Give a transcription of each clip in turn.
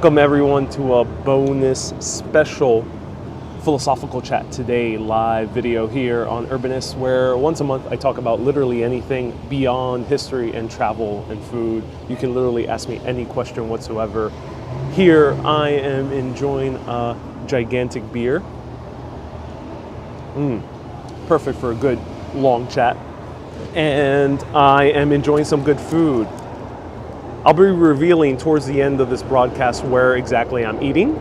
Welcome everyone to a bonus special philosophical chat today, live video here on Urbanist, where once a month I talk about literally anything beyond history and travel and food. You can literally ask me any question whatsoever. Here I am enjoying a gigantic beer. Perfect for a good long chat. And I am enjoying some good food. I'll be revealing towards the end of this broadcast where exactly I'm eating.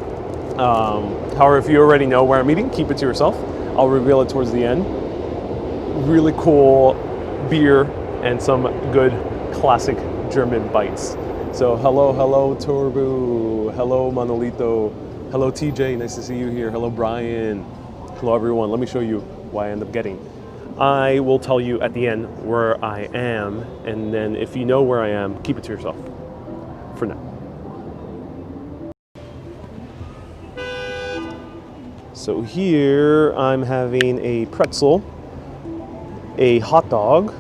However, if you already know where I'm eating, keep it to yourself. I'll reveal it towards the end. Really cool beer and some good classic German bites. So hello Turbu, hello Manolito, hello TJ, nice to see you here, hello Brian, hello everyone. Let me show you what I end up getting. I will tell you at the end where I am, and then if you know where I am, keep it to yourself for now. So here I'm having a pretzel, a hot dog,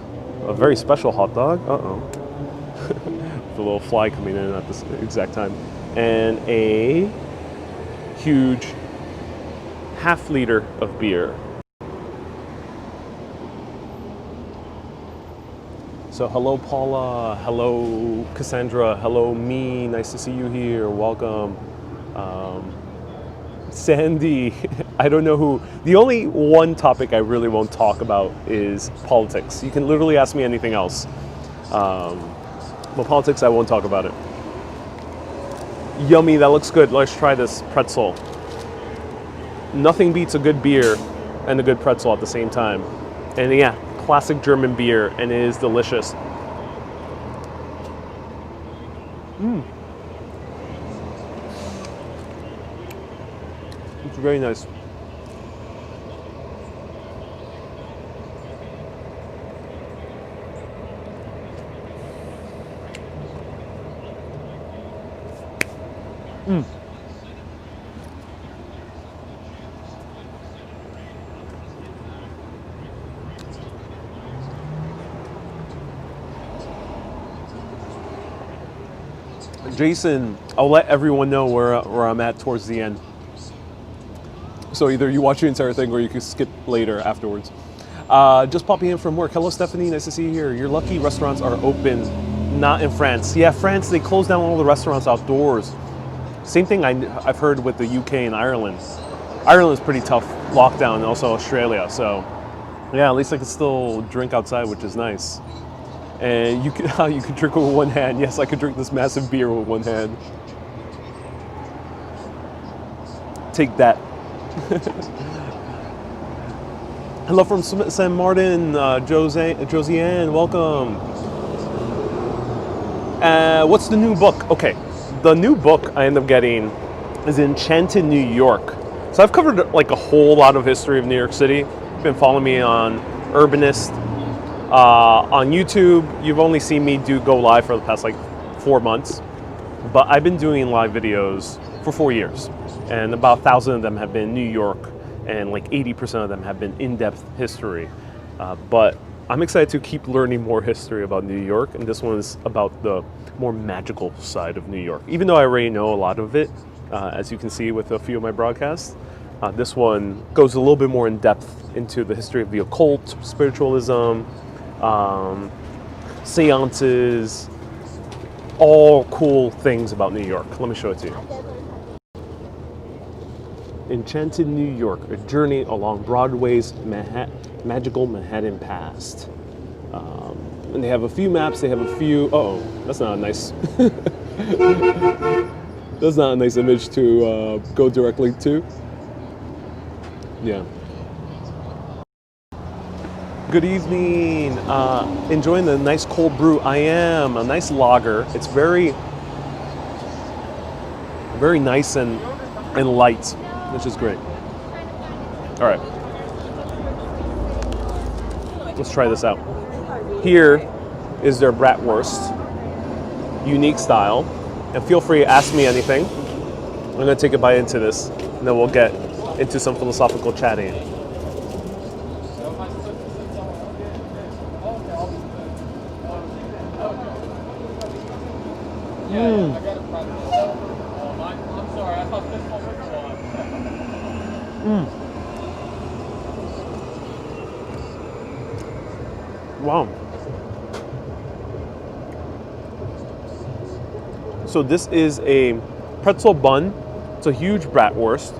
a very special hot dog, with a little fly coming in at this exact time, and a huge half-liter of beer. So hello Paula, hello Cassandra, hello me, nice to see you here, welcome. Sandy, I don't know who. The only one topic I really won't talk about is politics. You can literally ask me anything else. But politics, I won't talk about it. Yummy, that looks good. Let's try this pretzel. Nothing beats a good beer and a good pretzel at the same time. And yeah, classic German beer, and it is delicious. It's very nice. Jason, I'll let everyone know where I'm at towards the end. So either you watch the entire thing or you can skip later afterwards. Just popping in from work. Hello Stephanie, nice to see you here. You're lucky restaurants are open, not in France. Yeah, France, they close down all the restaurants outdoors. Same thing I've heard with the UK and Ireland. Ireland's pretty tough lockdown, and also Australia. So yeah, at least I can still drink outside, which is nice. And you can drink with one hand. Yes, I could drink this massive beer with one hand. Take that. Hello from San Martin, Josiane, welcome. What's the new book? Okay, the new book I end up getting is Enchanted New York. So I've covered like a whole lot of history of New York City. You've been following me on Urbanist. On YouTube, you've only seen me go live for the past like 4 months, but I've been doing live videos for 4 years, and about 1,000 of them have been New York, and like 80% of them have been in-depth history. But I'm excited to keep learning more history about New York, and this one is about the more magical side of New York. Even though I already know a lot of it, as you can see with a few of my broadcasts, this one goes a little bit more in depth into the history of the occult, spiritualism, seances, all cool things about New York. Let me show it to you. Enchanted New York, a journey along Broadway's magical Manhattan past. And they have a few maps, they have a few, that's not a nice, that's not a nice image to go directly to. Yeah. Good evening. Enjoying the nice cold brew. I am. A nice lager. It's very nice and light, which is great. All right. Let's try this out. Here is their bratwurst, unique style. And feel free to ask me anything. I'm going to take a bite into this, and then we'll get into some philosophical chatting. Wow. So this is a pretzel bun. It's a huge bratwurst,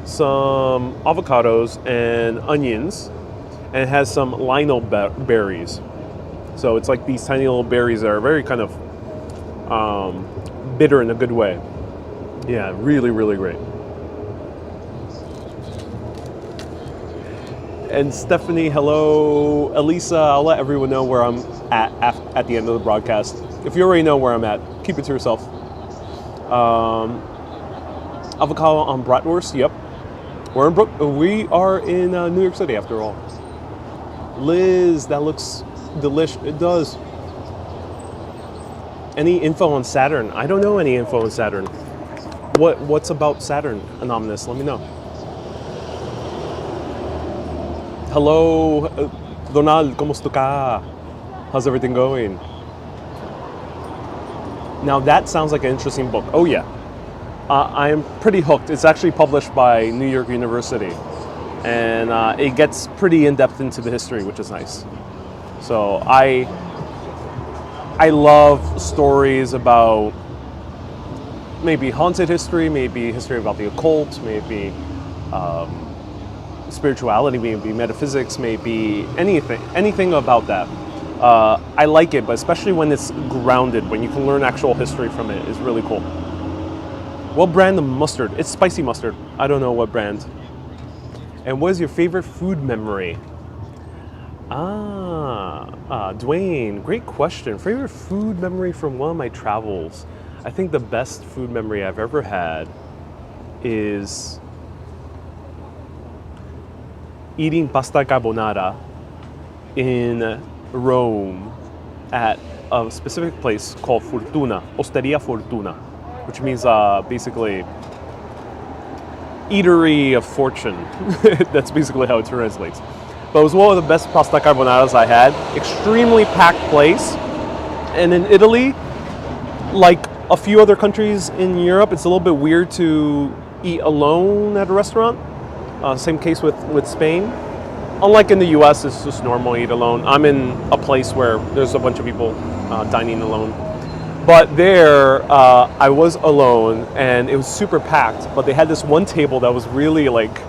some avocados and onions, and it has some lino berries. So it's like these tiny little berries that are very kind of bitter in a good way. Yeah, really, really great. And Stephanie, hello. Elisa, I'll let everyone know where I'm at the end of the broadcast. If you already know where I'm at, keep it to yourself. Avocado on bratwurst, yep. We are in New York City after all. Liz, that looks delicious. It does. Any info on Saturn? I don't know any info on Saturn. What's about Saturn, Anonymous? Let me know. Hello, Donald, ¿cómo está? How's everything going? Now that sounds like an interesting book. Oh yeah, I am pretty hooked. It's actually published by New York University, and it gets pretty in depth into the history, which is nice. So I love stories about maybe haunted history, maybe history about the occult, maybe spirituality, maybe metaphysics, maybe anything about that. I like it, but especially when it's grounded, when you can learn actual history from it, is really cool. What brand of mustard? It's spicy mustard. I don't know what brand. And what is your favorite food memory? Dwayne, great question. Favorite food memory from one of my travels. I think the best food memory I've ever had is eating pasta carbonara in Rome at a specific place called Fortuna, Osteria Fortuna, which means basically eatery of fortune. That's basically how it translates. But it was one of the best pasta carbonaras I had. Extremely packed place. And in Italy, like a few other countries in Europe, it's a little bit weird to eat alone at a restaurant. Same case with Spain. Unlike in the US, it's just normal to eat alone. I'm in a place where there's a bunch of people dining alone. But there, I was alone and it was super packed, but they had this one table that was really like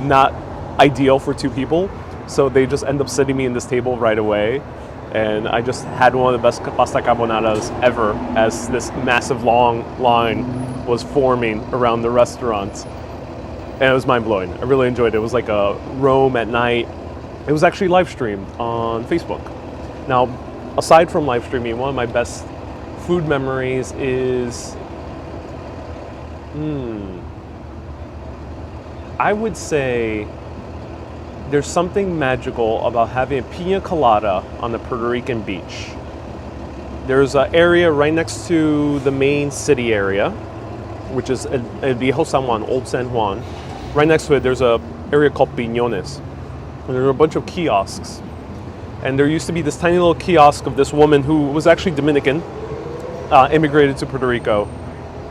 not ideal for two people. So they just end up sitting me in this table right away. And I just had one of the best pasta carbonaras ever as this massive long line was forming around the restaurant. And it was mind-blowing. I really enjoyed it. It was like a Rome at night. It was actually live streamed on Facebook. Now, aside from live streaming, one of my best food memories is, I would say there's something magical about having a pina colada on the Puerto Rican beach. There's an area right next to the main city area, which is El Viejo San Juan, Old San Juan. Right next to it, there's an area called Piñones. And there are a bunch of kiosks. And there used to be this tiny little kiosk of this woman who was actually Dominican, immigrated to Puerto Rico.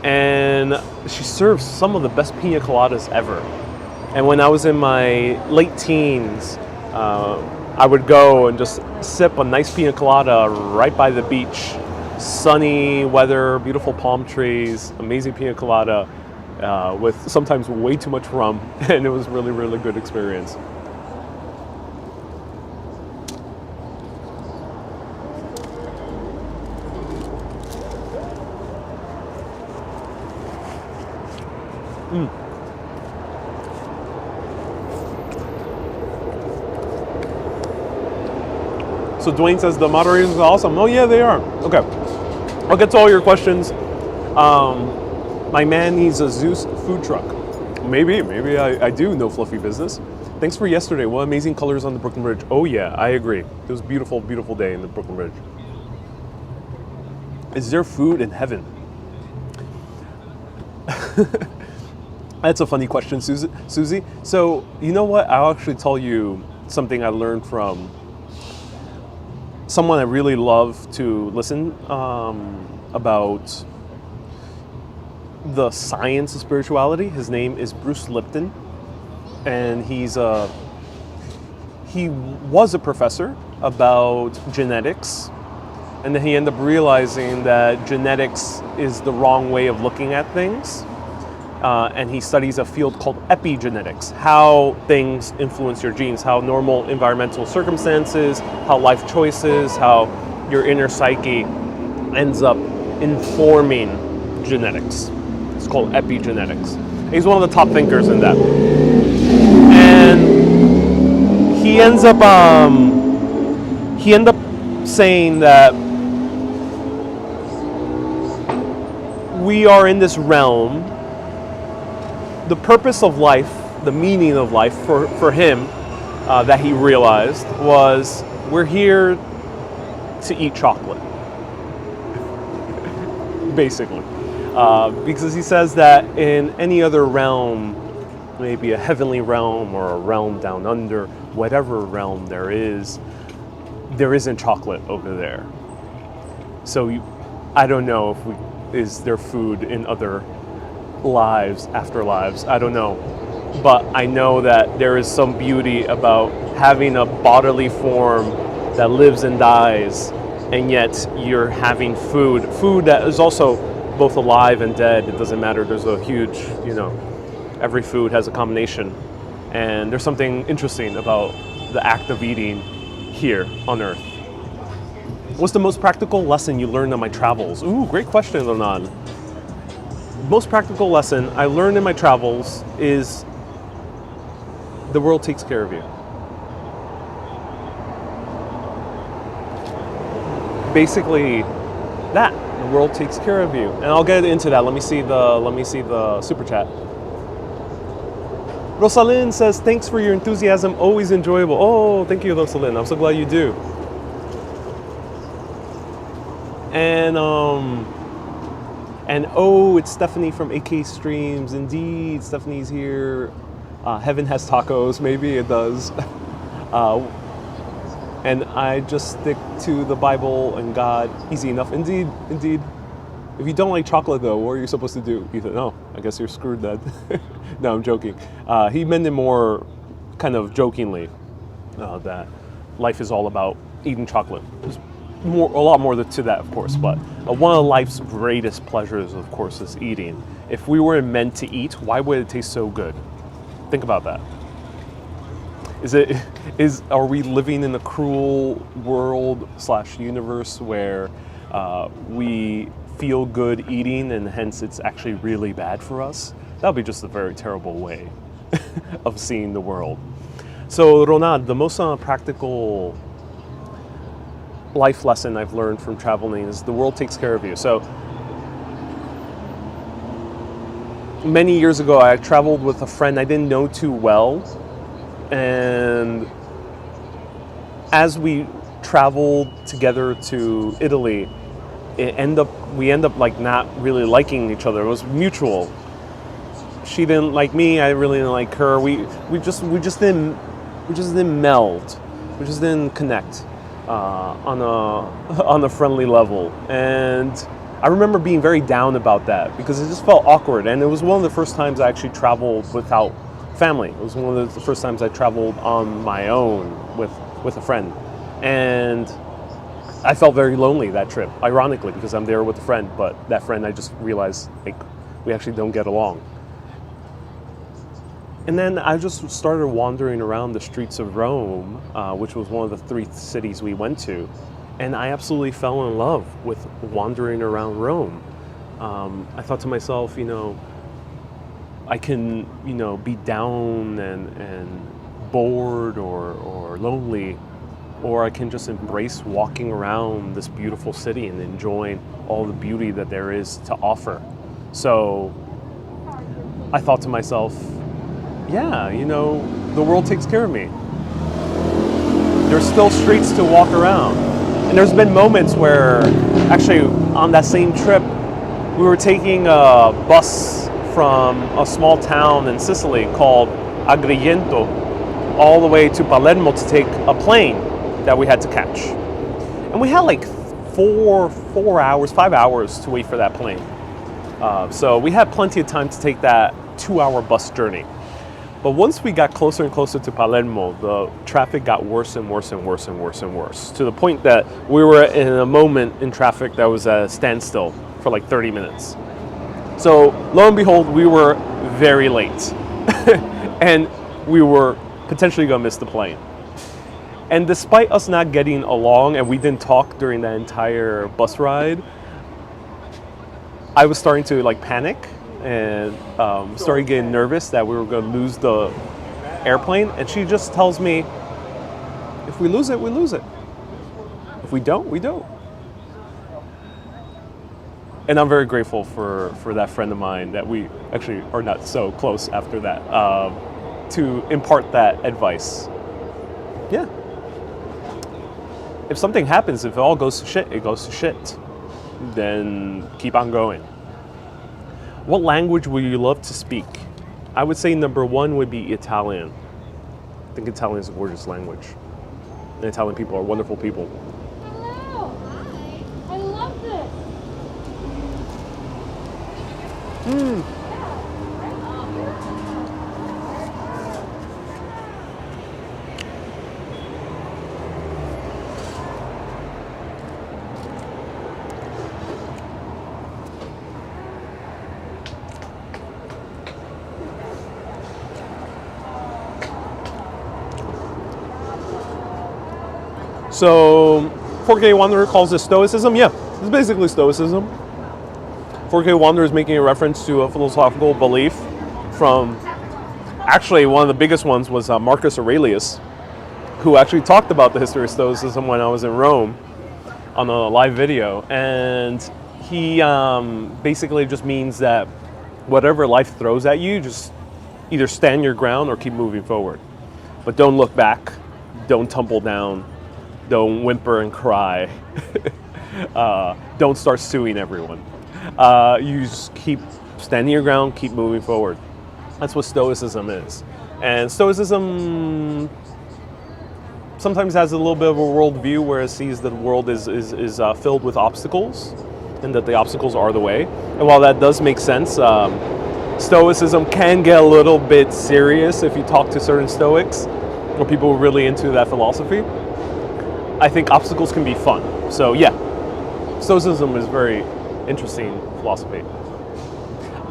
And she serves some of the best pina coladas ever. And when I was in my late teens, I would go and just sip a nice pina colada right by the beach. Sunny weather, beautiful palm trees, amazing pina colada with sometimes way too much rum. And it was really, really good experience. So Dwayne says the moderators are awesome. Oh yeah, they are. Okay, I'll get to all your questions. My man needs a Zeus food truck. Maybe I do know Fluffy Business. Thanks for yesterday. What amazing colors on the Brooklyn Bridge. Oh yeah, I agree. It was a beautiful, beautiful day in the Brooklyn Bridge. Is there food in heaven? That's a funny question, Susie. So you know what? I'll actually tell you something I learned from someone I really love to listen about the science of spirituality. His name is Bruce Lipton. and he was a professor about genetics, and then he ended up realizing that genetics is the wrong way of looking at things. And he studies a field called epigenetics, how things influence your genes, how normal environmental circumstances, how life choices, how your inner psyche ends up informing genetics. It's called epigenetics. He's one of the top thinkers in that. And he ends up saying that we are in this realm. The purpose of life, the meaning of life for him, that he realized was we're here to eat chocolate, basically. Because he says that in any other realm, maybe a heavenly realm or a realm down under, whatever realm there isn't chocolate over there. So I don't know is there food in other lives, afterlives, I don't know. But I know that there is some beauty about having a bodily form that lives and dies, and yet you're having food that is also both alive and dead. It doesn't matter. There's a huge, every food has a combination. And there's something interesting about the act of eating here on Earth. What's the most practical lesson you learned on my travels? Ooh, great question, Ronan. Most practical lesson I learned in my travels is the world takes care of you. Basically, that the world takes care of you, and I'll get into that. Let me see the super chat. Rosalind says, "Thanks for your enthusiasm. Always enjoyable." Oh, thank you, Rosalind. I'm so glad you do. And oh, it's Stephanie from AK Streams. Indeed, Stephanie's here. Heaven has tacos. Maybe it does. And I just stick to the Bible and God. Easy enough. Indeed. If you don't like chocolate, though, what are you supposed to do? Ethan, no, I guess you're screwed then. No, I'm joking. He meant it more kind of jokingly, that life is all about eating chocolate. There's a lot more to that, of course, but one of life's greatest pleasures, of course, is eating. If we were meant to eat, why would it taste so good? Think about that. Are we living in a cruel world / universe where we feel good eating and hence it's actually really bad for us? That would be just a very terrible way of seeing the world. So, Ronald, the most practical life lesson I've learned from traveling is the world takes care of you. So, many years ago, I traveled with a friend I didn't know too well, and as we traveled together to Italy, we end up like not really liking each other. It was mutual. She didn't like me. I really didn't like her. We just didn't meld. We just didn't connect on a friendly level. And I remember being very down about that because it just felt awkward. And it was one of the first times I actually traveled without family. It was one of the first times I traveled on my own with a friend. And I felt very lonely that trip, ironically, because I'm there with a friend, but that friend I just realized we actually don't get along. And then I just started wandering around the streets of Rome, which was one of the 3 cities we went to, and I absolutely fell in love with wandering around Rome. I thought to myself, I can, be down and bored or lonely, or I can just embrace walking around this beautiful city and enjoying all the beauty that there is to offer. So I thought to myself, yeah, the world takes care of me. There's still streets to walk around. And there's been moments where, actually, on that same trip, we were taking a bus from a small town in Sicily called Agrigento all the way to Palermo to take a plane that we had to catch. And we had like 5 hours to wait for that plane. So we had plenty of time to take that 2-hour bus journey. But once we got closer and closer to Palermo, the traffic got worse and worse and worse and worse and worse, to the point that we were in a moment in traffic that was a standstill for like 30 minutes. So lo and behold, we were very late and we were potentially going to miss the plane. And despite us not getting along, and we didn't talk during that entire bus ride, I was starting to like panic and started getting nervous that we were going to lose the airplane. And she just tells me, if we lose it, we lose it. If we don't, we don't. And I'm very grateful for that friend of mine that we actually are not so close after that, to impart that advice. Yeah. If something happens, if it all goes to shit, it goes to shit. Then keep on going. What language would you love to speak? I would say number one would be Italian. I think Italian is a gorgeous language. And Italian people are wonderful people. Hello. Hi. I love this. So 4K Wanderer calls this Stoicism. Yeah, it's basically Stoicism. 4K Wanderer is making a reference to a philosophical belief from, actually one of the biggest ones was Marcus Aurelius, who actually talked about the history of Stoicism when I was in Rome on a live video. And he basically just means that whatever life throws at you, just either stand your ground or keep moving forward. But don't look back, don't tumble down, don't whimper and cry, don't start suing everyone. You just keep standing your ground, keep moving forward. That's what Stoicism is. And Stoicism sometimes has a little bit of a worldview where it sees that the world is filled with obstacles and that the obstacles are the way. And while that does make sense, Stoicism can get a little bit serious if you talk to certain Stoics or people really into that philosophy. I think obstacles can be fun. So yeah, Stoicism is very interesting philosophy.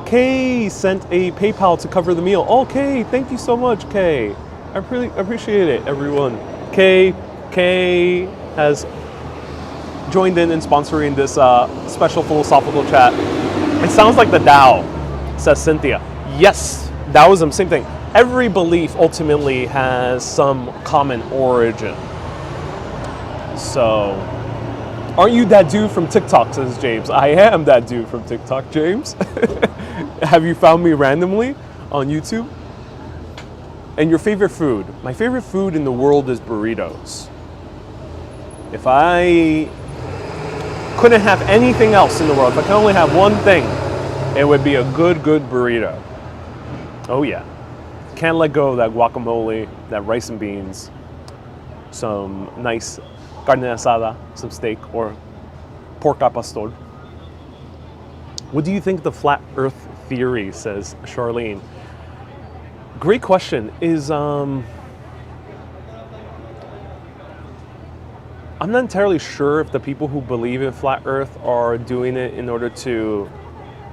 Kay sent a PayPal to cover the meal. Okay, thank you so much, Kay. I really appreciate it, everyone. Kay has joined in sponsoring this special philosophical chat. It sounds like the Tao, says Cynthia. Yes, Taoism, same thing. Every belief ultimately has some common origin. So, aren't you that dude from TikTok, says James. I am that dude from TikTok, James. Have you found me randomly on YouTube? And your favorite food? My favorite food in the world is burritos. If I couldn't have anything else in the world, if I could only have one thing, it would be a good burrito. Oh yeah. Can't let go of that guacamole, that rice and beans, some nice carne asada, some steak, or pork al pastor. What do you think of the flat earth theory, says Charlene? Great question. I'm not entirely sure if the people who believe in flat earth are doing it in order to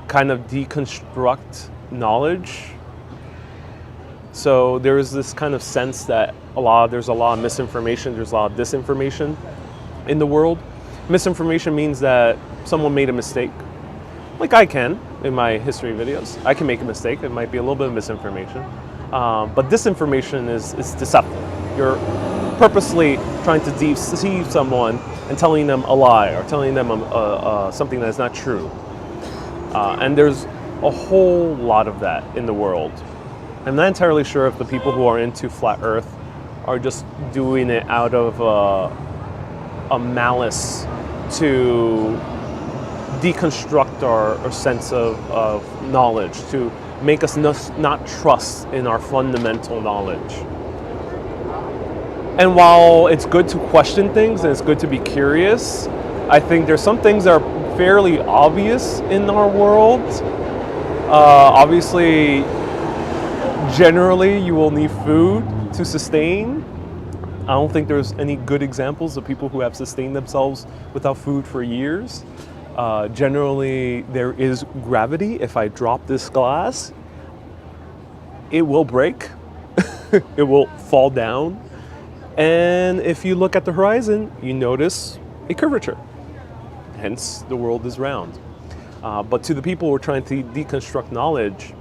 kind of deconstruct knowledge. So there is this kind of sense that there's a lot of misinformation, there's a lot of disinformation in the world. Misinformation means that someone made a mistake. Like I can in my history videos. I can make a mistake. It might be a little bit of misinformation. But disinformation is deceptive. You're purposely trying to deceive someone and telling them a lie or telling them something that is not true. And there's a whole lot of that in the world. I'm not entirely sure if the people who are into flat earth are just doing it out of a malice to deconstruct our sense of knowledge, to make us not trust in our fundamental knowledge. And while it's good to question things and it's good to be curious, I think there's some things that are fairly obvious in our world. Obviously, Generally, you will need food to sustain. I don't think there's any good examples of people who have sustained themselves without food for years. Generally, there is gravity. If I drop this glass, it will break. It will fall down. And if you look at the horizon, you notice a curvature. Hence, the world is round. But to the people who are trying to deconstruct knowledge,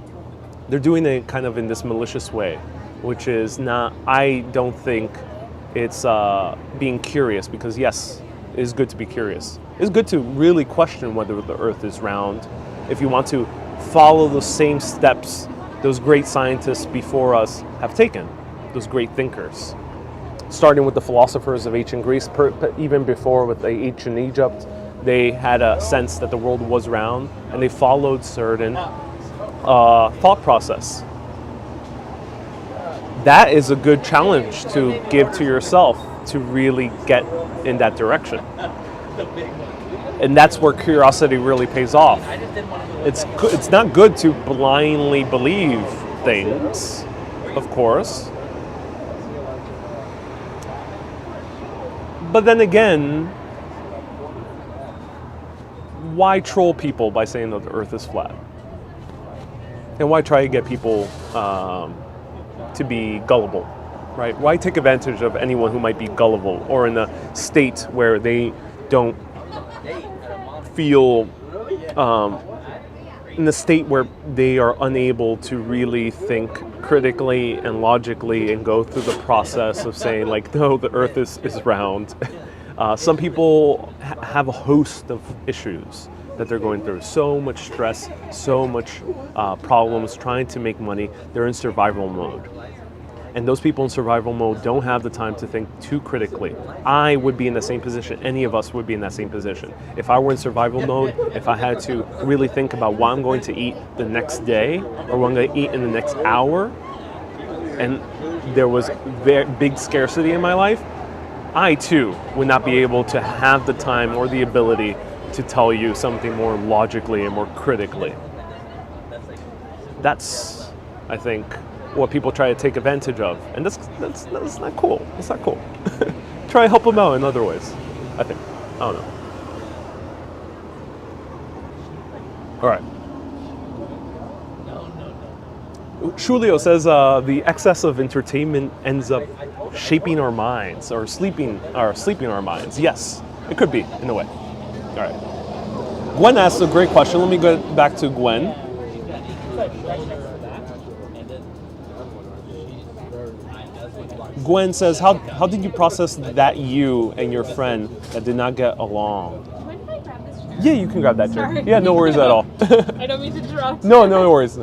they're doing it kind of in this malicious way, which is not, I don't think it's being curious, because yes, it is good to be curious. It's good to really question whether the earth is round. If you want to follow the same steps those great scientists before us have taken, those great thinkers. Starting with the philosophers of ancient Greece, even before with the ancient Egypt, they had a sense that the world was round, and they followed certain thought process. That is a good challenge to give to yourself to really get in that direction. And that's where curiosity really pays off. It's not good to blindly believe things, of course. But then again, why troll people by saying that the earth is flat? And why try to get people to be gullible, right? Why take advantage of anyone who might be gullible or in a state where they don't feel, in a state where they are unable to really think critically and logically and go through the process of saying like, no, the earth is round. Some people have a host of issues that they're going through. So much stress, so much problems, trying to make money. They're in survival mode. And those people in survival mode don't have the time to think too critically. I would be in the same position. Any of us would be in that same position. If I were in survival mode, if I had to really think about what I'm going to eat the next day or what I'm going to eat in the next hour, and there was very big scarcity in my life, I too would not be able to have the time or the ability to tell you something more logically and more critically. That's, I think, what people try to take advantage of, and that's not cool. It's not cool. Try to help them out in other ways, I think. I don't know. All right. Shulio says the excess of entertainment ends up shaping our minds or sleeping our minds. Yes, it could be in a way. All right. Gwen asked a great question. Let me go back to Gwen. Gwen says, how did you process that you and your friend that did not get along? Mind if I grab this chair? Yeah, you can grab that chair. Sorry. Yeah, no worries at all. I don't mean to interrupt. No worries.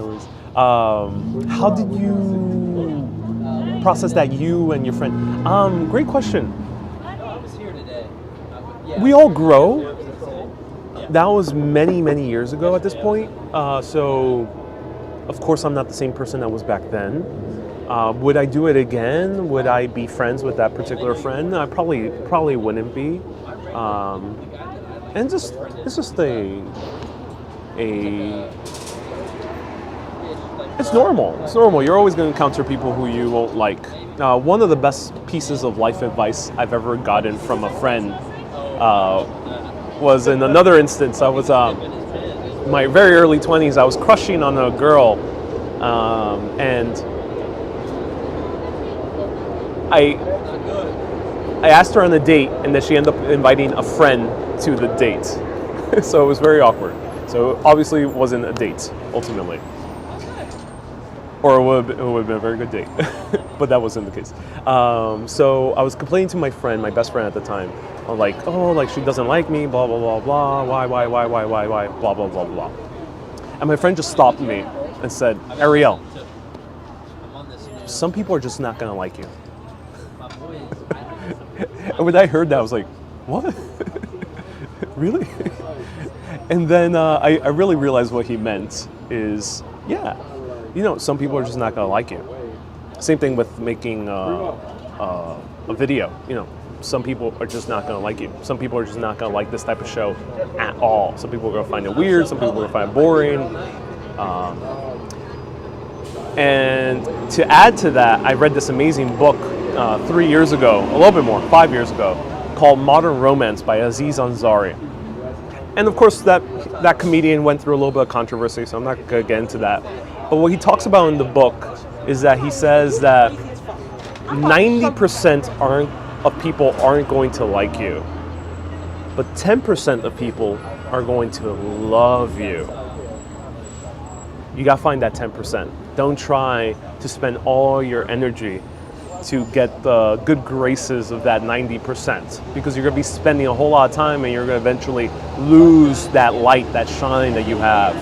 How did you process that you and your friend? Great question. We all grow. That was many, many years ago at this point. So, of course, I'm not the same person I was back then. Would I do it again? Would I be friends with that particular friend? I probably wouldn't be. And it's just it's normal. It's normal. You're always going to encounter people who you won't like. One of the best pieces of life advice I've ever gotten from a friend was in another instance. I was my very early 20s. I was crushing on a girl, and I asked her on a date, and then she ended up inviting a friend to the date. So it was very awkward. So obviously it wasn't a date, ultimately. Or it would have been a very good date. But that wasn't the case. So I was complaining to my friend, my best friend at the time. I'm like, oh, like she doesn't like me, blah, blah, blah, blah, why, blah, blah, blah, blah. And my friend just stopped me and said, Ariel, some people are just not gonna like you. And when I heard that, I was like, what? Really? And then I really realized what he meant is, yeah, some people are just not gonna like you. Same thing with making a video, some people are just not gonna like you. Some people are just not gonna like this type of show at all. Some people are gonna find it weird, some people are gonna find it boring. And And to add to that, I read this amazing book 3 years ago, a little bit more, 5 years ago, called Modern Romance by Aziz Ansari. And of course, that comedian went through a little bit of controversy, so I'm not going to get into that. But what he talks about in the book is that he says that 90% of people aren't going to like you, but 10% of people are going to love you. You got to find that 10%. Don't try to spend all your energy to get the good graces of that 90%, because you're going to be spending a whole lot of time and you're going to eventually lose that light, that shine that you have,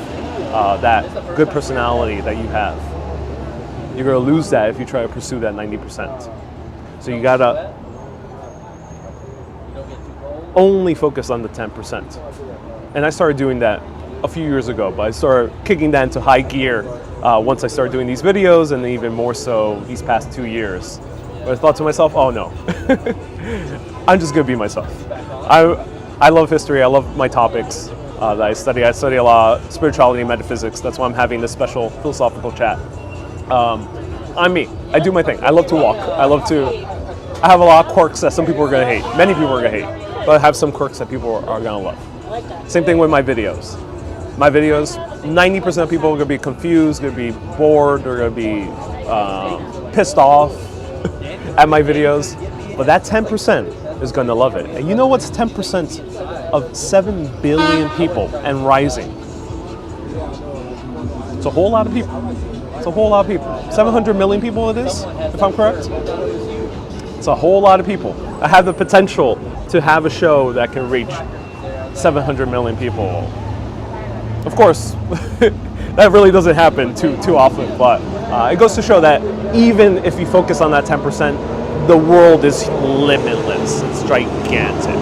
that good personality that you have. You're going to lose that if you try to pursue that 90%. So you got to only focus on the 10%. And I started doing that a few years ago, but I started kicking that into high gear once I started doing these videos, and even more so these past 2 years. But I thought to myself, oh no, I'm just gonna be myself. I love history, I love my topics that I study. I study a lot of spirituality and metaphysics. That's why I'm having this special philosophical chat. I'm me, I do my thing. I love to walk, I have a lot of quirks that some people are gonna hate, many people are gonna hate, but I have some quirks that people are gonna love. Same thing with my videos. My videos, 90% of people are gonna be confused, gonna be bored, they're gonna be pissed off at my videos, but that 10% is gonna love it. And you know what's 10% of 7 billion people and rising? It's a whole lot of people. It's a whole lot of people. 700 million people it is, if I'm correct? It's a whole lot of people. I have the potential to have a show that can reach 700 million people. Of course, that really doesn't happen too often, but it goes to show that even if you focus on that 10%, the world is limitless. It's gigantic.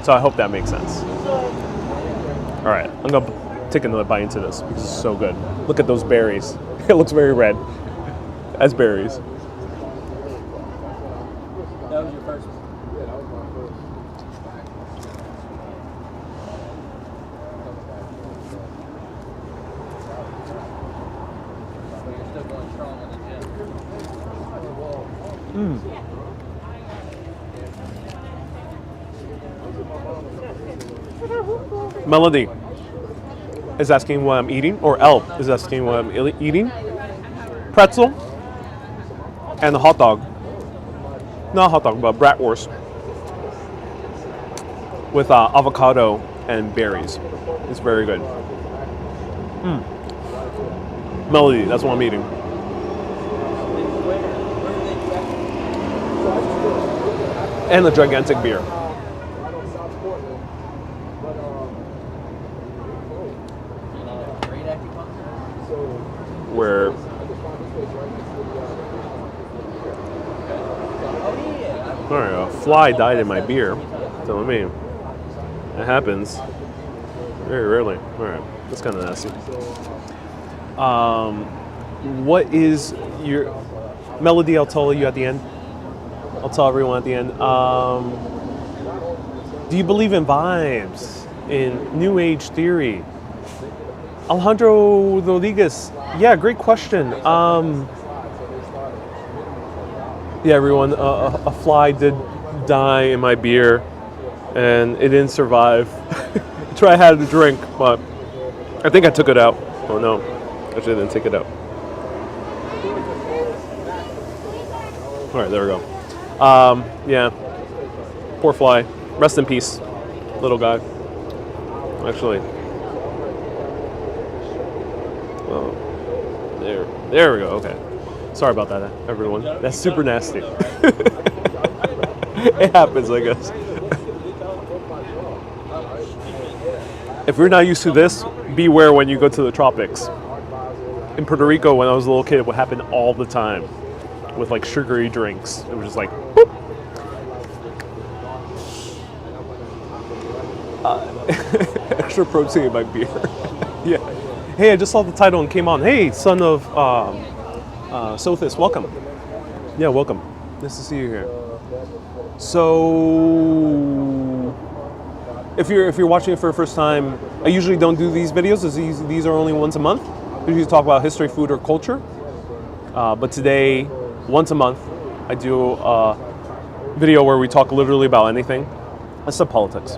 So I hope that makes sense. All right, I'm gonna take another bite into this because it's so good. Look at those berries. It looks very red as berries. That was your first. You're still going strong on the gym. Melody is asking what I'm eating, or Elle is asking what I'm eating. Pretzel and a hot dog. Not a hot dog, but bratwurst with avocado and berries. It's very good. Melody, that's what I'm eating. And a gigantic beer. Where alright, a fly died in my beer. So I mean, it happens very rarely. Alright, that's kind of nasty. What is your Melody? I'll tell you at the end. I'll tell everyone at the end. Do you believe in vibes, in New Age theory? Alejandro Rodriguez. Yeah, great question. Yeah, everyone, a fly did die in my beer, and it didn't survive. I had a drink, but I think I took it out. Oh no, actually I didn't take it out. All right, there we go. Yeah, poor fly. Rest in peace, little guy. Actually, oh, there we go. Okay, sorry about that, everyone. That's super nasty. It happens, I guess. If you're not used to this, beware when you go to the tropics. In Puerto Rico, when I was a little kid, it would happen all the time with like sugary drinks. It was just like, boop. Extra protein in my beer. Yeah. Hey, I just saw the title and came on. Hey, son of Sothis, welcome. Yeah, welcome. Nice to see you here. So, if you're watching it for the first time, I usually don't do these videos. These are only once a month. usually talk about history, food, or culture. But today, once a month, I do a video where we talk literally about anything except politics.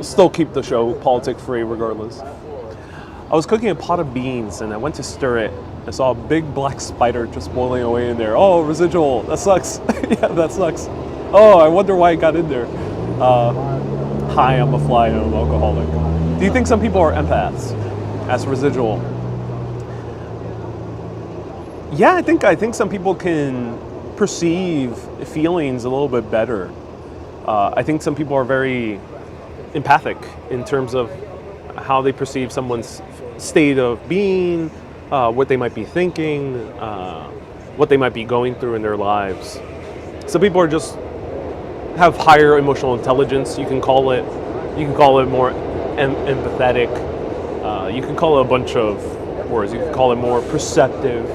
Still keep the show politic free regardless. I was cooking a pot of beans and I went to stir it. I saw a big black spider just boiling away in there. Oh, residual. That sucks. Yeah, that sucks. Oh, I wonder why it got in there. Hi, I'm a fly. I'm an alcoholic. Do you think some people are empaths as residual? Yeah, I think some people can perceive feelings a little bit better. I think some people are very empathic in terms of how they perceive someone's state of being, what they might be thinking, what they might be going through in their lives. Some people are just have higher emotional intelligence. You can call it more empathetic. You can call it a bunch of words. You can call it more perceptive.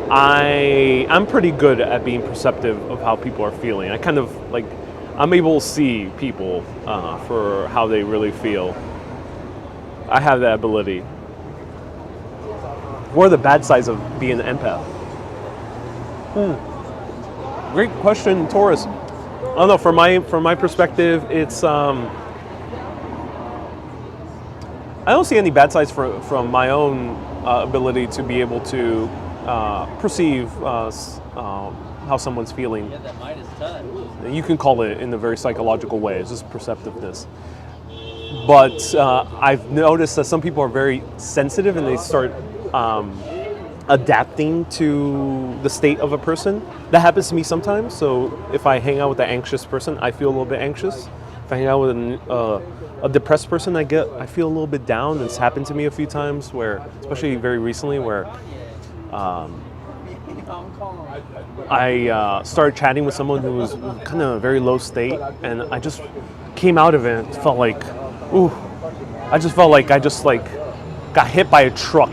I'm pretty good at being perceptive of how people are feeling. I'm able to see people for how they really feel. I have that ability. What are the bad sides of being an empath? Great question, Taurus. I don't know. From my perspective, it's I don't see any bad sides from my own ability to be able to perceive how someone's feeling. Yeah, that Midas touch. You can call it in a very psychological way. It's just perceptiveness. But I've noticed that some people are very sensitive and they start adapting to the state of a person. That happens to me sometimes. So if I hang out with an anxious person, I feel a little bit anxious. If I hang out with a depressed person, I feel a little bit down. It's happened to me a few times, where, especially very recently, where I started chatting with someone who was kind of a very low state, and I just came out of it and felt like, I just got hit by a truck.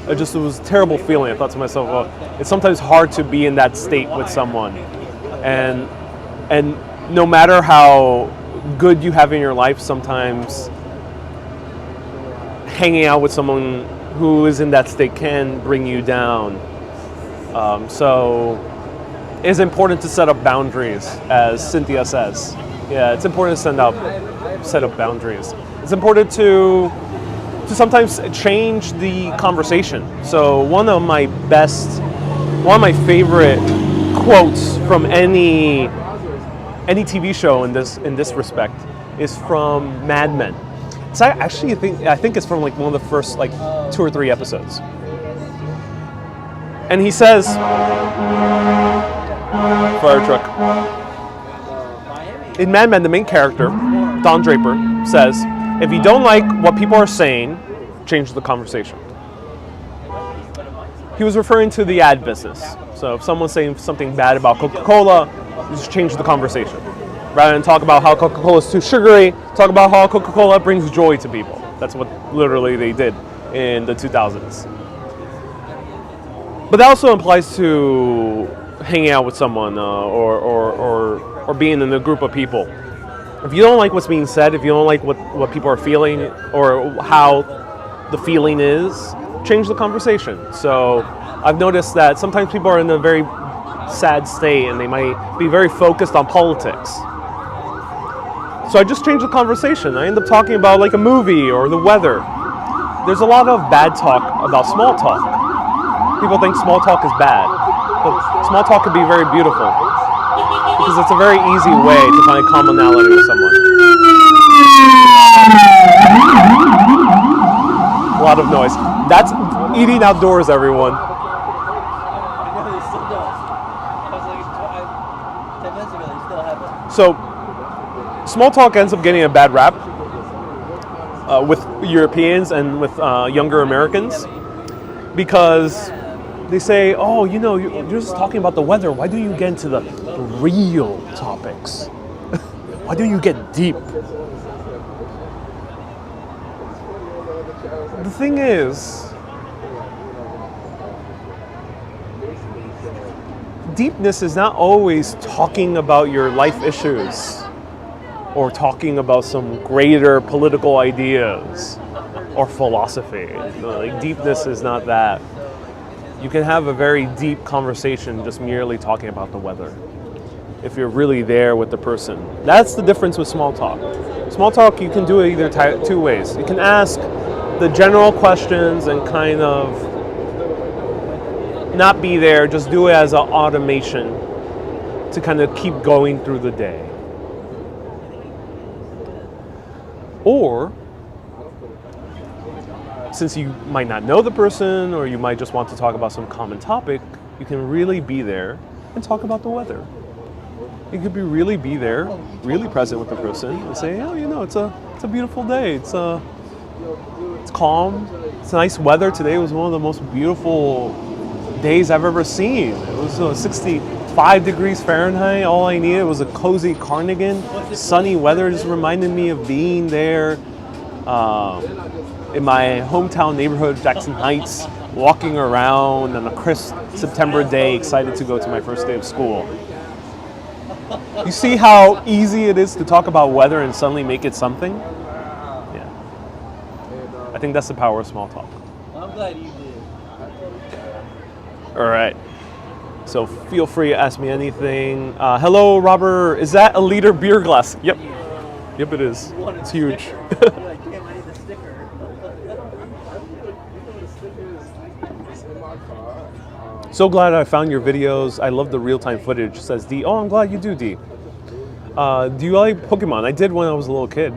It was a terrible feeling. I thought to myself, well, it's sometimes hard to be in that state with someone, and no matter how good you have in your life, sometimes hanging out with someone who is in that state can bring you down. So it's important to set up boundaries, as Cynthia says. Yeah, it's important to set up boundaries. It's important to sometimes change the conversation. So one of my favorite quotes from any TV show in this respect is from Mad Men. So I think it's from like one of the first like 2 or 3 episodes. And he says, fire truck. In Mad Men, the main character, Don Draper, says, if you don't like what people are saying, change the conversation. He was referring to the ad business. So if someone's saying something bad about Coca-Cola, just change the conversation. Rather than talk about how Coca-Cola is too sugary, talk about how Coca-Cola brings joy to people. That's what literally they did in the 2000s. But that also applies to hanging out with someone or being in a group of people. If you don't like what's being said, if you don't like what people are feeling or how the feeling is, change the conversation. So I've noticed that sometimes people are in a very sad state and they might be very focused on politics. So I just changed the conversation. I end up talking about like a movie or the weather. There's a lot of bad talk about small talk. People think small talk is bad, but small talk can be very beautiful because it's a very easy way to find commonality with someone. A lot of noise. That's eating outdoors, everyone. So, small talk ends up getting a bad rap with Europeans and with younger Americans because they say, oh, you're just talking about the weather. Why do you get into the real topics? Why do you get deep? The thing is, deepness is not always talking about your life issues or talking about some greater political ideas. or philosophy. Like deepness is not that. You can have a very deep conversation just merely talking about the weather. If you're really there with the person. That's the difference with small talk. Small talk, you can do it either two ways. You can ask the general questions and kind of not be there, just do it as an automation to kind of keep going through the day. Or, since you might not know the person or you might just want to talk about some common topic, you can really be there and talk about the weather. You could really be there, really present with the person and say, oh, you know, it's a beautiful day. It's calm. It's nice weather. Today was one of the most beautiful days I've ever seen. It was 65 degrees Fahrenheit. All I needed was a cozy cardigan. Sunny weather just reminded me of being there in my hometown neighborhood, Jackson Heights, walking around on a crisp September day, excited to go to my first day of school. You see how easy it is to talk about weather and suddenly make it something? Yeah. I think that's the power of small talk. Well, I'm glad you did. All right. So feel free to ask me anything. Hello, Robert. Is that a liter beer glass? Yep. Yep, it is. It's huge. You're like, damn, I need the sticker. So glad I found your videos. I love the real-time footage, says D. Oh, I'm glad you do, D. Do you like Pokemon? I did when I was a little kid.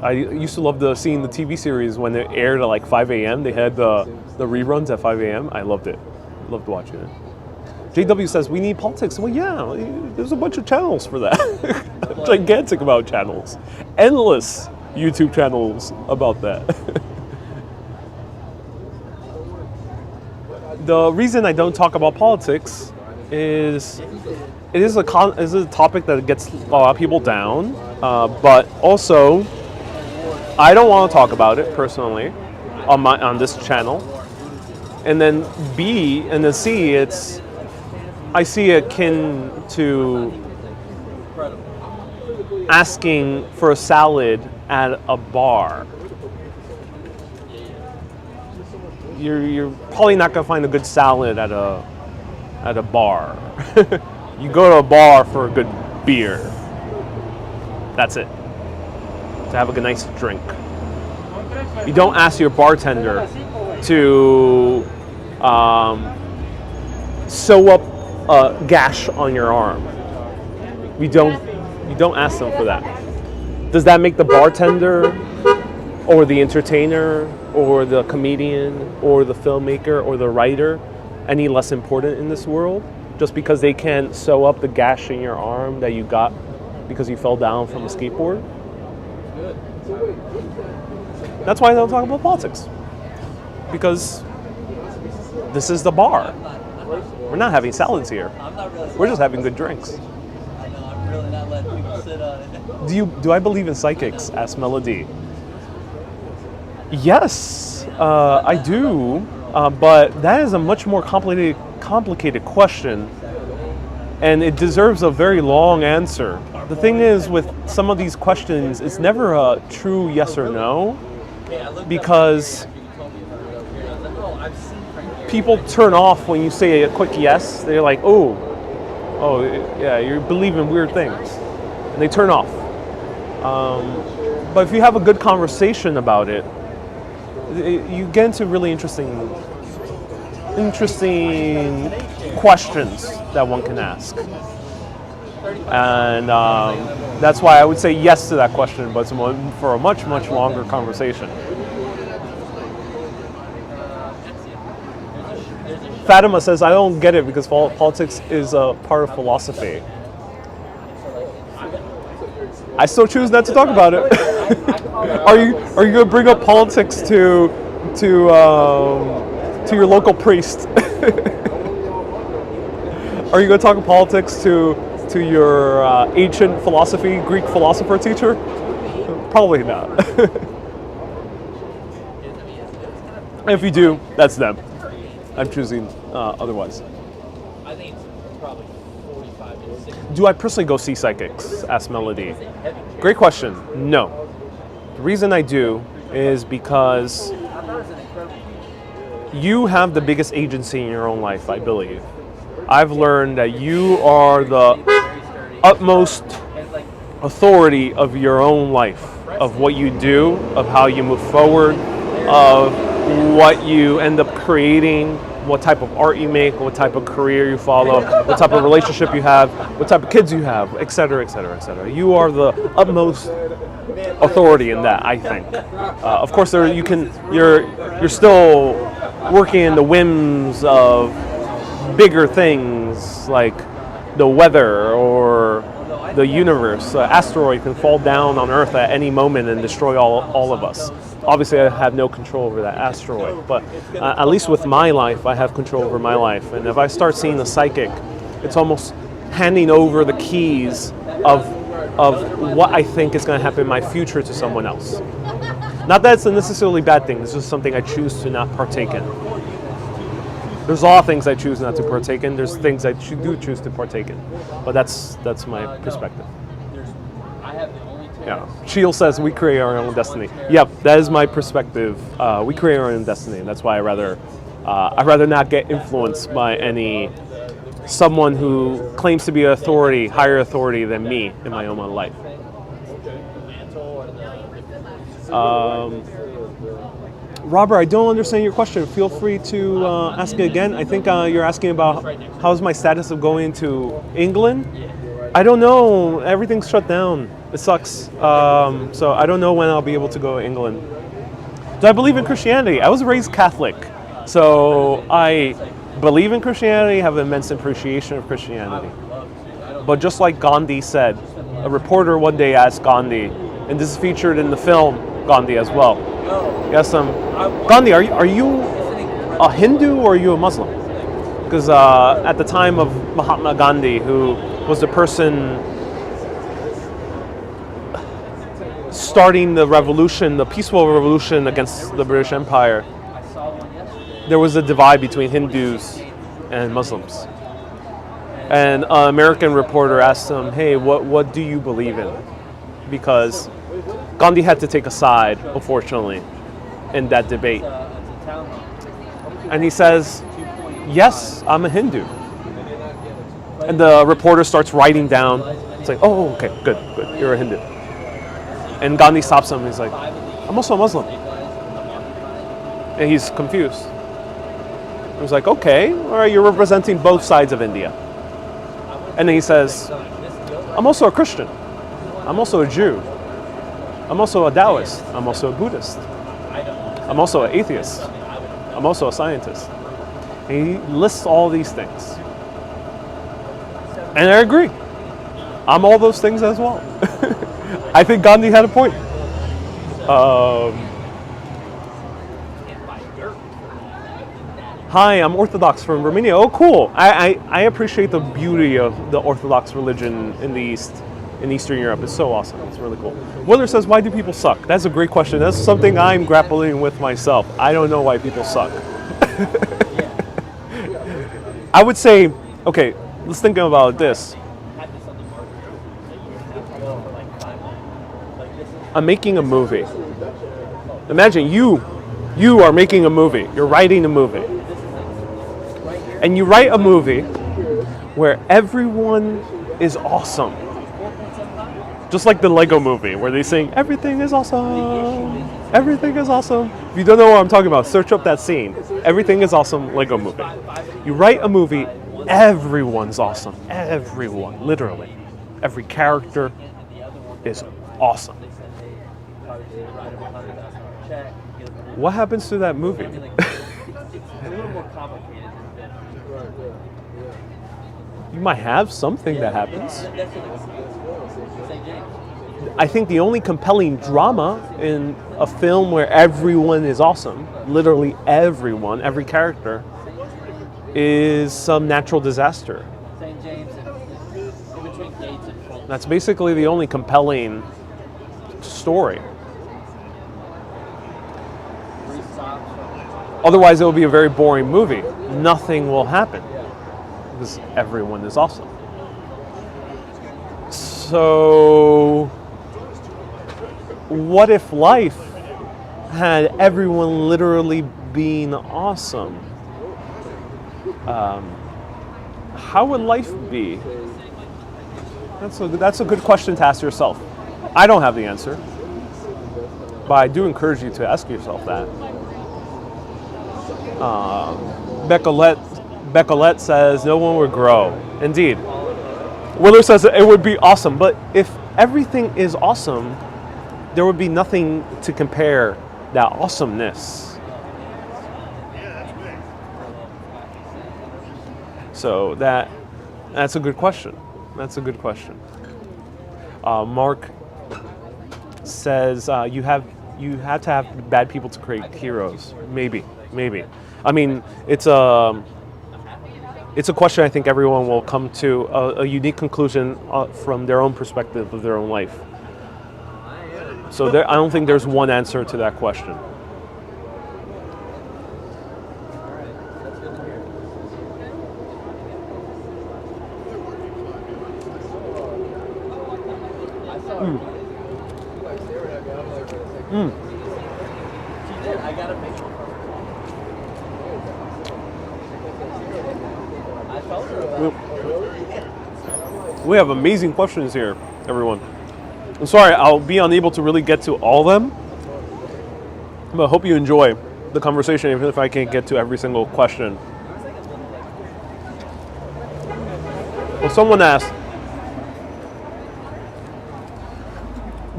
I used to love seeing the TV series when it aired at like 5 a.m. They had the reruns at 5 a.m. I loved it. Loved watching it. JW says, we need politics. Well, yeah, there's a bunch of channels for that. Gigantic amount of channels. Endless YouTube channels about that. The reason I don't talk about politics is it is a topic that gets a lot of people down, but also I don't want to talk about it personally on this channel. And then B and then C, I see it akin to asking for a salad at a bar. You're probably not gonna find a good salad at a bar. You go to a bar for a good beer. That's it. To have a nice drink. You don't ask your bartender to sew up a gash on your arm. You don't ask them for that. Does that make the bartender or the entertainer or the comedian or the filmmaker or the writer any less important in this world just because they can't sew up the gash in your arm that you got because you fell down from a skateboard? That's why I don't talk about politics. Because this is the bar. We're not having salads here. We're just having good drinks. I know, I'm really not letting people sit on it. Do I believe in psychics? Asked Melody. Yes, I do, but that is a much more complicated question, and it deserves a very long answer. The thing is, with some of these questions, it's never a true yes or no, because people turn off when you say a quick yes. They're like, oh, yeah, you believe in weird things, and they turn off. But if you have a good conversation about it, you get into really interesting questions that one can ask. And that's why I would say yes to that question, but for a much, much longer conversation. Fatima says, I don't get it because politics is a part of philosophy. I still choose not to talk about it. Are you going to bring up politics to your local priest? Are you going to talk politics to your ancient philosophy, Greek philosopher teacher? Probably not. If you do, that's them. I'm choosing otherwise. I think it's probably 45 to 60. Do I personally go see psychics? Asked Melody. Great question. No. The reason I do is because you have the biggest agency in your own life, I believe. I've learned that you are the utmost authority of your own life, of what you do, of how you move forward, of what you end up creating, what type of art you make, what type of career you follow, what type of relationship you have, what type of kids you have, etc., etc., etc. You are the utmost authority in that, I think. Of course, you're still working in the whims of bigger things like the weather or the universe. An asteroid can fall down on Earth at any moment and destroy all of us. Obviously, I have no control over that asteroid, but at least with my life, I have control over my life. And if I start seeing a psychic, it's almost handing over the keys of what I think is going to happen in my future to someone else. Not that it's a necessarily bad thing, it's just something I choose to not partake in. There's a lot of things I choose not to partake in. There's things I do choose to partake in, but that's my perspective. Yeah, Shield says we create our own destiny. Yep, that is my perspective. We create our own destiny, and that's why I'd rather not get influenced by someone who claims to be an authority, higher authority than me in my own life. Robert, I don't understand your question. Feel free to ask it again. I think you're asking about how's my status of going to England? I don't know. Everything's shut down. It sucks. So I don't know when I'll be able to go to England. Do I believe in Christianity? I was raised Catholic. So I believe in Christianity, have an immense appreciation of Christianity. But just like Gandhi said, a reporter one day asked Gandhi, and this is featured in the film Gandhi as well. Yes, Gandhi, are you a Hindu or are you a Muslim? Because at the time of Mahatma Gandhi, who was the person starting the revolution, the peaceful revolution against the British Empire, there was a divide between Hindus and Muslims. And an American reporter asked him, hey, what do you believe in? Because Gandhi had to take a side, unfortunately, in that debate. And he says, yes, I'm a Hindu. And the reporter starts writing down. It's like, oh, okay, good, you're a Hindu. And Gandhi stops him and he's like, I'm also a Muslim. And he's confused. He was like, okay, all right, you're representing both sides of India. And then he says, I'm also a Christian. I'm also a Jew. I'm also a Taoist. I'm also a Buddhist. I'm also an atheist. I'm also a scientist. And he lists all these things. And I agree. I'm all those things as well. I think Gandhi had a point. Hi, I'm Orthodox from Romania. Oh, cool. I appreciate the beauty of the Orthodox religion in the East, in Eastern Europe. It's so awesome. It's really cool. Willer says, why do people suck? That's a great question. That's something I'm grappling with myself. I don't know why people suck. I would say, okay, let's think about this. I'm making a movie. Imagine you are making a movie. You're writing a movie. And you write a movie where everyone is awesome. Just like the Lego movie where they sing, everything is awesome. Everything is awesome. If you don't know what I'm talking about, search up that scene. Everything is awesome, Lego movie. You write a movie, everyone's awesome. Everyone, literally. Every character is awesome. What happens to that movie? You might have something that happens. I think the only compelling drama in a film where everyone is awesome, literally everyone, every character, is some natural disaster. That's basically the only compelling story. Otherwise, it will be a very boring movie. Nothing will happen because everyone is awesome. So, what if life had everyone literally being awesome, how would life be? That's a good question to ask yourself. I don't have the answer, but I do encourage you to ask yourself that. Becolette says no one would grow. Indeed. Willer says it would be awesome, but if everything is awesome, there would be nothing to compare that awesomeness. So that's a good question. That's a good question. Mark says you have to have bad people to create heroes. Maybe. I mean, it's a question I think everyone will come to a unique conclusion from their own perspective of their own life. So I don't think there's one answer to that question. I got a picture. I told her about it. We have amazing questions here, everyone. I'm sorry, I'll be unable to really get to all of them, but I hope you enjoy the conversation, even if I can't get to every single question. Well, someone asked,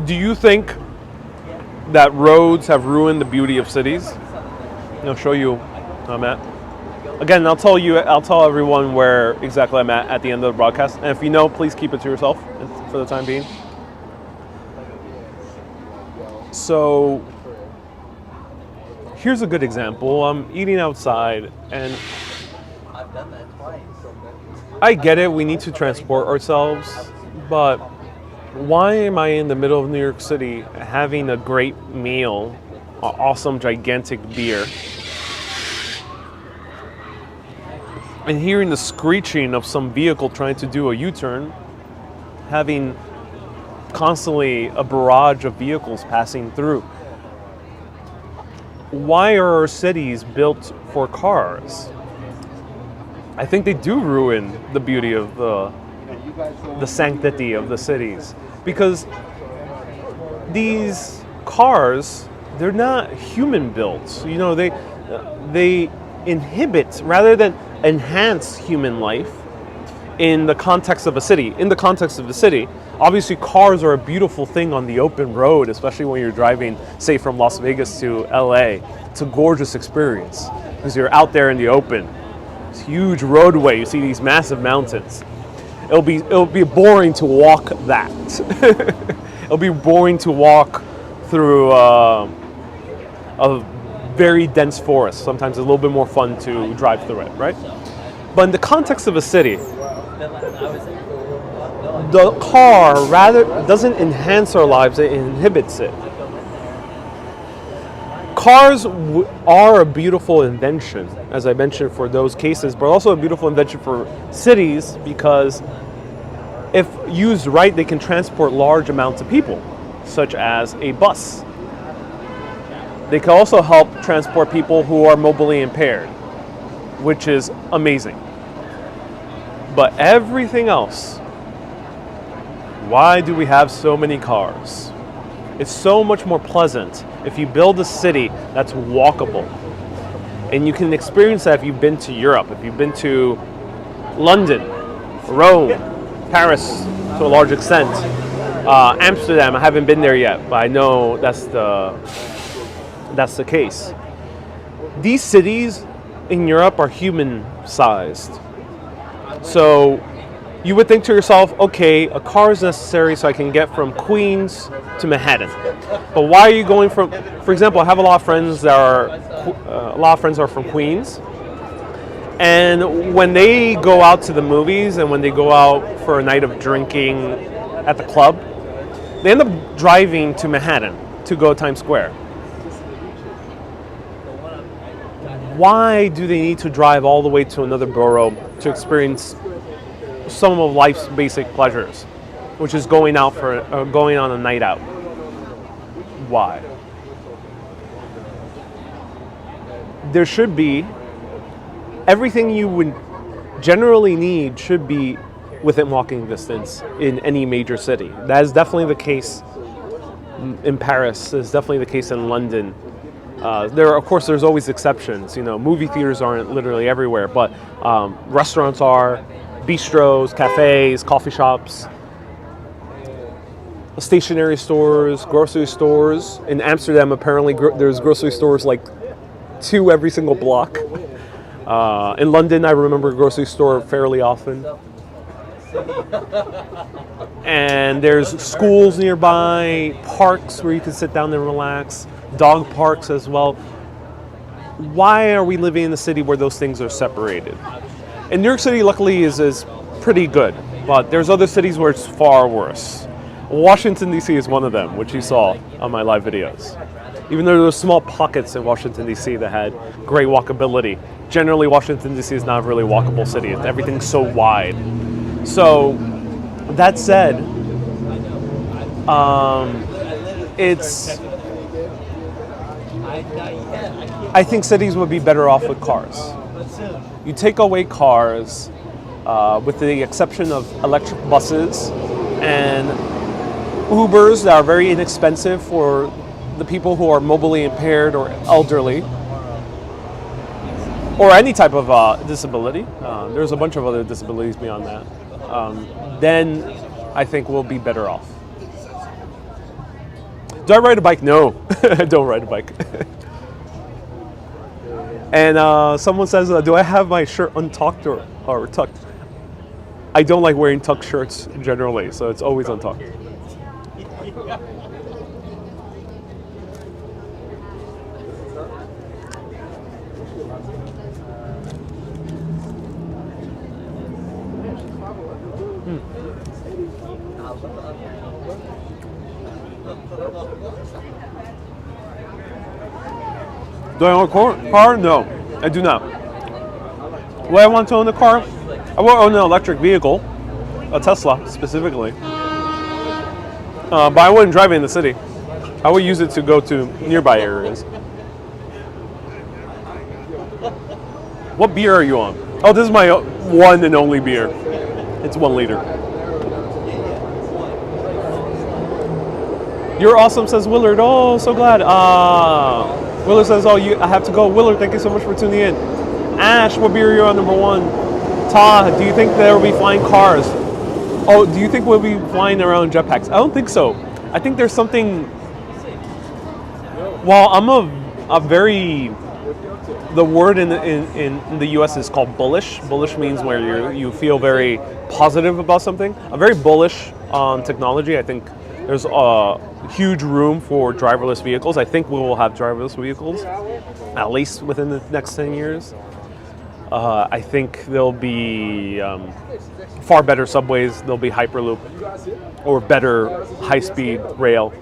do you think that roads have ruined the beauty of cities? I'll show you where I'm at. Again, I'll tell everyone where exactly I'm at the end of the broadcast. And if you know, please keep it to yourself for the time being. So here's a good example. I'm eating outside and I've done that twice. I get it, we need to transport ourselves, but why am I in the middle of New York City having a great meal, an awesome gigantic beer, and hearing the screeching of some vehicle trying to do a U-turn, having constantly a barrage of vehicles passing through? Why are our cities built for cars? I think they do ruin the beauty of the sanctity of the cities, because these cars, they're not human built. You know, they inhibit rather than enhance human life in the context of a city. In the context of the city, obviously cars are a beautiful thing on the open road, especially when you're driving, say, from Las Vegas to LA. It's a gorgeous experience because you're out there in the open. It's a huge roadway. You see these massive mountains. It'll be boring to walk that. It'll be boring to walk through a very dense forest. Sometimes it's a little bit more fun to drive through it, right? But in the context of a city, the car rather doesn't enhance our lives, it inhibits it. Cars are a beautiful invention, as I mentioned, for those cases, but also a beautiful invention for cities because if used right, they can transport large amounts of people, such as a bus. They can also help transport people who are mobilely impaired, which is amazing. But everything else, why do we have so many cars? It's so much more pleasant if you build a city that's walkable. And you can experience that if you've been to Europe, if you've been to London, Rome, Paris to a large extent. Amsterdam, I haven't been there yet, but I know that's the case. These cities in Europe are human-sized. So you would think to yourself, okay, a car is necessary so I can get from Queens to Manhattan. But why are you going from, for example, I have a lot of friends that are from Queens. And when they go out to the movies and when they go out for a night of drinking at the club, they end up driving to Manhattan to go to Times Square. Why do they need to drive all the way to another borough to experience some of life's basic pleasures, which is going on a night out? Why? there should be everything you would generally need should be within walking distance in any major city. That is definitely the case in Paris. It's definitely the case in London. Of course, there's always exceptions. You know, movie theaters aren't literally everywhere, but restaurants are, bistros, cafes, coffee shops, stationery stores, grocery stores. In Amsterdam, apparently, there's grocery stores like 2 every single block. In London, I remember a grocery store fairly often. And there's schools nearby, parks where you can sit down and relax, dog parks as well. Why are we living in a city where those things are separated? And New York City, luckily, is pretty good, but there's other cities where it's far worse. Washington, D.C. is one of them, which you saw on my live videos. Even though there were small pockets in Washington, D.C. that had great walkability, generally Washington, D.C. is not a really walkable city. Everything's so wide. So, that said, I think cities would be better off with cars. You take away cars, with the exception of electric buses and Ubers that are very inexpensive for the people who are mobilely impaired or elderly, or any type of disability. There's a bunch of other disabilities beyond that. Then I think we'll be better off. Do I ride a bike? No, I don't ride a bike. And someone says, do I have my shirt untucked or tucked? I don't like wearing tucked shirts generally, so it's always untucked. Do I own a car? No, I do not. Would I want to own a car? I will own an electric vehicle, a Tesla specifically. But I wouldn't drive it in the city. I would use it to go to nearby areas. What beer are you on? Oh, this is my one and only beer. It's 1 liter. You're awesome, says Willard. Oh, so glad. Willard says, I have to go. Willard, thank you so much for tuning in. Ash, what beer are you on, number 1? Todd, do you think there will be flying cars? Oh, do you think we'll be flying around jetpacks? I don't think so. I think there's something... Well, I'm a very... The word in the US is called bullish. Bullish means where you feel very positive about something. I'm very bullish on technology. I think there's a huge room for driverless vehicles. I think we will have driverless vehicles, at least within the next 10 years. I think there'll be far better subways. There'll be Hyperloop or better high-speed rail.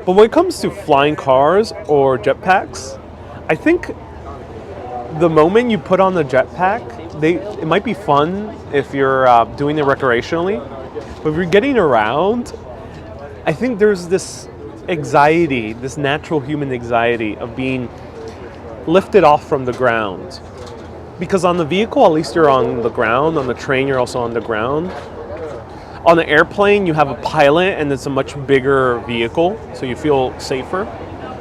But when it comes to flying cars or jetpacks, I think the moment you put on the jetpack, it might be fun if you're doing it recreationally. But if you're getting around, I think there's this anxiety, this natural human anxiety of being lifted off from the ground. Because on the vehicle, at least you're on the ground. On the train, you're also on the ground. On the airplane, you have a pilot and it's a much bigger vehicle, so you feel safer.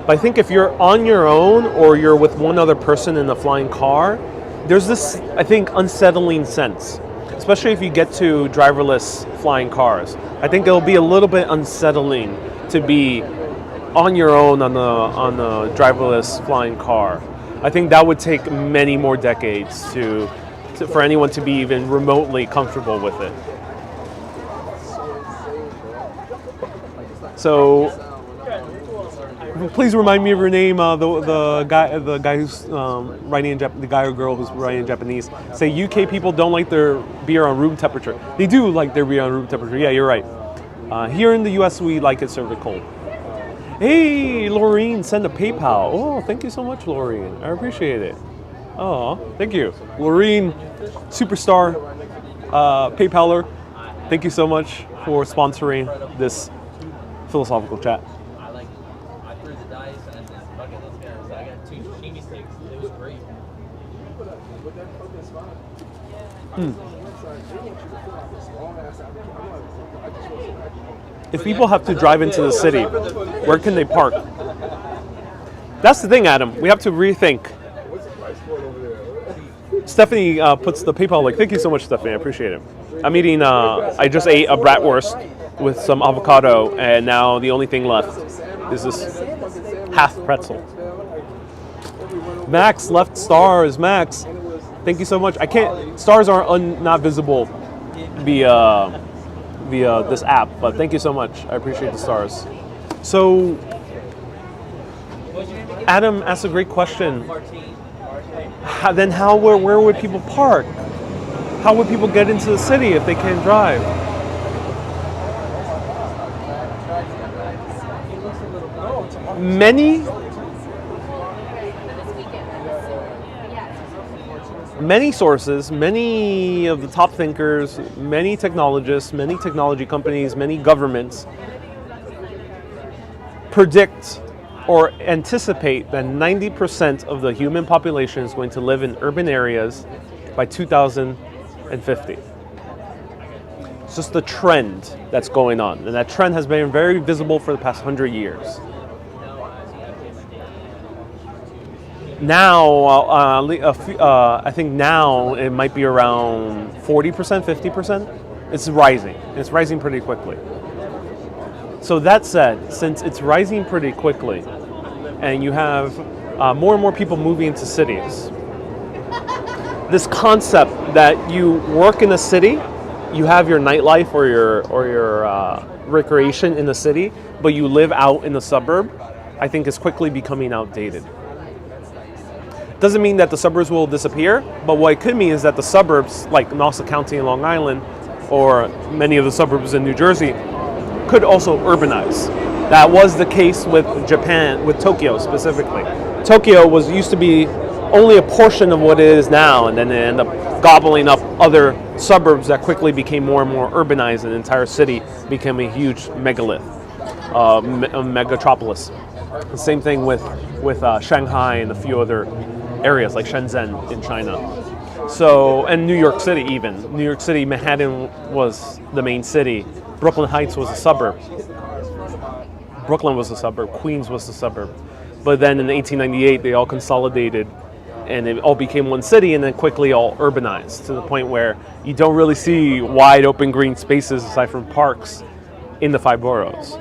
But I think if you're on your own or you're with one other person in a flying car, there's this, I think, unsettling sense, especially if you get to driverless flying cars. I think it'll be a little bit unsettling to be on your own on a driverless flying car. I think that would take many more decades for anyone to be even remotely comfortable with it. So, please remind me of your name. The guy who's writing in the guy or girl who's writing in Japanese. Say UK people don't like their beer on room temperature. They do like their beer on room temperature. Yeah, you're right. Here in the US, we like it served cold. Hey, Laureen, send a PayPal. Oh, thank you so much, Laureen. I appreciate it. Oh, thank you, Laureen, superstar PayPaler. Thank you so much for sponsoring this philosophical chat. I threw the dice and this bucket. I got 2. sashimi steaks. It was great. If people have to drive into the city, where can they park? That's the thing, Adam. We have to rethink. Stephanie puts the PayPal link. Thank you so much, Stephanie. I appreciate it. I'm eating, I just ate a bratwurst with some avocado, and now the only thing left is this half pretzel. Max left stars. Max, thank you so much. I can't, stars are not visible via this app, but thank you so much. I appreciate the stars. So, Adam asked a great question. Then where would people park? How would people get into the city if they can't drive? Many sources, many of the top thinkers, many technologists, many technology companies, many governments predict or anticipate that 90% of the human population is going to live in urban areas by 2050. It's just the trend that's going on, and that trend has been very visible for the past 100 years. Now, I think now it might be around 40%, 50%. It's rising. It's rising pretty quickly. So that said, since it's rising pretty quickly, and you have more and more people moving into cities, this concept that you work in a city, you have your nightlife or your recreation in the city, but you live out in the suburb, I think is quickly becoming outdated. Doesn't mean that the suburbs will disappear, but what it could mean is that the suburbs, like Nassau County and Long Island, or many of the suburbs in New Jersey, could also urbanize. That was the case with Japan, with Tokyo specifically. Tokyo used to be only a portion of what it is now, and then it ended up gobbling up other suburbs that quickly became more and more urbanized, and the entire city became a huge megalith, a megatropolis. The same thing with Shanghai and a few other areas like Shenzhen in China. So, and New York City even. New York City, Manhattan was the main city. Brooklyn Heights was a suburb. Brooklyn was a suburb. Queens was a suburb. But then in 1898, they all consolidated and it all became one city, and then quickly all urbanized to the point where you don't really see wide open green spaces aside from parks in the 5 boroughs.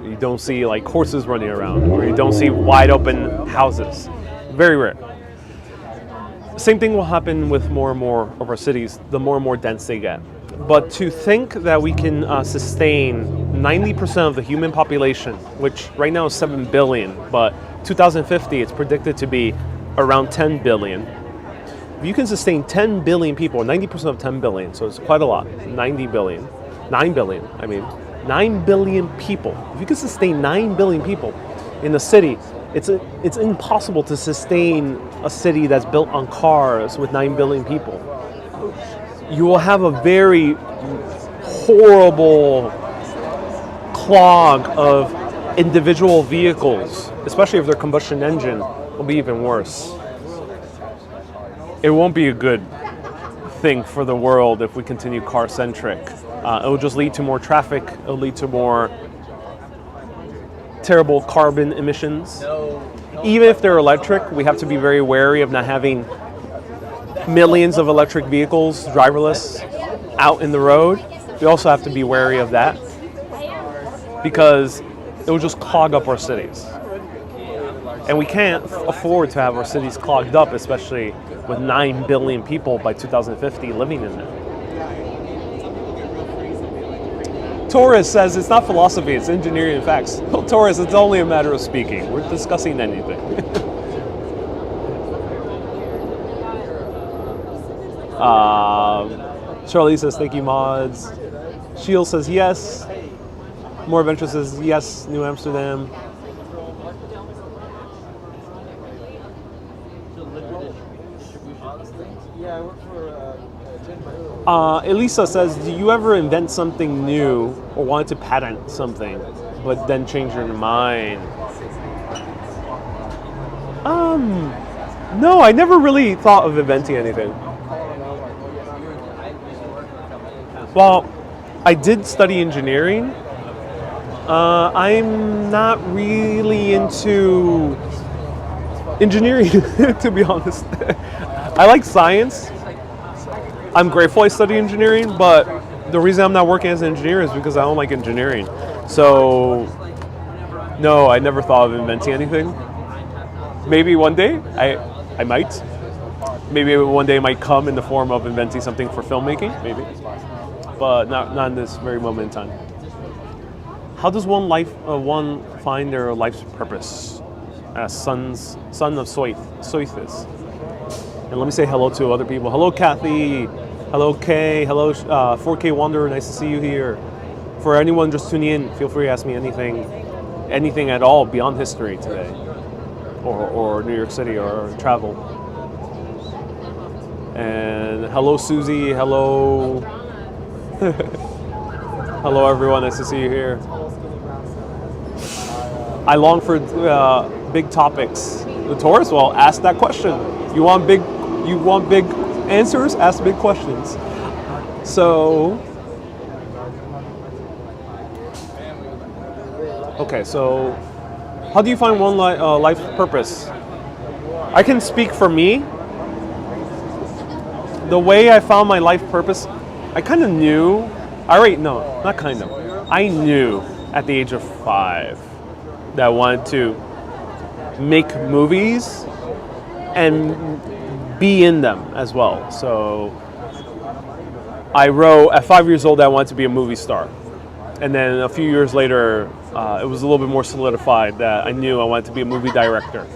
You don't see like horses running around, or you don't see wide open houses. Very rare. Same thing will happen with more and more of our cities, the more and more dense they get. But to think that we can sustain 90% of the human population, which right now is 7 billion, but 2050 it's predicted to be around 10 billion. If you can sustain 10 billion people, 90% of 10 billion, so it's quite a lot, 9 billion, I mean, 9 billion people. If you can sustain 9 billion people in a city, it's impossible to sustain a city that's built on cars with 9 billion people. You will have a very horrible clog of individual vehicles, especially if their combustion engine will be even worse. It won't be a good thing for the world if we continue car-centric. It will just lead to more traffic. It will lead to more terrible carbon emissions. Even if they're electric, we have to be very wary of not having millions of electric vehicles, driverless, out in the road. We also have to be wary of that because it will just clog up our cities. And we can't afford to have our cities clogged up, especially with 9 billion people by 2050 living in them. Torres says it's not philosophy, it's engineering and facts. Well, Torres, it's only a matter of speaking. We're discussing anything. Charlie says, thank you, mods. Shield says, yes. More Adventure says, yes, New Amsterdam. Elisa says, do you ever invent something new or wanted to patent something, but then change your mind? No, I never really thought of inventing anything. Well, I did study engineering. I'm not really into engineering, to be honest. I like science. I'm grateful I study engineering, but the reason I'm not working as an engineer is because I don't like engineering. So, no, I never thought of inventing anything. Maybe one day I might. Maybe one day it might come in the form of inventing something for filmmaking, maybe. But not in this very moment in time. How does one find their life's purpose as son of Stoicism? And let me say hello to other people. Hello, Kathy. Hello, Kay. Hello, 4K Wanderer. Nice to see you here. For anyone just tuning in, feel free to ask me anything at all beyond history today, or New York City, or travel. And hello, Susie. Hello. Hello, everyone. Nice to see you here. I long for big topics. The Taurus, well, ask that question. You want big answers? Ask big questions. So, okay. So, how do you find one life's purpose? I can speak for me. The way I found my life purpose, I kind of knew. I knew at the age of 5 that I wanted to make movies and be in them as well. So I wrote at 5 years old that I wanted to be a movie star. And then a few years later, it was a little bit more solidified that I knew I wanted to be a movie director.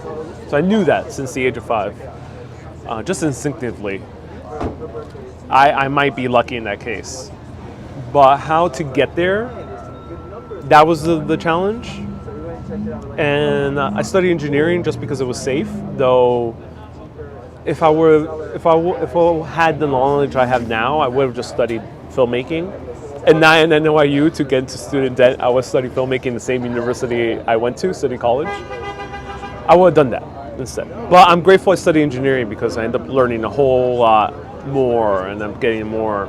So I knew that since the age of 5, just instinctively. I might be lucky in that case. But how to get there, that was the challenge. And I studied engineering just because it was safe. Though, if I had the knowledge I have now, I would have just studied filmmaking. And not in NYU to get into student debt. I would study filmmaking in the same university I went to, City College. I would have done that instead. But I'm grateful I studied engineering because I ended up learning a whole lot more, and I'm getting more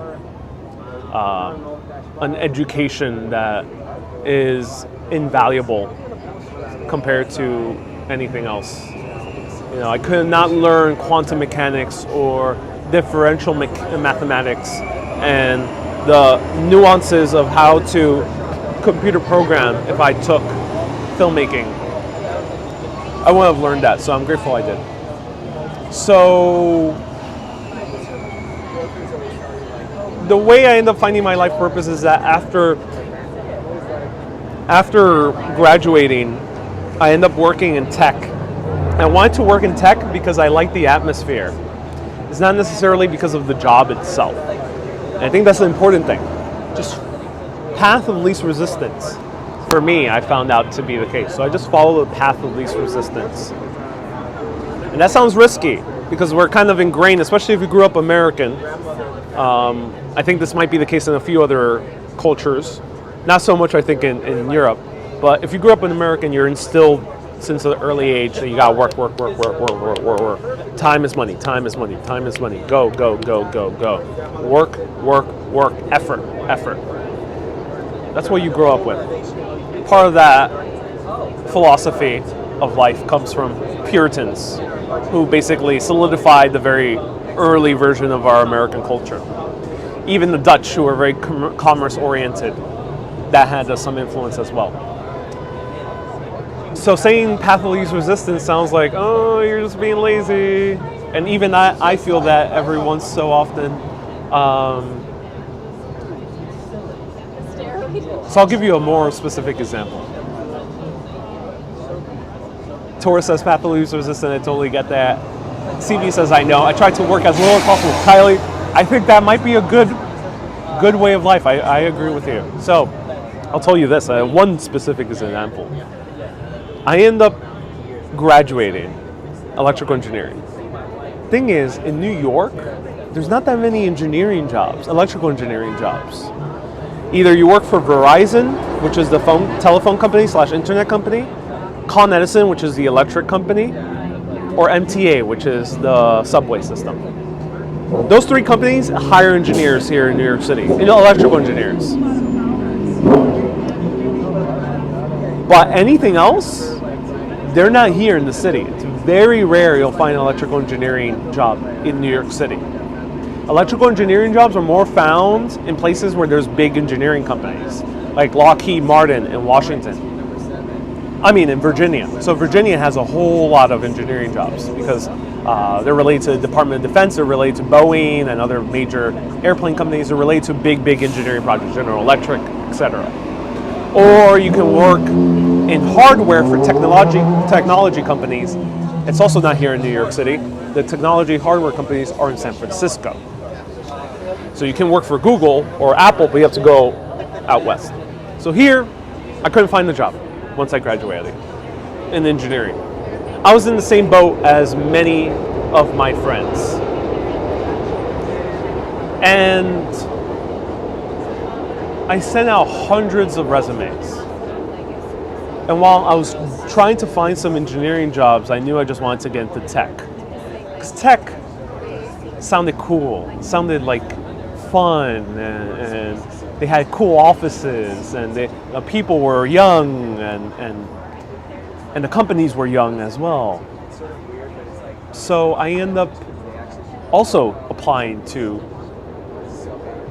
an education that is invaluable compared to anything else. You know, I could not learn quantum mechanics or differential mathematics and the nuances of how to computer program if I took filmmaking. I wouldn't have learned that, so I'm grateful I did. So the way I end up finding my life purpose is that after graduating, I end up working in tech. I wanted to work in tech because I like the atmosphere. It's not necessarily because of the job itself. And I think that's the important thing. Just path of least resistance. For me, I found out to be the case. So I just follow the path of least resistance. And that sounds risky because we're kind of ingrained, especially if you grew up American. I think this might be the case in a few other cultures. Not so much, I think, in Europe. But if you grew up in America, you're instilled since an early age that you got to work. Time is money, time is money, time is money. Go. Work, effort. That's what you grow up with. Part of that philosophy of life comes from Puritans, who basically solidified the very early version of our American culture. Even the Dutch, who were very commerce-oriented, that had some influence as well. So saying path of least resistance sounds like, oh, you're just being lazy. And even I feel that every once so often. So I'll give you a more specific example. Taurus says path of least resistance, I totally get that. CB says, I know. I try to work as little as possible. Kylie, I think that might be a good way of life. I agree with you. So I'll tell you this, one specific example. I end up graduating electrical engineering. Thing is, in New York, there's not that many engineering jobs, electrical engineering jobs. Either you work for Verizon, which is the telephone company / internet company, Con Edison, which is the electric company, or MTA, which is the subway system. Those 3 companies hire engineers here in New York City, electrical engineers. But anything else, they're not here in the city. It's very rare you'll find an electrical engineering job in New York City. Electrical engineering jobs are more found in places where there's big engineering companies, like Lockheed Martin in Washington. In Virginia. So Virginia has a whole lot of engineering jobs because they're related to the Department of Defense, they're related to Boeing and other major airplane companies, they're related to big engineering projects, General Electric, etc. Or you can work in hardware for technology companies. It's also not here in New York City. The technology hardware companies are in San Francisco. So you can work for Google or Apple, but you have to go out west. So here, I couldn't find a job once I graduated in engineering. I was in the same boat as many of my friends. And I sent out hundreds of resumes. And while I was trying to find some engineering jobs, I knew I just wanted to get into tech. Because tech sounded cool, sounded like fun, and they had cool offices, and the people were young, and the companies were young as well. So I ended up also applying to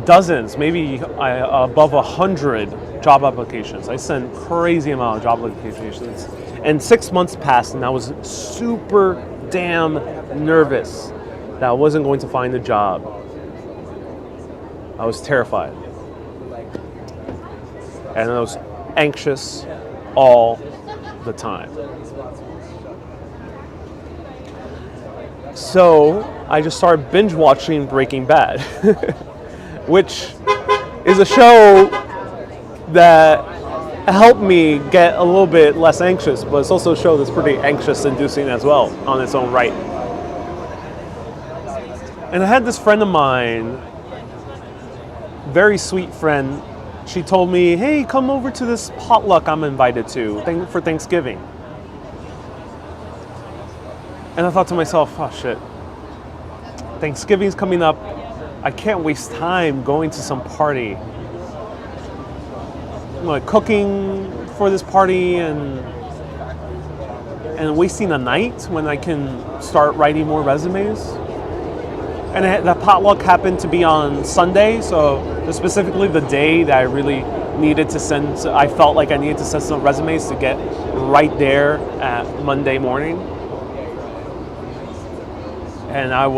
dozens, maybe above 100 job applications. I sent crazy amount of job applications. And 6 months passed and I was super damn nervous that I wasn't going to find a job. I was terrified. And I was anxious all the time. So I just started binge watching Breaking Bad, which is a show that helped me get a little bit less anxious, but it's also a show that's pretty anxious inducing as well on its own right. And I had this friend of mine, very sweet friend. She told me, hey, come over to this potluck I'm invited to for Thanksgiving. And I thought to myself, oh shit, Thanksgiving's coming up. I can't waste time going to some party. Like cooking for this party and wasting a night when I can start writing more resumes. And the potluck happened to be on Sunday, so specifically the day that I really needed to send, I felt like I needed to send some resumes to get right there at Monday morning. And I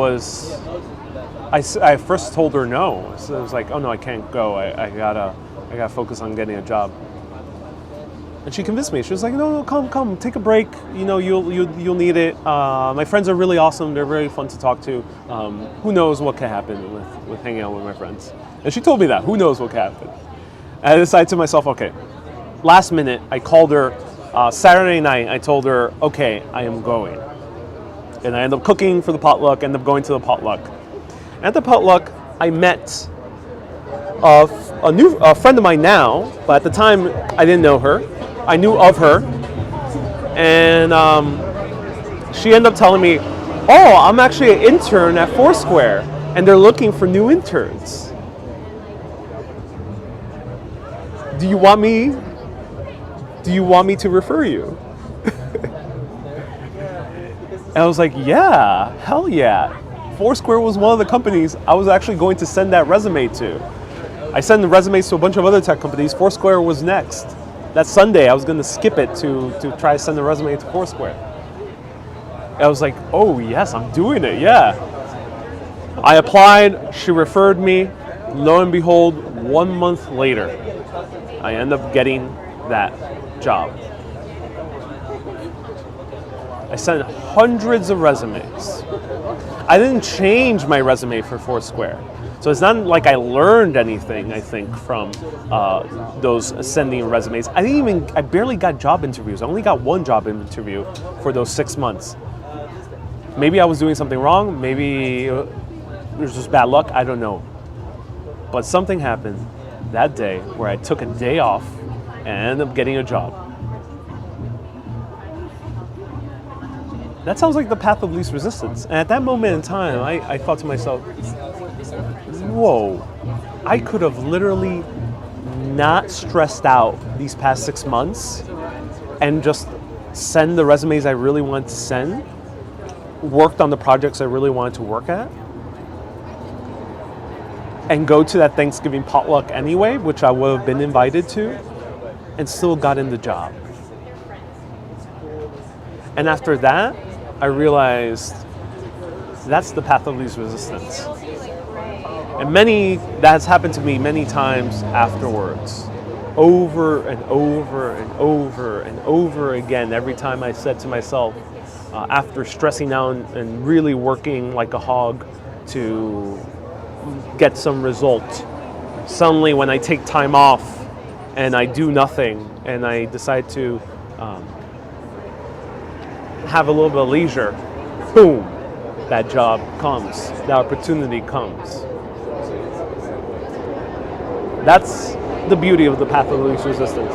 first told her no. So I was like, oh no, I can't go. I gotta focus on getting a job. And she convinced me. She was like, no, come, take a break. You know, you'll need it. My friends are really awesome. They're very fun to talk to. Who knows what can happen with hanging out with my friends? And she told me that. Who knows what can happen? And I decided to myself, okay. Last minute, I called her Saturday night. I told her, okay, I am going. And I ended up cooking for the potluck. Ended up going to the potluck. At the potluck, I met a friend of mine now, but at the time I didn't know her. I knew of her, and she ended up telling me, oh, I'm actually an intern at Foursquare, and they're looking for new interns. Do you want me to refer you? And I was like, yeah, hell yeah. Foursquare was one of the companies I was actually going to send that resume to. I sent the resumes to a bunch of other tech companies. Foursquare was next. That Sunday, I was going to skip it to try to send the resume to Foursquare. I was like, oh yes, I'm doing it, yeah. I applied, she referred me. Lo and behold, 1 month later, I end up getting that job. I sent hundreds of resumes. I didn't change my resume for Foursquare. So it's not like I learned anything, I think, from those sending resumes. I barely got job interviews. I only got one job interview for those 6 months. Maybe I was doing something wrong. Maybe it was just bad luck. I don't know. But something happened that day where I took a day off and ended up getting a job. that sounds like the path of least resistance. And at that moment in time, I thought to myself, whoa, I could have literally not stressed out these past 6 months and just send the resumes I really wanted to send, worked on the projects I really wanted to work at, and go to that Thanksgiving potluck anyway, which I would have been invited to, and still got in the job. And after that, I realized that's the path of least resistance. And that has happened to me many times afterwards, over and over and over and over again. Every time I said to myself, after stressing out and really working like a hog to get some result, suddenly when I take time off and I do nothing and I decide to have a little bit of leisure, boom, that job comes, that opportunity comes. That's the beauty of the path of least resistance.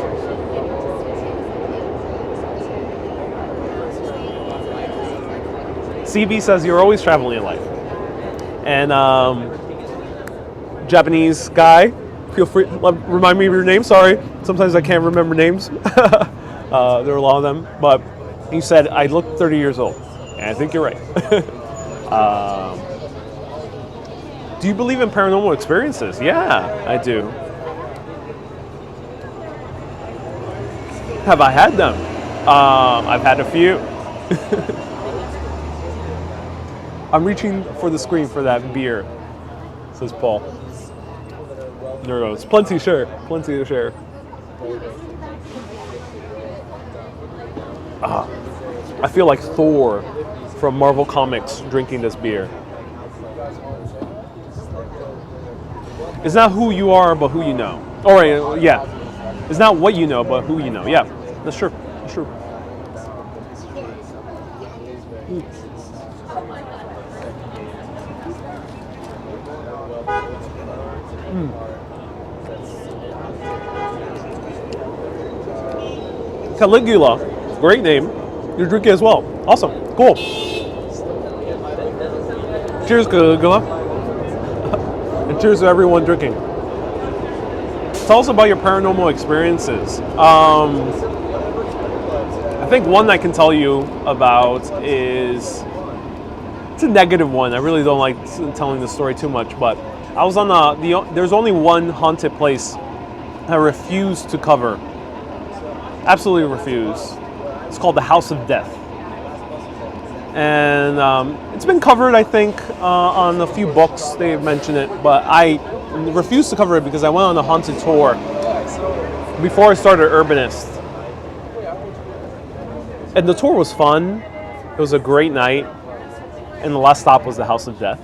CB says you're always traveling in life. And Japanese guy, feel free, remind me of your name, sorry. Sometimes I can't remember names. There are a lot of them. But he said, I look 30 years old. And I think you're right. Do you believe in paranormal experiences? Yeah, I do. Have I had them? I've had a few. I'm reaching for the screen for that beer, says Paul. There it goes. Plenty to share. Plenty to share. I feel like Thor from Marvel Comics drinking this beer. It's not who you are, but who you know. All right, yeah. It's not what you know, but who you know. Yeah, that's true. That's true. Caligula, great name. You're drinking as well. Awesome. Cool. Cheers, Caligula. And cheers to everyone drinking. Tell us about your paranormal experiences. I think one I can tell you about is, it's a negative one. I really don't like telling the story too much, but I was on there's only one haunted place I refuse to cover. Absolutely refuse. It's called the House of Death. And it's been covered, I think, on a few books. They've mentioned it, but I refused to cover it because I went on a haunted tour before I started Urbanist. And the tour was fun. It was a great night. And the last stop was the House of Death.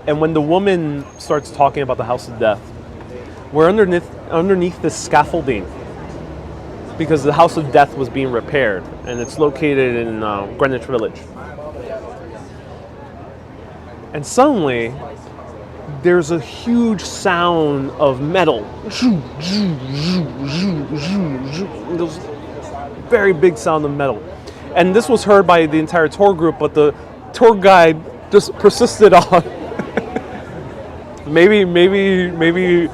And when the woman starts talking about the House of Death, we're underneath this scaffolding because the House of Death was being repaired, and it's located in Greenwich Village. And suddenly, there's a huge sound of metal. There's very big sound of metal. And this was heard by the entire tour group, but the tour guide just persisted on. Maybe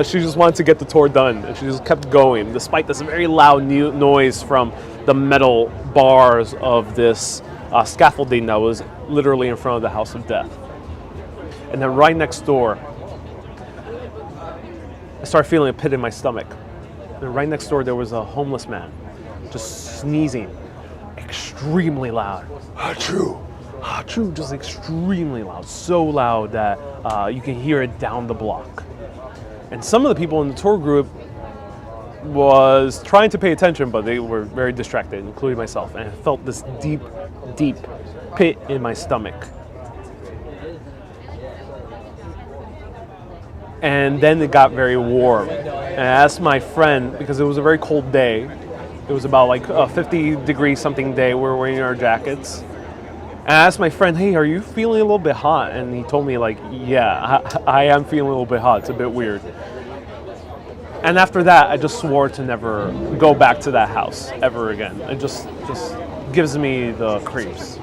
she just wanted to get the tour done, and she just kept going, despite this very loud noise from the metal bars of this scaffolding that was literally in front of the House of Death. And then right next door, I started feeling a pit in my stomach. And right next door, there was a homeless man, just sneezing, extremely loud. Achoo! Achoo! Just extremely loud, so loud that you can hear it down the block. And some of the people in the tour group was trying to pay attention, but they were very distracted, including myself. And I felt this deep, deep pit in my stomach. And then it got very warm. And I asked my friend, because it was a very cold day, it was about like a 50-degree something day, we were wearing our jackets. And I asked my friend, hey, are you feeling a little bit hot? And he told me, like, yeah, I am feeling a little bit hot. It's a bit weird. And after that, I just swore to never go back to that house ever again. I just gives me the creeps.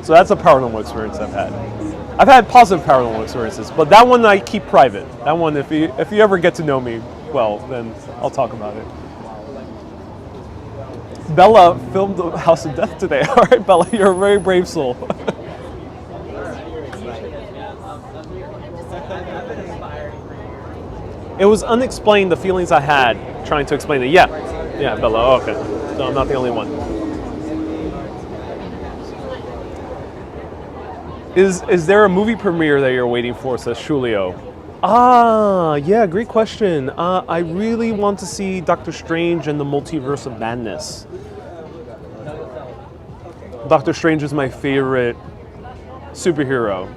So that's a paranormal experience I've had. I've had positive paranormal experiences, but that one I keep private. That one, if you ever get to know me well, then I'll talk about it. Bella filmed the House of Death today. All right, Bella, you're a very brave soul. It was unexplained, the feelings I had trying to explain it. Yeah, Bella. Oh, okay, so I'm not the only one. Is there a movie premiere that you're waiting for? Says Shulio. Yeah, great question. I really want to see Doctor Strange and the Multiverse of Madness. Doctor Strange is my favorite superhero,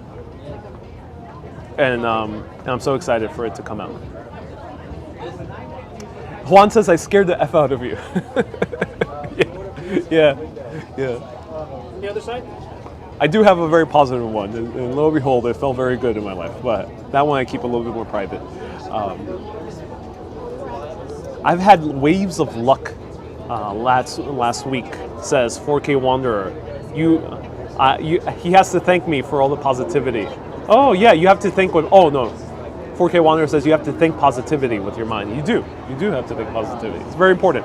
and I'm so excited for it to come out. Juan says I scared the F out of you. yeah. The other side? I do have a very positive one, and lo and behold, it felt very good in my life. But that one I keep a little bit more private. I've had waves of luck last week. Says 4K Wanderer. He has to thank me for all the positivity. Oh yeah, you have to think with. Oh no, 4K Wanderer says you have to think positivity with your mind. You do have to think positivity. It's very important.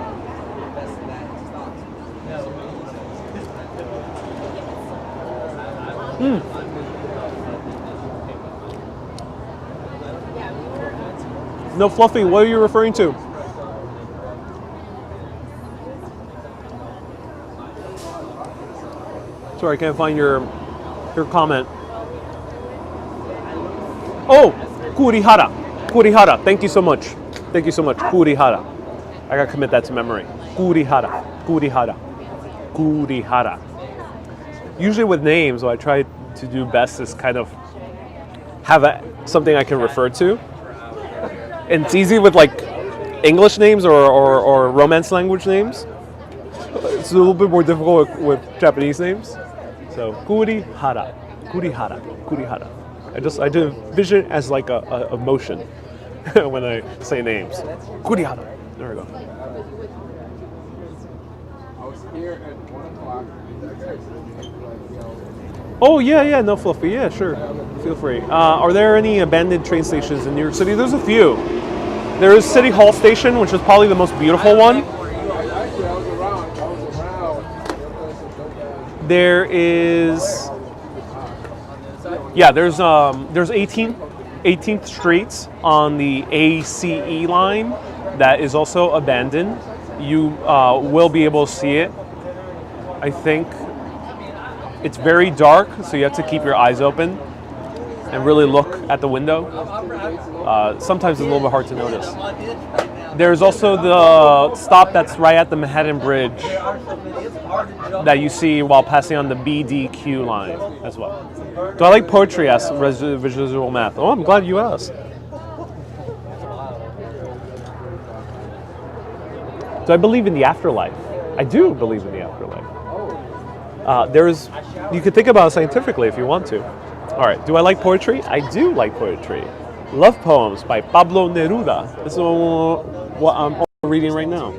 No, Fluffy, what are you referring to? Sorry, I can't find your comment. Oh, Kurihara. Thank you so much. Kurihara. I gotta commit that to memory. Kurihara. Usually with names, what I try to do best is kind of have something I can refer to. And it's easy with like English names or Romance language names. It's a little bit more difficult with Japanese names. So Kurihara. I do vision as like a motion when I say names. Kurihara. There we go. I was here at 1 o'clock. Oh yeah, no, Fluffy, yeah, sure. Feel free. Are there any abandoned train stations in New York City? There's a few. There is City Hall Station, which is probably the most beautiful one. Actually, I was around. There is, yeah, there's 18th Street on the ACE line that is also abandoned. You will be able to see it. I think it's very dark, so you have to keep your eyes open and really look at the window. Sometimes it's a little bit hard to notice. There's also the stop that's right at the Manhattan Bridge that you see while passing on the BDQ line as well. Do I like poetry? Asks Visual Math. Oh, I'm glad you asked. Do I believe in the afterlife? I do believe in the afterlife. You could think about it scientifically if you want to. All right, do I like poetry? I do like poetry. Love Poems by Pablo Neruda. This is what I'm reading right now.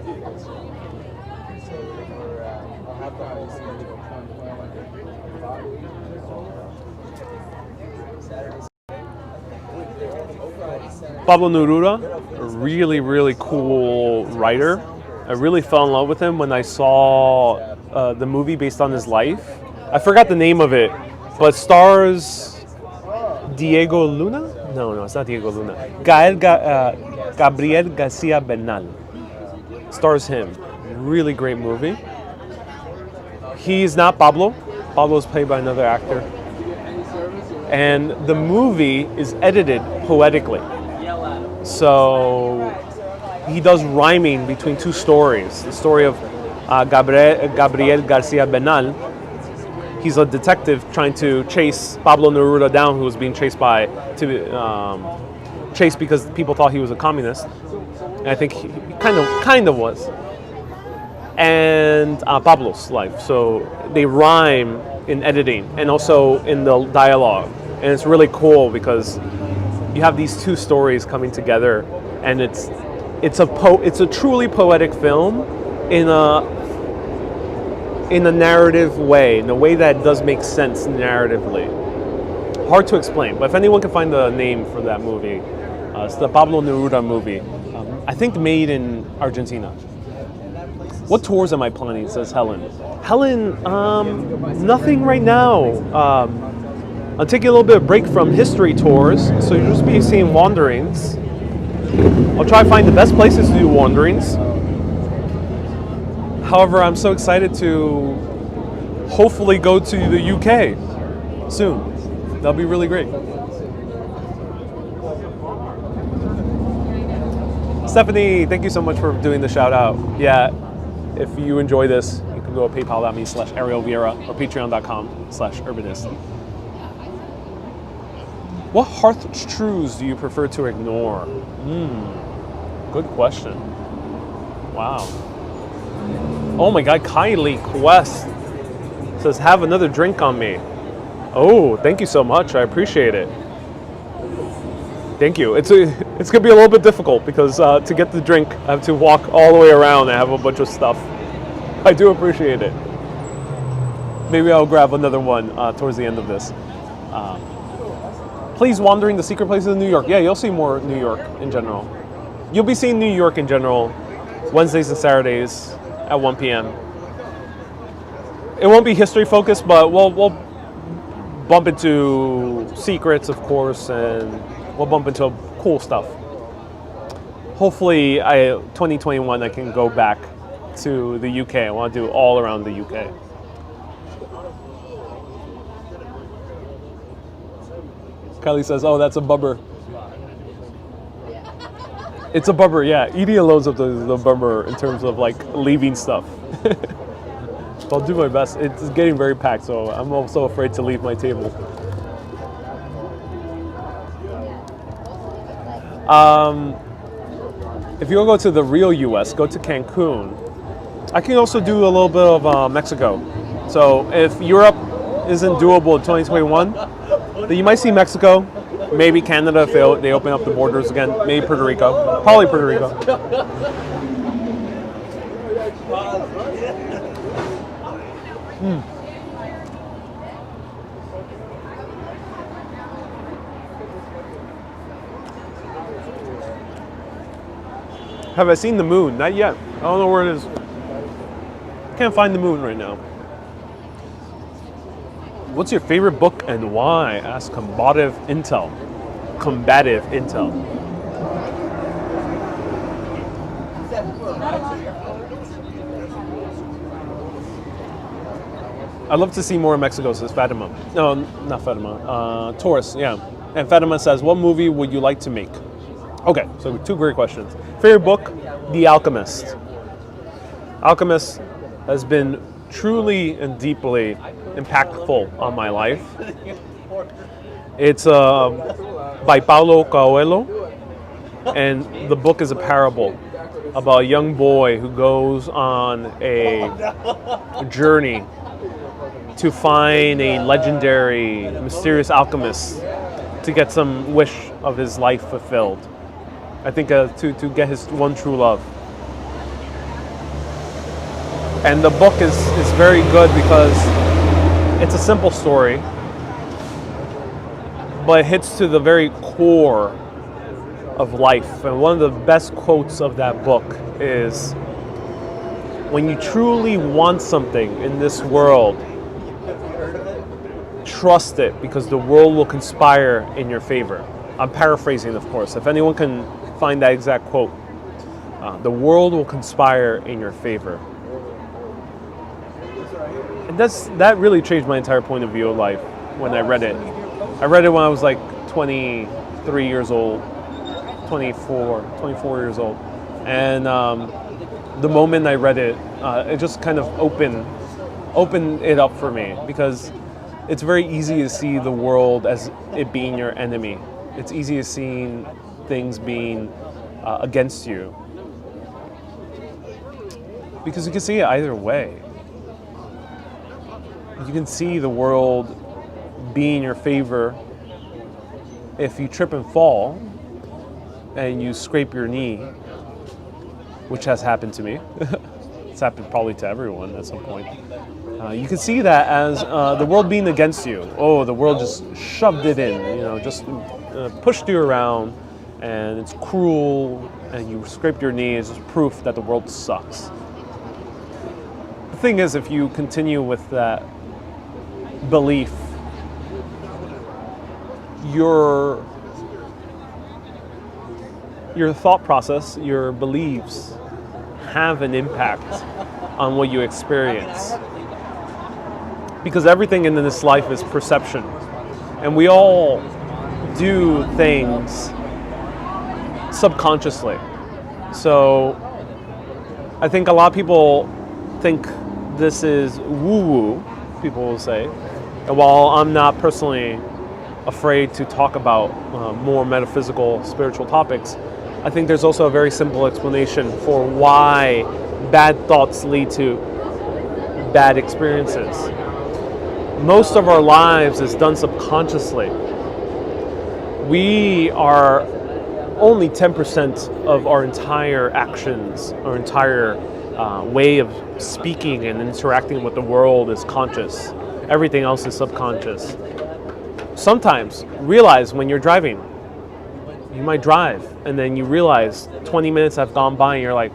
Pablo Neruda, a really, really cool writer. I really fell in love with him when I saw the movie based on his life. I forgot the name of it, but stars Diego Luna? No, it's not Diego Luna. Gabriel Garcia Bernal. Stars him. Really great movie. He's not Pablo. Pablo's played by another actor. And the movie is edited poetically. So he does rhyming between two stories. The story of Gabriel Garcia Bernal. He's a detective trying to chase Pablo Neruda down, who was being chased because people thought he was a communist. And I think he kind of was. And Pablo's life. So they rhyme in editing and also in the dialogue. And it's really cool because you have these two stories coming together, and it's a truly poetic film in a in a narrative way, in a way that does make sense narratively. Hard to explain, but if anyone can find the name for that movie, it's the Pablo Neruda movie. I think made in Argentina. What tours am I planning, says Helen. Helen, nothing right now. I'll take a little bit of break from history tours, so you'll just be seeing wanderings. I'll try to find the best places to do wanderings. However, I'm so excited to hopefully go to the UK soon. That'll be really great. Stephanie, thank you so much for doing the shout out. Yeah, if you enjoy this, you can go to paypal.me/Ariel Vieira or patreon.com/urbanist. What hearth truths do you prefer to ignore? Good question. Wow. Oh my God, Kylie Quest says, have another drink on me. Oh, thank you so much. I appreciate it. Thank you. It's gonna be a little bit difficult because to get the drink, I have to walk all the way around and have a bunch of stuff. I do appreciate it. Maybe I'll grab another one towards the end of this. Please wandering the secret places of New York. Yeah, you'll see more New York in general. You'll be seeing New York in general Wednesdays and Saturdays at 1 p.m. It won't be history focused, but we'll bump into secrets, of course, and we'll bump into cool stuff. Hopefully, 2021, I can go back to the UK. I want to do all around the UK. Kylie says, oh, that's a bummer. It's a bummer, yeah. Edie alone's up the bummer in terms of like leaving stuff. I'll do my best. It's getting very packed, so I'm also afraid to leave my table. If you go to the real US, go to Cancun. I can also do a little bit of Mexico. So if Europe isn't doable in 2021, then you might see Mexico, maybe Canada if they open up the borders again, maybe Puerto Rico, probably Puerto Rico. Have I seen the moon? Not yet. I don't know where it is. Can't find the moon right now. What's your favorite book and why? Ask Combative Intel. Combative Intel. I'd love to see more in Mexico, says Fatima. No, not Fatima. Taurus, yeah. And Fatima says, what movie would you like to make? Okay, so two great questions. Favorite book, The Alchemist. Alchemist has been truly and deeply impactful on my life. It's by Paulo Coelho, and the book is a parable about a young boy who goes on a journey to find a legendary, mysterious alchemist to get some wish of his life fulfilled. I think to get his one true love. And the book is very good because it's a simple story, but it hits to the very core of life. And one of the best quotes of that book is, when you truly want something in this world, trust it because the world will conspire in your favor. I'm paraphrasing, of course. If anyone can find that exact quote, the world will conspire in your favor. And that really changed my entire point of view of life when I read it. I read it when I was like 23 years old, 24 years old. And the moment I read it, it just kind of opened it up for me, because it's very easy to see the world as it being your enemy. It's easy to see things being against you, because you can see it either way. You can see the world being in your favor if you trip and fall and you scrape your knee, which has happened to me It's happened probably to everyone at some point. You can see that as the world being against you. Oh, the world just shoved it in, just pushed you around, and it's cruel, and you scraped your knees. It's proof that the world sucks. The thing is, if you continue with that belief, your thought process, your beliefs have an impact on what you experience. Because everything in this life is perception. And we all do things subconsciously. So I think a lot of people think this is woo-woo, people will say. And while I'm not personally afraid to talk about more metaphysical, spiritual topics, I think there's also a very simple explanation for why bad thoughts lead to bad experiences. Most of our lives is done subconsciously. We are only 10% of our entire actions, our entire way of speaking and interacting with the world is conscious. Everything else is subconscious. Sometimes realize when you're driving, you might drive and then you realize 20 minutes have gone by and you're like,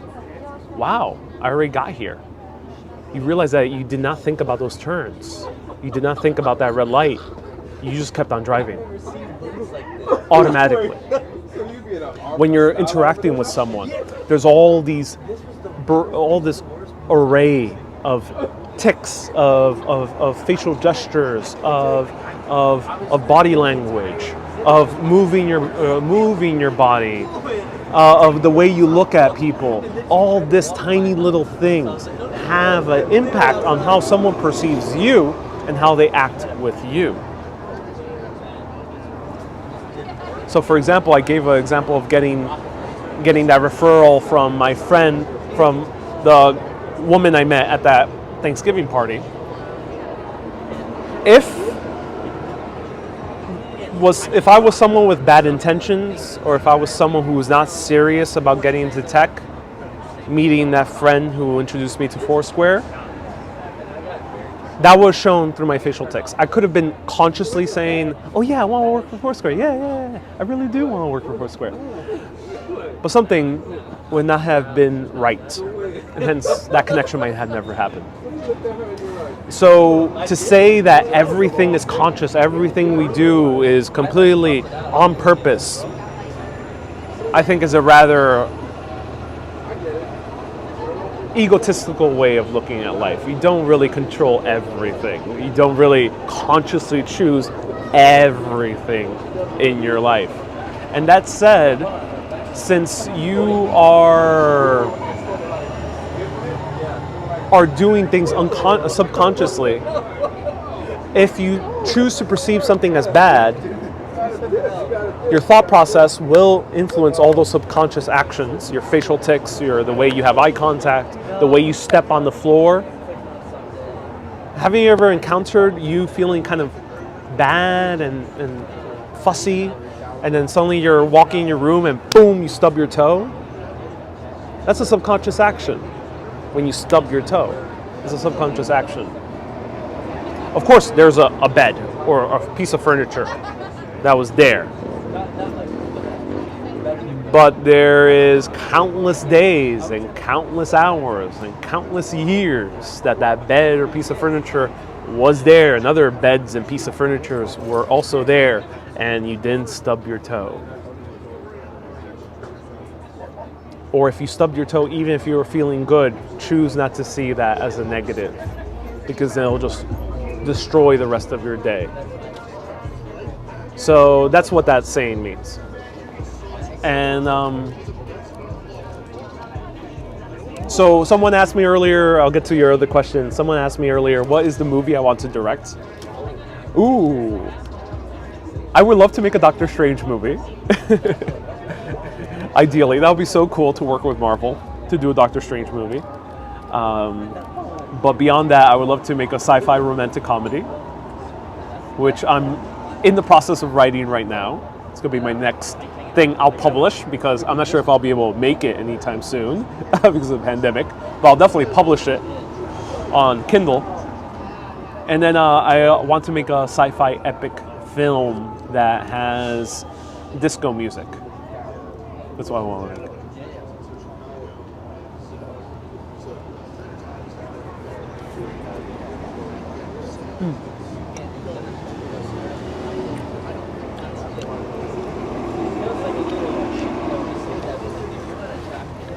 wow, I already got here. You realize that you did not think about those turns. You did not think about that red light. You just kept on driving automatically. When you're interacting with someone, there's all this array of tics, of facial gestures, of body language, of moving your body, of the way you look at people. All these tiny little things have an impact on how someone perceives you and how they act with you. So for example, I gave an example of getting that referral from my friend, from the woman I met at that Thanksgiving party. If I was someone with bad intentions, or if I was someone who was not serious about getting into tech, meeting that friend who introduced me to Foursquare, that was shown through my facial tics. I could have been consciously saying, oh yeah, I want to work for Foursquare. Yeah, I really do want to work for Foursquare. But something would not have been right. And hence, that connection might have never happened. So to say that everything is conscious, everything we do is completely on purpose, I think is a rather egotistical way of looking at life. You don't really control everything. You don't really consciously choose everything in your life. And that said, since you are doing things subconsciously, if you choose to perceive something as bad, your thought process will influence all those subconscious actions, your facial tics, the way you have eye contact, the way you step on the floor. Have you ever encountered you feeling kind of bad and fussy, and then suddenly you're walking in your room and boom, you stub your toe? That's a subconscious action. When you stub your toe, it's a subconscious action. Of course, there's a bed or a piece of furniture that was there. But there is countless days and countless hours and countless years that bed or piece of furniture was there, and other beds and piece of furniture were also there, and you didn't stub your toe. Or if you stubbed your toe, even if you were feeling good, choose not to see that as a negative, because then it'll just destroy the rest of your day. So that's what that saying means. And so someone asked me earlier, I'll get to your other question. Someone asked me earlier, what is the movie I want to direct? Ooh, I would love to make a Doctor Strange movie. Ideally, that would be so cool to work with Marvel to do a Doctor Strange movie. But beyond that, I would love to make a sci-fi romantic comedy, which I'm in the process of writing right now. It's going to be my next thing I'll publish because I'm not sure if I'll be able to make it anytime soon because of the pandemic. But I'll definitely publish it on Kindle. And then I want to make a sci-fi epic film that has disco music. That's what I want to make.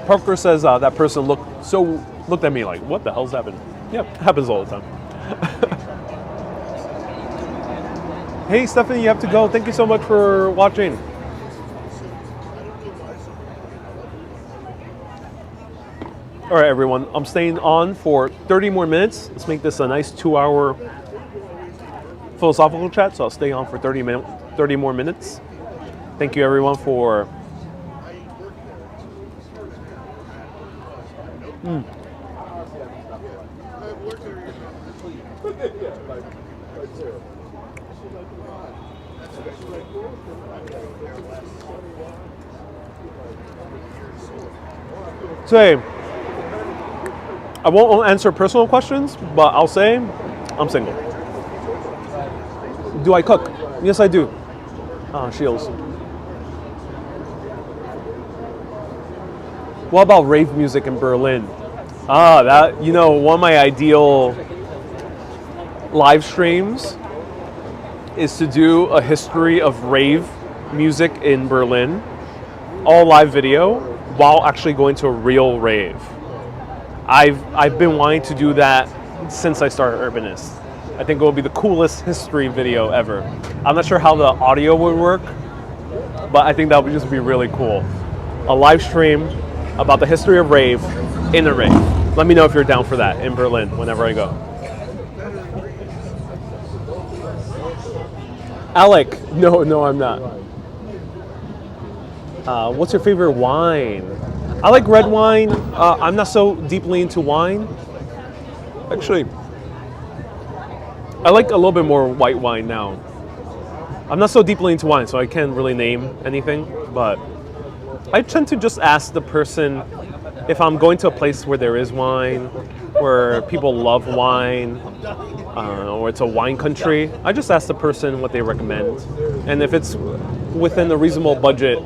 Parker says that person looked at me like, what the hell's happening? Yep, happens all the time. Hey, Stephanie, you have to go. Thank you so much for watching. All right, everyone. I'm staying on for 30 more minutes. Let's make this a nice 2-hour philosophical chat. So I'll stay on for 30 more minutes. Thank you, everyone, for... So, I won't answer personal questions, but I'll say I'm single. Do I cook? Yes, I do. Shields. What about rave music in Berlin? That, one of my ideal live streams is to do a history of rave music in Berlin, all live video, while actually going to a real rave. I've been wanting to do that since I started Urbanist. I think it will be the coolest history video ever. I'm not sure how the audio would work, but I think that would just be really cool. A live stream about the history of rave in a rave. Let me know if you're down for that in Berlin whenever I go. Alec, no, I'm not. What's your favorite wine? I like red wine. I'm not so deeply into wine. Actually, I like a little bit more white wine now. I'm not so deeply into wine, so I can't really name anything, but I tend to just ask the person if I'm going to a place where there is wine, where people love wine, or it's a wine country. I just ask the person what they recommend. And if it's within a reasonable budget,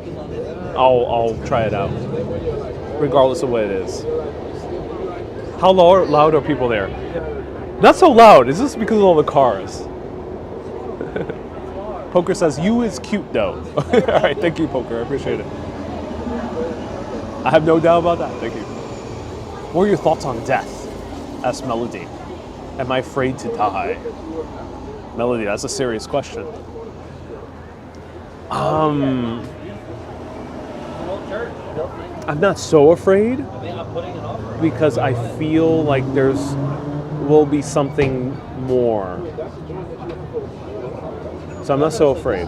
I'll try it out, regardless of what it is. How loud are people there? Not so loud. Is this because of all the cars? Poker says, you is cute though. All right, thank you, Poker. I appreciate it. I have no doubt about that. Thank you. What are your thoughts on death? Asked Melody. Am I afraid to die? Melody, that's a serious question. I'm not so afraid because I feel like will be something more. So I'm not so afraid.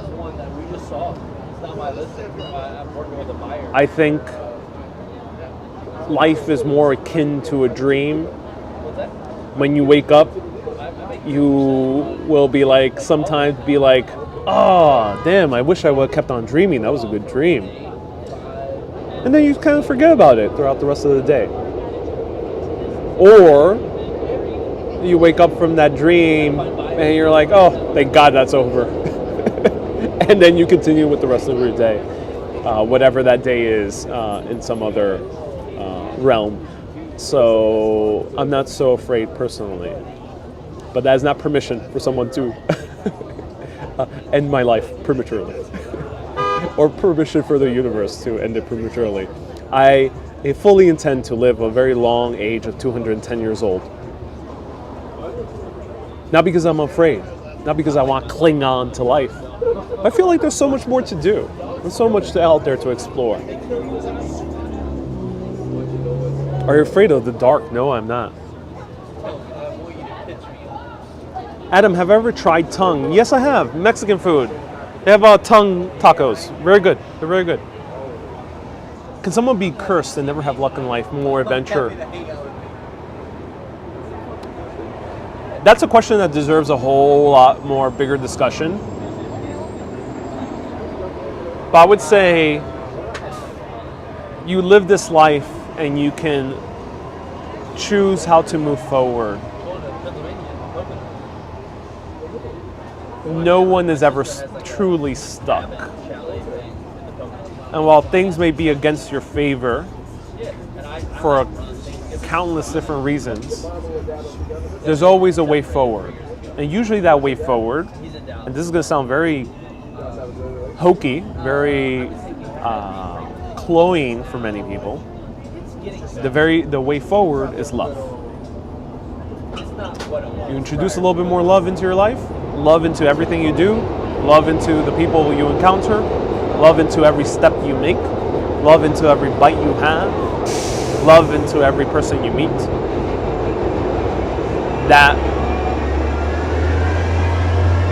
I think life is more akin to a dream. When you wake up, you will be like, sometimes be like, oh, damn, I wish I would have kept on dreaming. That was a good dream. And then you kind of forget about it throughout the rest of the day. Or you wake up from that dream and you're like, oh, thank God that's over. And then you continue with the rest of your day, whatever that day is in some other realm. So I'm not so afraid personally. But that is not permission for someone to end my life prematurely. Or permission for the universe to end it prematurely. I fully intend to live a very long age of 210 years old. Not because I'm afraid, not because I want to cling on to life. I feel like there's so much more to do. There's so much out there to explore. Are you afraid of the dark? No, I'm not. Adam, have I ever tried tongue? Yes, I have. Mexican food. They have tongue tacos. Very good. They're very good. Can someone be cursed and never have luck in life? More adventure. That's a question that deserves a whole lot more bigger discussion. But I would say you live this life and you can choose how to move forward. No one is ever truly stuck. And while things may be against your favor for countless different reasons, there's always a way forward. And usually that way forward, and this is going to sound very hokey, very cloying for many people, the way forward is love. You introduce a little bit more love into your life, love into everything you do, love into the people you encounter, love into every step you make, love into every bite you have, love into every person you meet. That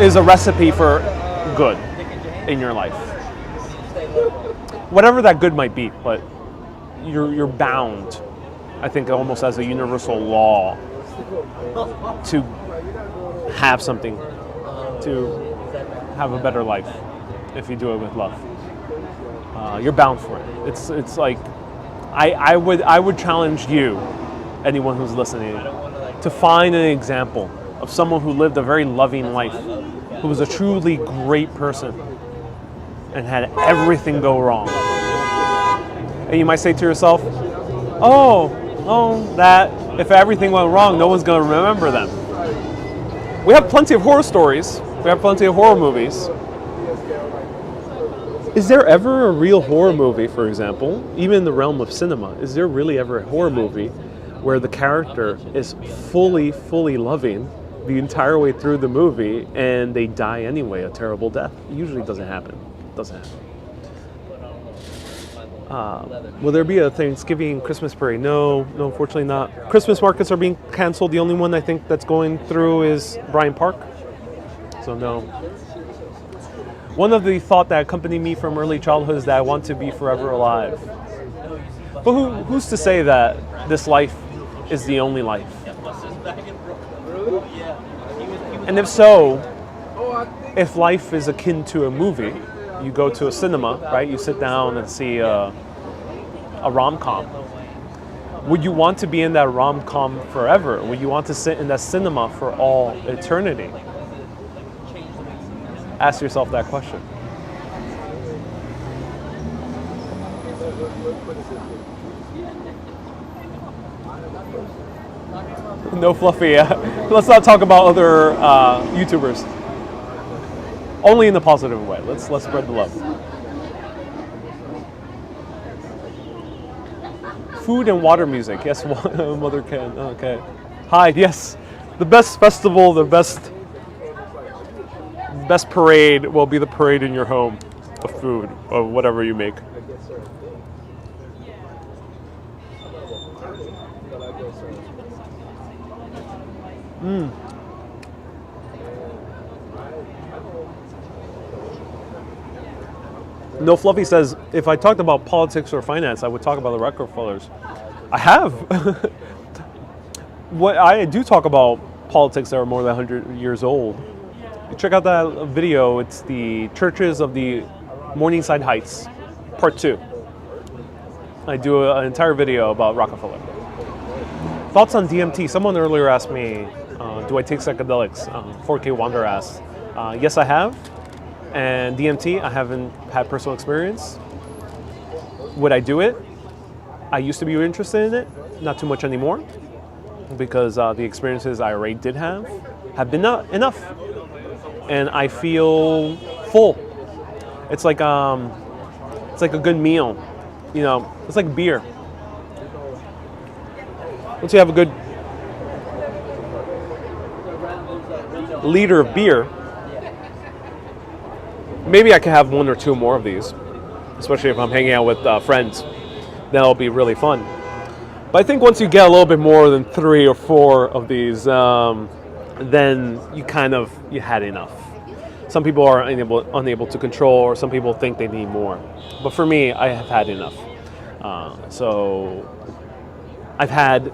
is a recipe for good in your life. Whatever that good might be, but you're bound, I think, almost as a universal law to have something, to have a better life if you do it with love. You're bound for it. It's like I would challenge you, anyone who's listening, to find an example of someone who lived a very loving life, who was a truly great person and had everything go wrong. And you might say to yourself, that if everything went wrong, no one's going to remember them. We have plenty of horror stories. We have plenty of horror movies. Is there ever a real horror movie, for example, even in the realm of cinema, is there really ever a horror movie where the character is fully loving the entire way through the movie and they die anyway, a terrible death? It usually doesn't happen. Will there be a Thanksgiving Christmas parade? No, unfortunately not. Christmas markets are being canceled. The only one I think that's going through is Bryant Park. So no. One of the thoughts that accompanied me from early childhood is that I want to be forever alive. But who's to say that this life is the only life? And if so, if life is akin to a movie, you go to a cinema, right? You sit down and see a rom-com. Would you want to be in that rom-com forever? Would you want to sit in that cinema for all eternity? Ask yourself that question. No fluffy. Let's not talk about other YouTubers. Only in the positive way. Let's spread the love. Food and water music. Yes, Mother Ken. Okay. Hi. Yes, the best festival, the best parade will be the parade in your home of food, of whatever you make. No Fluffy says, if I talked about politics or finance, I would talk about the Rockefellers. I have. What I do talk about politics that are more than 100 years old. Check out that video. It's the Churches of the Morningside Heights, Part 2. I do an entire video about Rockefeller. Thoughts on DMT? Someone earlier asked me, do I take psychedelics? 4K Wander asked. Yes, I have. And DMT, I haven't had personal experience. Would I do it? I used to be interested in it, not too much anymore, because the experiences I already did have been not enough. And I feel full. It's like a good meal, you know. It's like beer. Once you have a good liter of beer, maybe I can have one or two more of these, especially if I'm hanging out with friends. That'll be really fun. But I think once you get a little bit more than 3 or 4 of these, then you had enough. Some people are unable to control, or some people think they need more. But for me, I have had enough. So I've had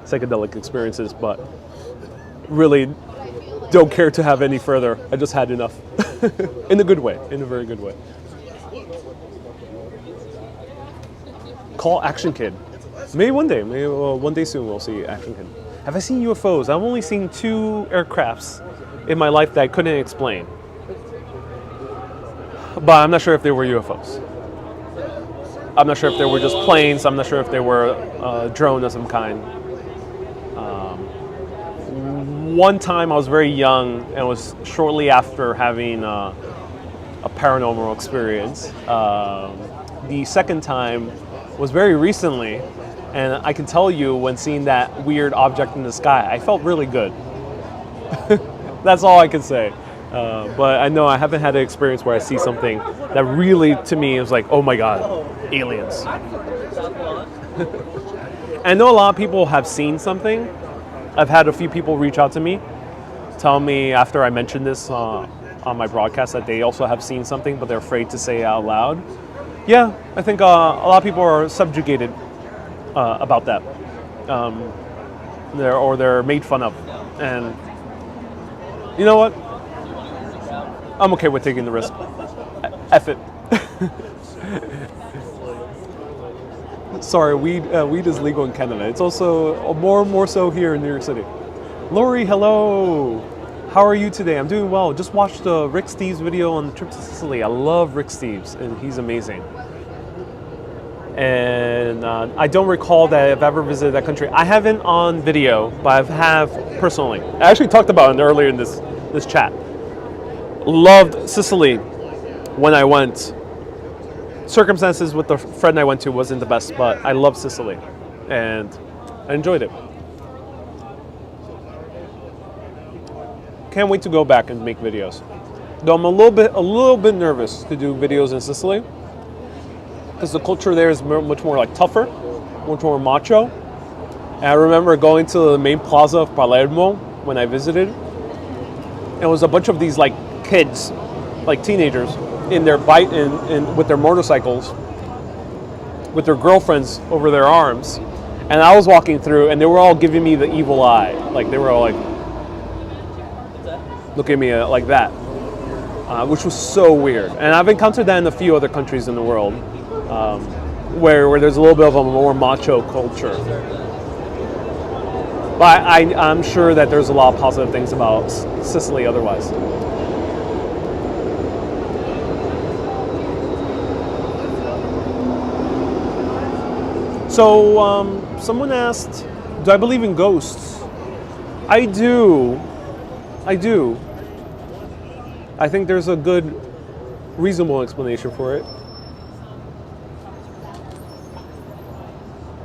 psychedelic experiences, but really don't care to have any further. I just had enough. In a good way, in a very good way. call Action Kid. Maybe one day. Maybe one day soon we'll see Action Kid. Have I seen UFOs? I've only seen 2 aircrafts in my life that I couldn't explain. But I'm not sure if they were UFOs. I'm not sure if they were just planes. I'm not sure if they were a drone of some kind. One time I was very young, and it was shortly after having a paranormal experience. The second time was very recently, and I can tell you when seeing that weird object in the sky, I felt really good. That's all I can say. But I know I haven't had an experience where I see something that really, to me, is like, oh my God, aliens. I know a lot of people have seen something. I've had a few people reach out to me, tell me after I mentioned this on my broadcast that they also have seen something, but they're afraid to say it out loud. Yeah, I think a lot of people are subjugated about that. They're made fun of. And you know what? I'm okay with taking the risk. F it. Sorry, weed is legal in Canada. It's also more so here in New York City. Lori, hello. How are you today? I'm doing well. Just watched Rick Steves' video on the trip to Sicily. I love Rick Steves, and he's amazing. And I don't recall that I've ever visited that country. I haven't on video, but I have personally. I actually talked about it earlier in this chat. Loved Sicily when I went. Circumstances with the friend I went to wasn't the best, but I love Sicily, and I enjoyed it. Can't wait to go back and make videos. Though I'm a little bit nervous to do videos in Sicily, because the culture there is much more like tougher, much more macho. And I remember going to the main plaza of Palermo when I visited. And it was a bunch of these like kids, like teenagers, in their bike and with their motorcycles, with their girlfriends over their arms. And I was walking through, and they were all giving me the evil eye. Like they were all like, looking at me like that, which was so weird. And I've encountered that in a few other countries in the world, where there's a little bit of a more macho culture. But I'm sure that there's a lot of positive things about Sicily otherwise. So someone asked, do I believe in ghosts? I do. I think there's a good, reasonable explanation for it.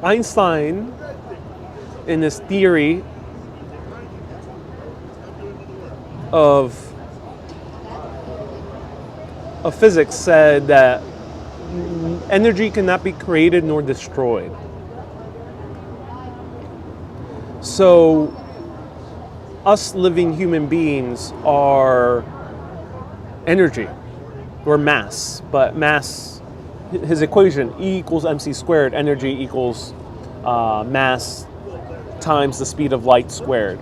Einstein, in his theory of physics, said that energy cannot be created nor destroyed. So us living human beings are energy. We're mass, but mass, his equation, E equals mc squared, energy equals mass times the speed of light squared.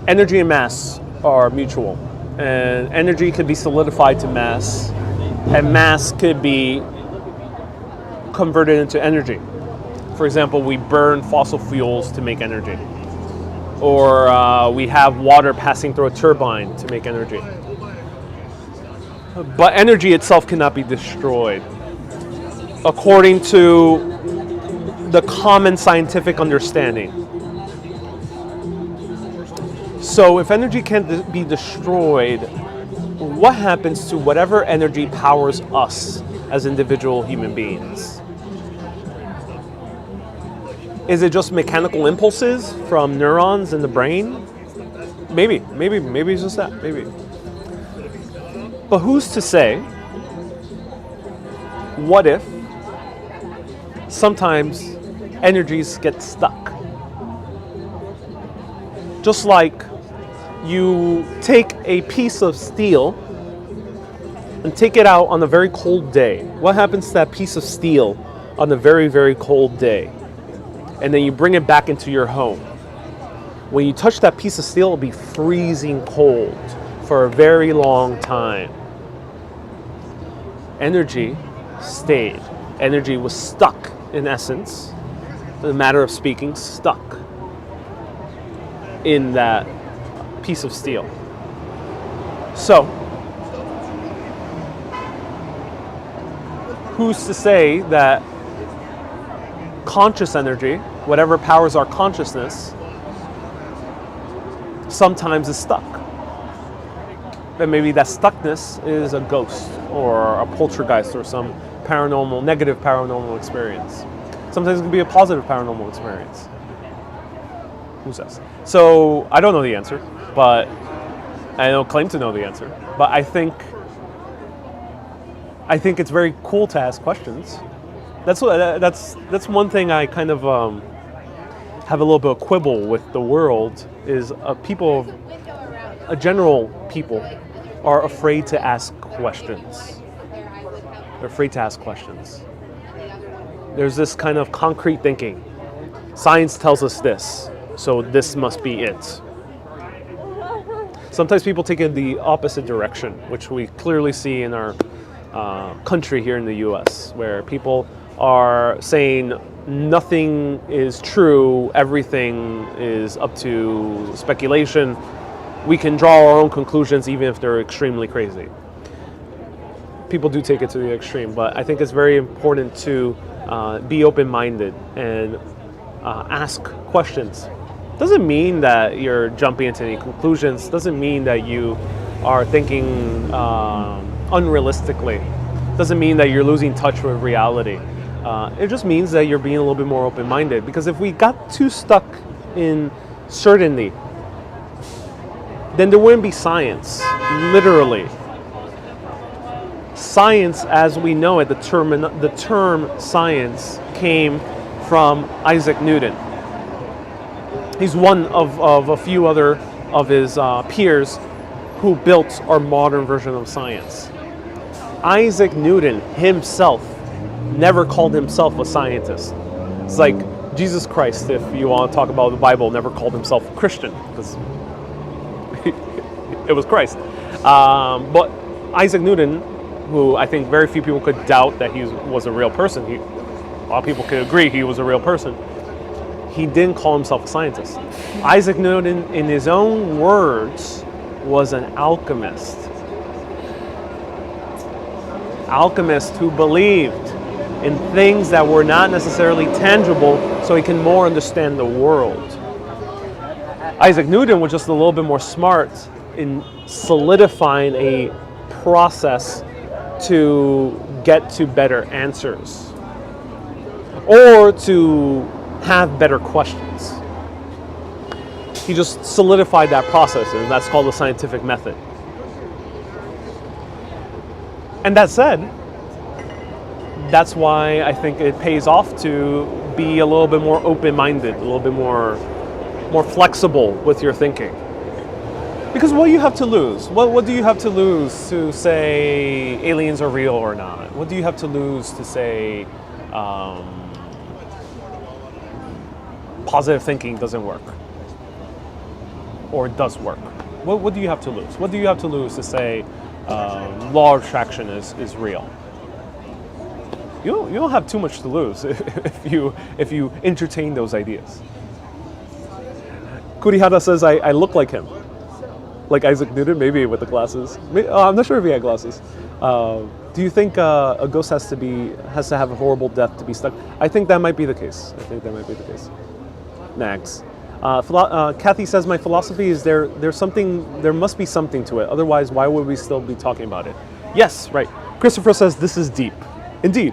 Energy and mass are mutual, and energy could be solidified to mass, and mass could be converted into energy. For example, we burn fossil fuels to make energy, or we have water passing through a turbine to make energy. But energy itself cannot be destroyed, according to the common scientific understanding. So if energy can't be destroyed, what happens to whatever energy powers us as individual human beings? Is it just mechanical impulses from neurons in the brain? Maybe it's just that, maybe. But who's to say, what if sometimes energies get stuck? Just like you take a piece of steel and take it out on a very cold day. What happens to that piece of steel on a very, very cold day? And then you bring it back into your home. When you touch that piece of steel, it'll be freezing cold for a very long time. Energy stayed. energy was stuck, in essence, in a matter of speaking, stuck in that piece of steel. So, who's to say that conscious energy, whatever powers our consciousness, sometimes is stuck? And maybe that stuckness is a ghost or a poltergeist or some paranormal, negative paranormal experience. Sometimes it can be a positive paranormal experience. Who says? So I don't know the answer, but I don't claim to know the answer. But I think it's very cool to ask questions. That's one thing I kind of have a little bit of quibble with the world is people, a general people, are afraid to ask questions. They're afraid to ask questions. There's this kind of concrete thinking. Science tells us this, so this must be it. Sometimes people take it the opposite direction, which we clearly see in our country here in the US, where people are saying nothing is true, everything is up to speculation. We can draw our own conclusions even if they're extremely crazy. People do take it to the extreme, but I think it's very important to be open-minded and ask questions. Doesn't mean that you're jumping into any conclusions, doesn't mean that you are thinking unrealistically, doesn't mean that you're losing touch with reality. It just means that you're being a little bit more open-minded, because if we got too stuck in certainty, then there wouldn't be science, literally. Science as we know it, the term science came from Isaac Newton. He's one of a few other of his peers who built our modern version of science. Isaac Newton himself never called himself a scientist. It's like Jesus Christ, if you want to talk about the Bible, never called himself a Christian, because it was Christ. But Isaac Newton, who I think very few people could doubt that he was a real person, a lot of people could agree he was a real person, he didn't call himself a scientist. Isaac Newton, in his own words, was an alchemist. Alchemist who believed in things that were not necessarily tangible so he can more understand the world. Isaac Newton was just a little bit more smart in solidifying a process to get to better answers or to have better questions. He just solidified that process, and that's called the scientific method. And that said, that's why I think it pays off to be a little bit more open-minded, a little bit more flexible with your thinking. Because what do you have to lose? What do you have to lose to say aliens are real or not? What do you have to lose to say positive thinking doesn't work? Or it does work? What do you have to lose? What do you have to lose to say law of attraction is real? You don't have too much to lose if you entertain those ideas. Kurihara says I look like him. Like Isaac Newton, maybe with the glasses. I'm not sure if he had glasses. Do you think a ghost has to have a horrible death to be stuck? I think that might be the case. Nags. Kathy says my philosophy is there must be something to it. Otherwise, why would we still be talking about it? Yes, right. Christopher says this is deep. Indeed.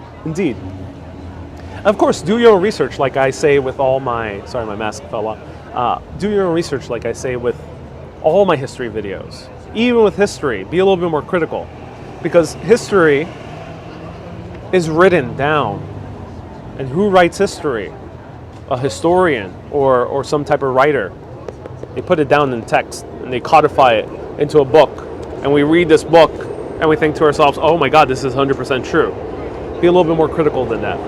Of course, do your own research, like I say with all my. Sorry, my mask fell off. Do your own research, like I say with all my history videos. Even with history, be a little bit more critical, because history is written down. And who writes history? A historian or some type of writer. They put it down in text and they codify it into a book. And we read this book and we think to ourselves, oh my God, this is 100% true. Be a little bit more critical than that.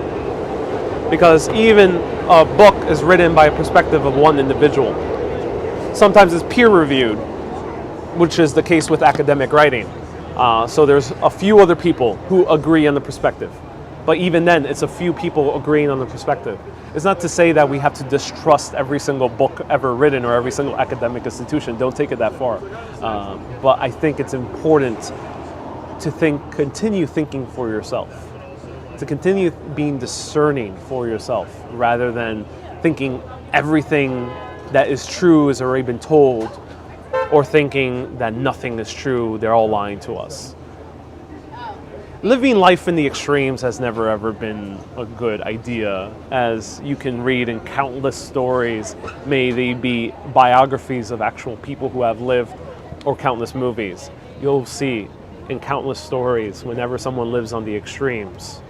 Because even a book is written by a perspective of one individual. Sometimes it's peer reviewed, which is the case with academic writing. So there's a few other people who agree on the perspective. But even then, it's a few people agreeing on the perspective. It's not to say that we have to distrust every single book ever written or every single academic institution. Don't take it that far. But I think it's important to continue thinking for yourself, to continue being discerning for yourself, rather than thinking everything that is true has already been told, or thinking that nothing is true, they're all lying to us. Living life in the extremes has never ever been a good idea, as you can read in countless stories, may they be biographies of actual people who have lived, or countless movies. You'll see in countless stories, whenever someone lives on the extremes,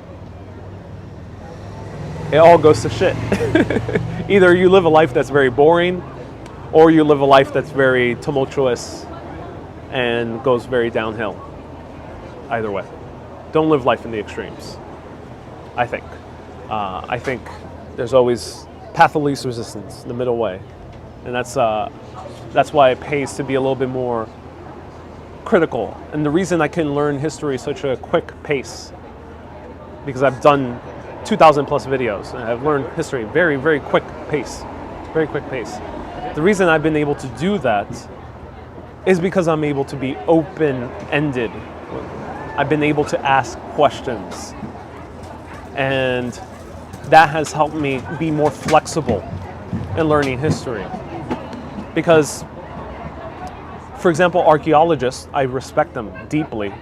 it all goes to shit. Either you live a life that's very boring, or you live a life that's very tumultuous and goes very downhill. Either way. Don't live life in the extremes, I think. I think there's always path of least resistance, the middle way. And that's why it pays to be a little bit more critical. And the reason I can learn history at such a quick pace, because I've done 2,000 plus videos, and I've learned history very, very quick pace. Very quick pace. The reason I've been able to do that is because I'm able to be open-ended. I've been able to ask questions, and that has helped me be more flexible in learning history. Because, for example, archaeologists, I respect them deeply.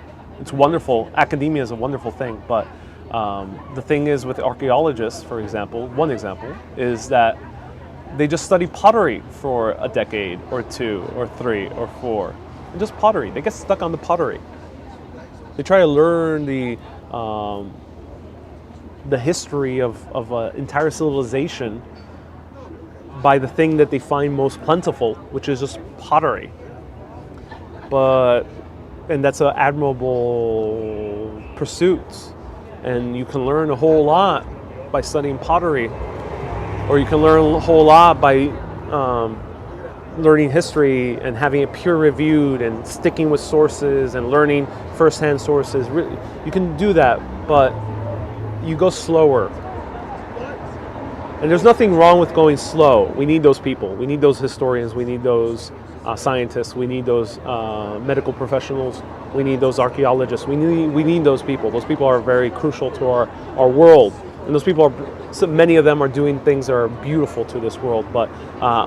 It's wonderful. Academia is a wonderful thing, but the thing is with archaeologists, for example, one example, is that they just study pottery for a decade or 2 or 3 or 4. And just pottery. They get stuck on the pottery. They try to learn the history of an entire civilization by the thing that they find most plentiful, which is just pottery. And that's an admirable pursuit. And you can learn a whole lot by studying pottery, or you can learn a whole lot by learning history and having it peer reviewed and sticking with sources and learning firsthand sources. You can do that, but you go slower. And there's nothing wrong with going slow. We need those people. We need those historians. We need those scientists. We need those medical professionals. We need those archaeologists. We need those people. Those people are very crucial to our world. And those people so many of them are doing things that are beautiful to this world. But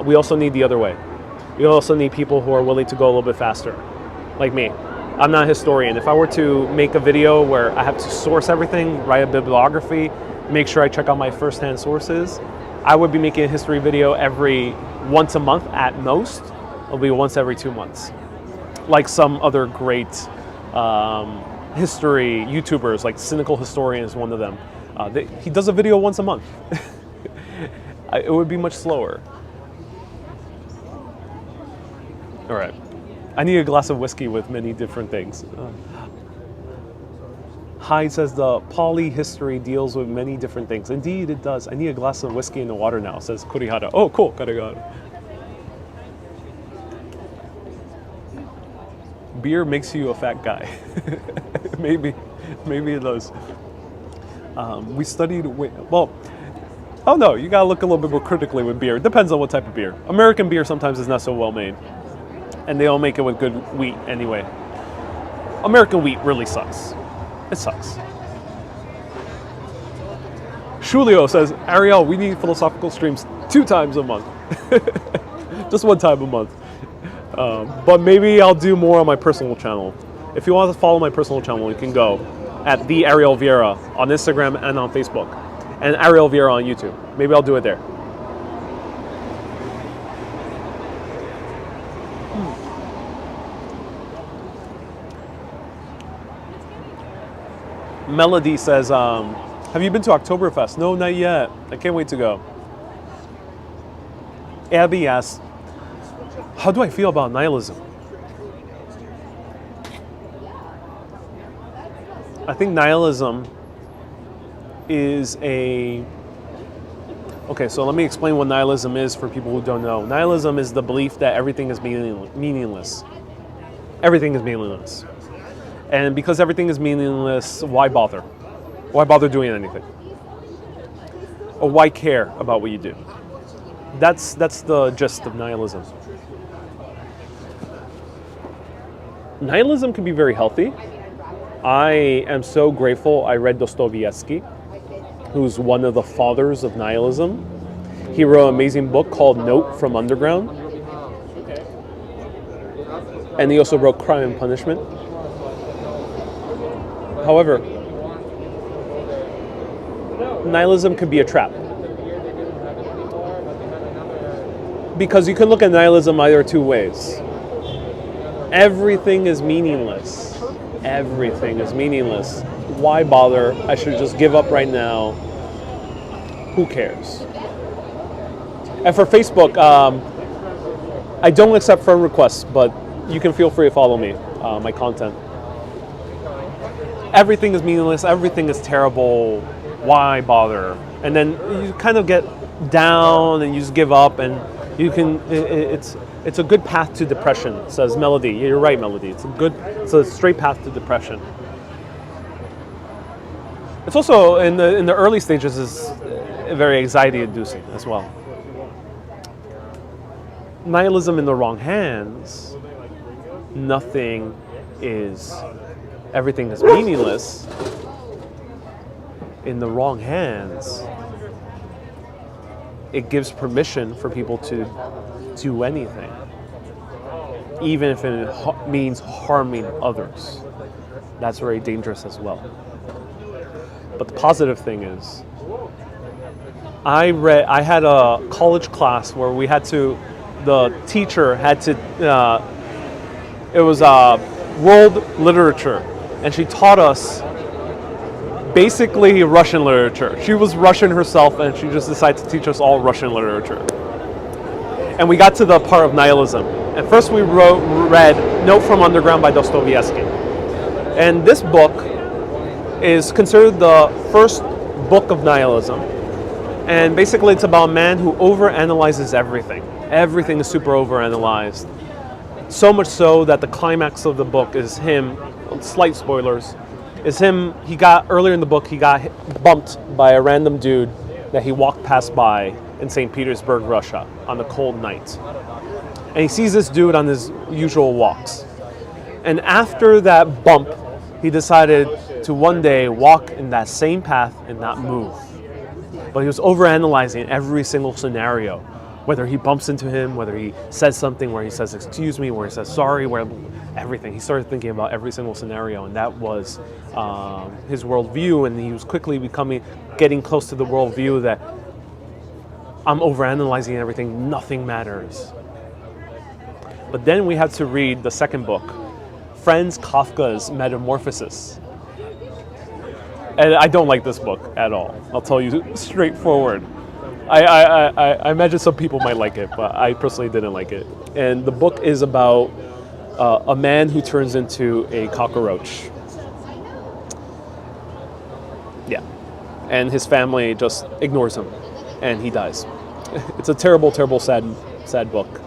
we also need the other way. We also need people who are willing to go a little bit faster, like me. I'm not a historian. If I were to make a video where I have to source everything, write a bibliography, make sure I check out my first-hand sources, I would be making a history video once a month at most. It'll be once every 2 months. Like some other great history YouTubers, like Cynical Historian is one of them. He does a video once a month. It would be much slower. All right. I need a glass of whiskey with many different things. Hyde says the polyhistory deals with many different things. Indeed, it does. I need a glass of whiskey in the water now, says Kurihara. Oh, cool. Karigado. Beer makes you a fat guy. Maybe it does. We studied, oh no, you gotta look a little bit more critically with beer. It depends on what type of beer. American beer sometimes is not so well made. And they don't make it with good wheat anyway. American wheat really sucks. It sucks. Shulio says, Ariel, we need philosophical streams 2 times a month. Just 1 time a month. But maybe I'll do more on my personal channel. If you want to follow my personal channel, you can go at the Ariel Vieira on Instagram and on Facebook. And Ariel Vieira on YouTube. Maybe I'll do it there. Melody says, have you been to Oktoberfest? No, not yet. I can't wait to go. Abby asks, how do I feel about nihilism? I think nihilism is okay, so let me explain what nihilism is for people who don't know. Nihilism is the belief that everything is meaningless. Everything is meaningless. And because everything is meaningless, why bother? Why bother doing anything? Or why care about what you do? That's the gist of nihilism. Nihilism can be very healthy. I am so grateful I read Dostoevsky, who's one of the fathers of nihilism. He wrote an amazing book called Note from Underground. And he also wrote Crime and Punishment. However, nihilism can be a trap. Because you can look at nihilism either two ways. Everything is meaningless. Everything is meaningless. Why bother? I should just give up right now. Who cares? And for Facebook, I don't accept friend requests, but you can feel free to follow me, my content. Everything is meaningless. Everything is terrible. Why bother? And then you kind of get down and you just give up, and you can. It's a good path to depression, says Melody. You're right, Melody. It's a straight path to depression. It's also in the early stages is very anxiety-inducing as well. Nihilism in the wrong hands, everything is meaningless. In the wrong hands, it gives permission for people to do anything, even if it means harming others. That's very dangerous as well. But the positive thing is, I had a college class where the teacher had to, it was world literature, and she taught us basically Russian literature. She was Russian herself, and she just decided to teach us all Russian literature. And we got to the part of nihilism. And first we read Note from Underground by Dostoevsky. And this book is considered the first book of nihilism. And basically it's about a man who overanalyzes everything. Everything is super overanalyzed. So much so that the climax of the book is him, slight spoilers, is him, earlier in the book, he got bumped by a random dude that he walked past by in St. Petersburg, Russia, on a cold night. And he sees this dude on his usual walks. And after that bump, he decided to one day walk in that same path and not move. But he was overanalyzing every single scenario, whether he bumps into him, whether he says something where he says, excuse me, where he says sorry, everything. He started thinking about every single scenario, and that was his worldview, and he was quickly getting close to the worldview that I'm overanalyzing everything, nothing matters. But then we had to read the second book, Franz Kafka's Metamorphosis. And I don't like this book at all. I'll tell you straightforward. I imagine some people might like it, but I personally didn't like it. And the book is about a man who turns into a cockroach. Yeah. And his family just ignores him, and he dies. It's a terrible, terrible, sad book.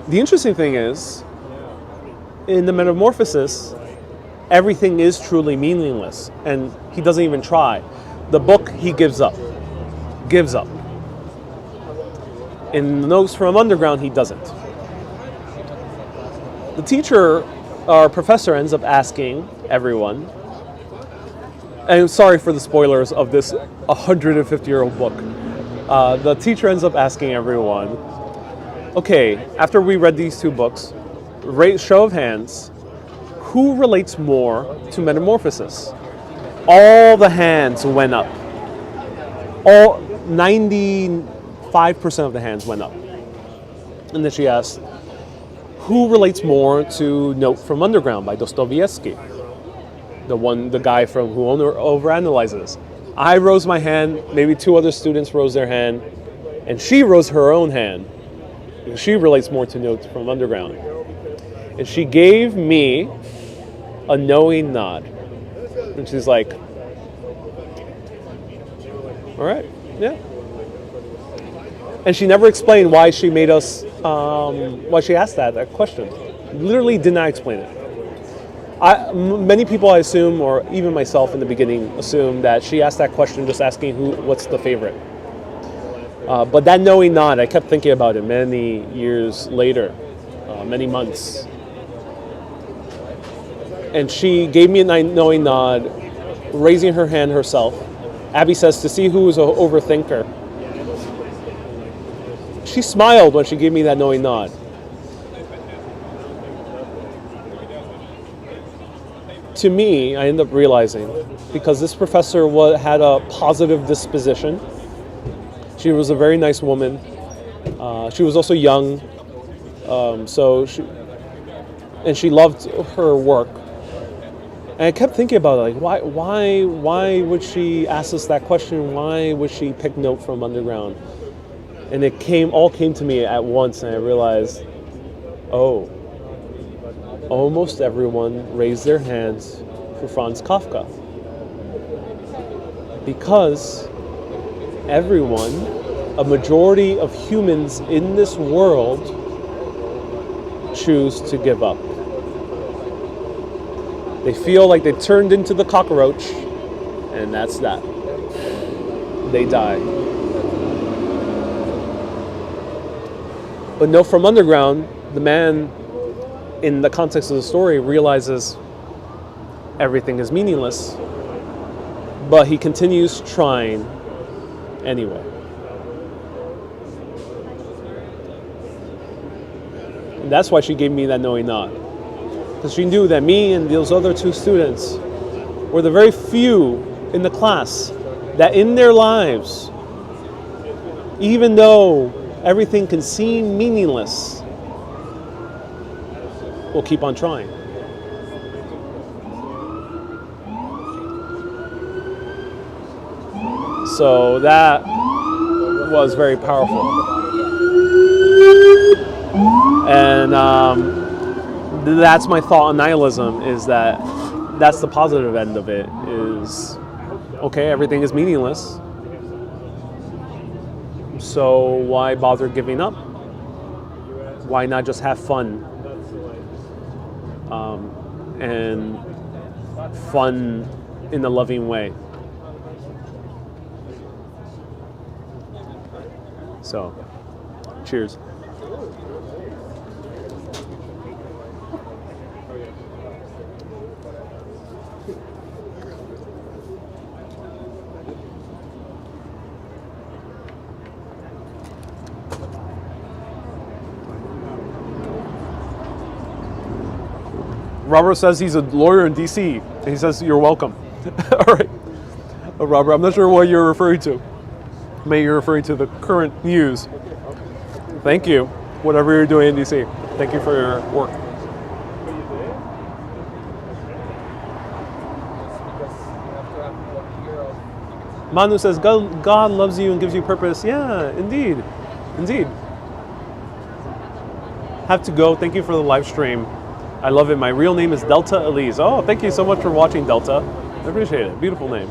The interesting thing is, in the Metamorphosis, everything is truly meaningless, and he doesn't even try. The book, he gives up. In Notes from Underground, he doesn't. The teacher, our professor, ends up asking everyone, and sorry for the spoilers of this 150-year-old book. The teacher ends up asking everyone, okay, after we read these two books, show of hands, who relates more to Metamorphosis? All the hands went up. All 95% of the hands went up. And then she asked, who relates more to Note from Underground by Dostoevsky? The guy who overanalyzes. I rose my hand, maybe two other students rose their hand, and she rose her own hand. She relates more to Note from Underground. And she gave me a knowing nod. And she's like, all right, yeah. And she never explained why she made us, why she asked that question. Literally did not explain it. Many people, I assume, or even myself in the beginning, assume that she asked that question just asking what's the favorite. But that knowing nod, I kept thinking about it many years later, many months. And she gave me a knowing nod, raising her hand herself. Abby says, to see who is an overthinker. She smiled when she gave me that knowing nod. To me, I ended up realizing, because this professor had a positive disposition. She was a very nice woman. She was also young, and she loved her work. And I kept thinking about it, like, why would she ask us that question? Why would she pick note from underground? And it all came to me at once, and I realized, oh, almost everyone raised their hands for Franz Kafka. Because everyone, a majority of humans in this world, choose to give up. They feel like they turned into the cockroach, and that's that. They die. But no, from underground, the man, in the context of the story, realizes everything is meaningless, but he continues trying anyway. And that's why she gave me that knowing nod. Because she knew that me and those other two students were the very few in the class that in their lives, even though everything can seem meaningless, will keep on trying. So that was very powerful. And that's my thought on nihilism, is that's the positive end of it, is, okay, everything is meaningless, so why bother giving up? Why not just have fun? And fun in a loving way. So, cheers. Robert says he's a lawyer in DC. And he says, you're welcome. All right. Robert, I'm not sure what you're referring to. Maybe you're referring to the current news. Thank you. Whatever you're doing in DC. Thank you for your work. Manu says, God loves you and gives you purpose. Yeah, indeed. Indeed. Have to go. Thank you for the live stream. I love it. My real name is Delta Elise. Oh, thank you so much for watching, Delta. I appreciate it. Beautiful name.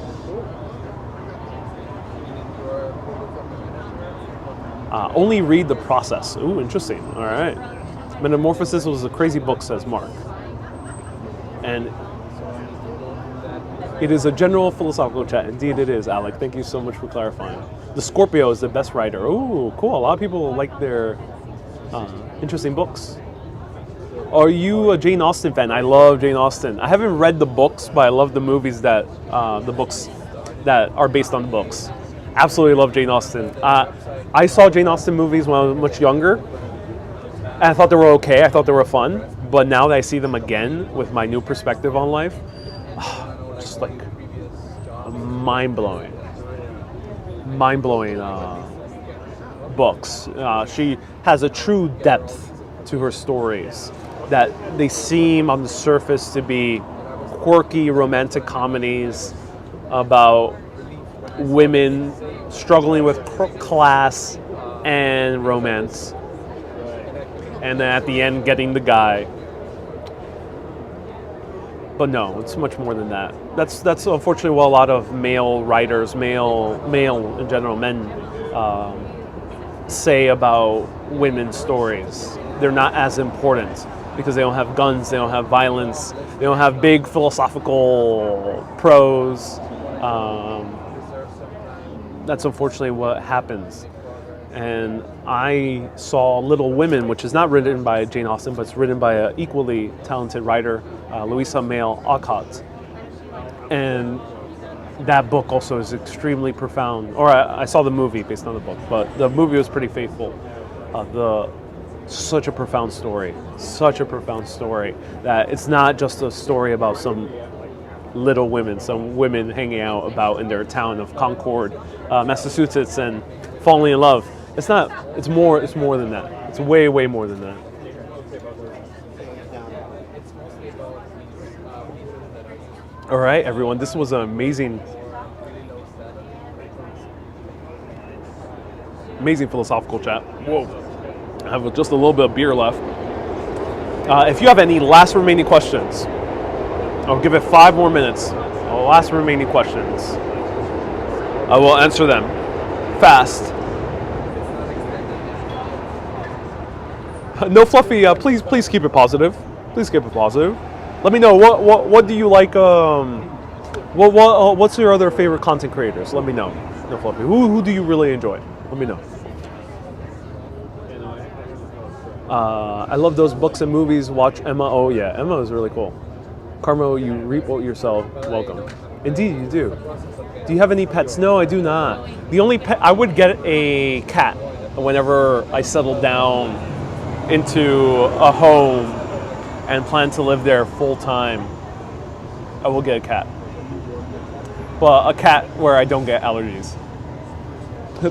Only read the process. Ooh, interesting. All right. Metamorphosis was a crazy book, says Mark. And it is a general philosophical chat. Indeed it is, Alec. Thank you so much for clarifying. The Scorpio is the best writer. Ooh, cool. A lot of people like their interesting books. Are you a Jane Austen fan? I love Jane Austen. I haven't read the books, but I love the movies that the books that are based on the books. Absolutely love Jane Austen. I saw Jane Austen movies when I was much younger, and I thought they were okay. I thought they were fun. But now that I see them again with my new perspective on life, just like mind-blowing books. She has a true depth to her stories that they seem on the surface to be quirky romantic comedies about women struggling with class and romance, and then at the end getting the guy. But no, it's much more than that. That's unfortunately what a lot of male writers, male in general, men, say about women's stories. They're not as important. because they don't have guns, they don't have violence, they don't have big philosophical prose. That's unfortunately what happens. And I saw Little Women, which is not written by Jane Austen, but it's written by an equally talented writer, Louisa May Alcott. And that book also is extremely profound. Or I saw the movie based on the book, but the movie was pretty faithful. Such a profound story that it's not just a story about some little women, some women hanging out about in their town of Concord, Massachusetts, and falling in love. It's not. It's more than that. It's way more than that. All right, everyone. This was an amazing philosophical chat. Whoa. I have just a little bit of beer left. If you have any last remaining questions, I'll give it 5 more minutes. Last remaining questions. I will answer them fast. No Fluffy, please keep it positive. Please keep it positive. Let me know what do you like. What's your other favorite content creators? Let me know. No Fluffy. Who do you really enjoy? Let me know. I love those books and movies. Watch Emma. Oh yeah, Emma is really cool. Carmo, you reap what you sow. Welcome. Indeed, you do. Do you have any pets? No, I do not. The only pet, I would get a cat whenever I settle down into a home and plan to live there full time. I will get a cat. But a cat where I don't get allergies.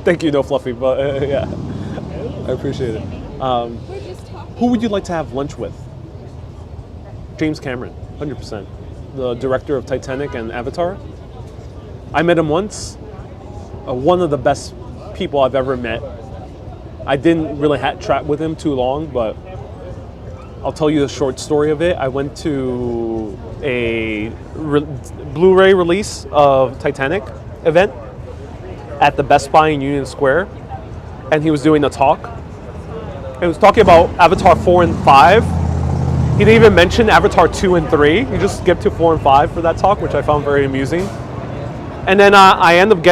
Thank you, No Fluffy, but yeah, I appreciate it. Who would you like to have lunch with? James Cameron, 100%. The director of Titanic and Avatar. I met him once. One of the best people I've ever met. I didn't really chat with him too long, but I'll tell you a short story of it. I went to a Blu-ray release of Titanic event at the Best Buy in Union Square, and he was doing a talk. He was talking about Avatar 4 and 5. He didn't even mention Avatar 2 and 3. He just skipped to 4 and 5 for that talk, which I found very amusing. And then I ended up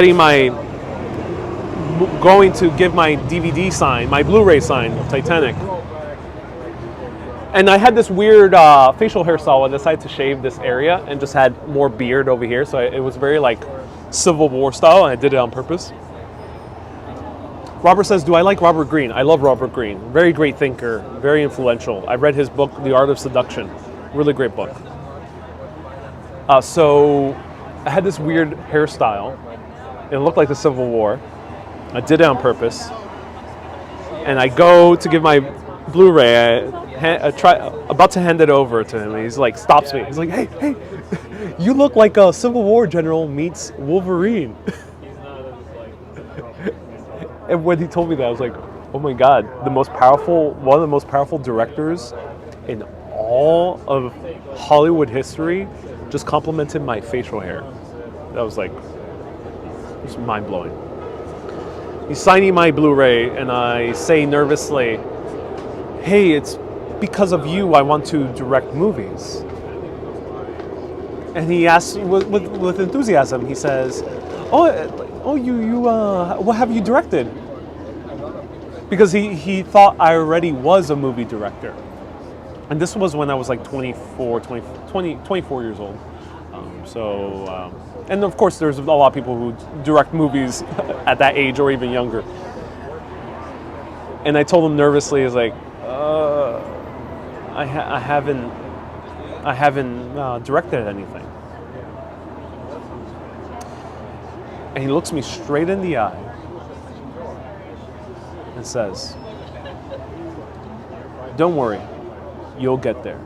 going to give my DVD sign, my Blu-ray sign of Titanic. And I had this weird facial hairstyle. I decided to shave this area and just had more beard over here. So it was very like Civil War style, and I did it on purpose. Robert says, do I like Robert Greene? I love Robert Greene. Very great thinker, very influential. I read his book, The Art of Seduction. Really great book. So I had this weird hairstyle. It looked like the Civil War. I did it on purpose. And I go to give my Blu-ray. I try about to hand it over to him. And he's like, stops me. He's like, hey, you look like a Civil War general meets Wolverine. And when he told me that, I was like, oh my God, one of the most powerful directors in all of Hollywood history just complimented my facial hair. That was like, just mind-blowing. He's signing my Blu-ray, and I say nervously, hey, it's because of you I want to direct movies. And he asks with enthusiasm, he says, what have you directed? Because he thought I already was a movie director. And this was when I was like 24 years old. And of course there's a lot of people who direct movies at that age or even younger. And I told him nervously, I was like, I haven't directed anything. And he looks me straight in the eye and says, don't worry, you'll get there.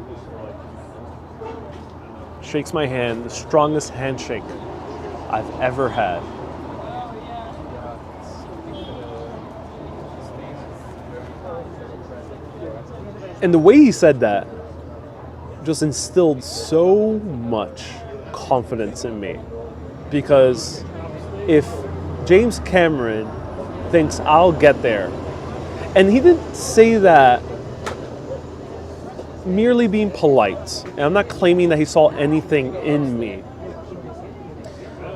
Shakes my hand, the strongest handshake I've ever had. And the way he said that just instilled so much confidence in me, because if James Cameron thinks I'll get there, and he didn't say that merely being polite. And I'm not claiming that he saw anything in me.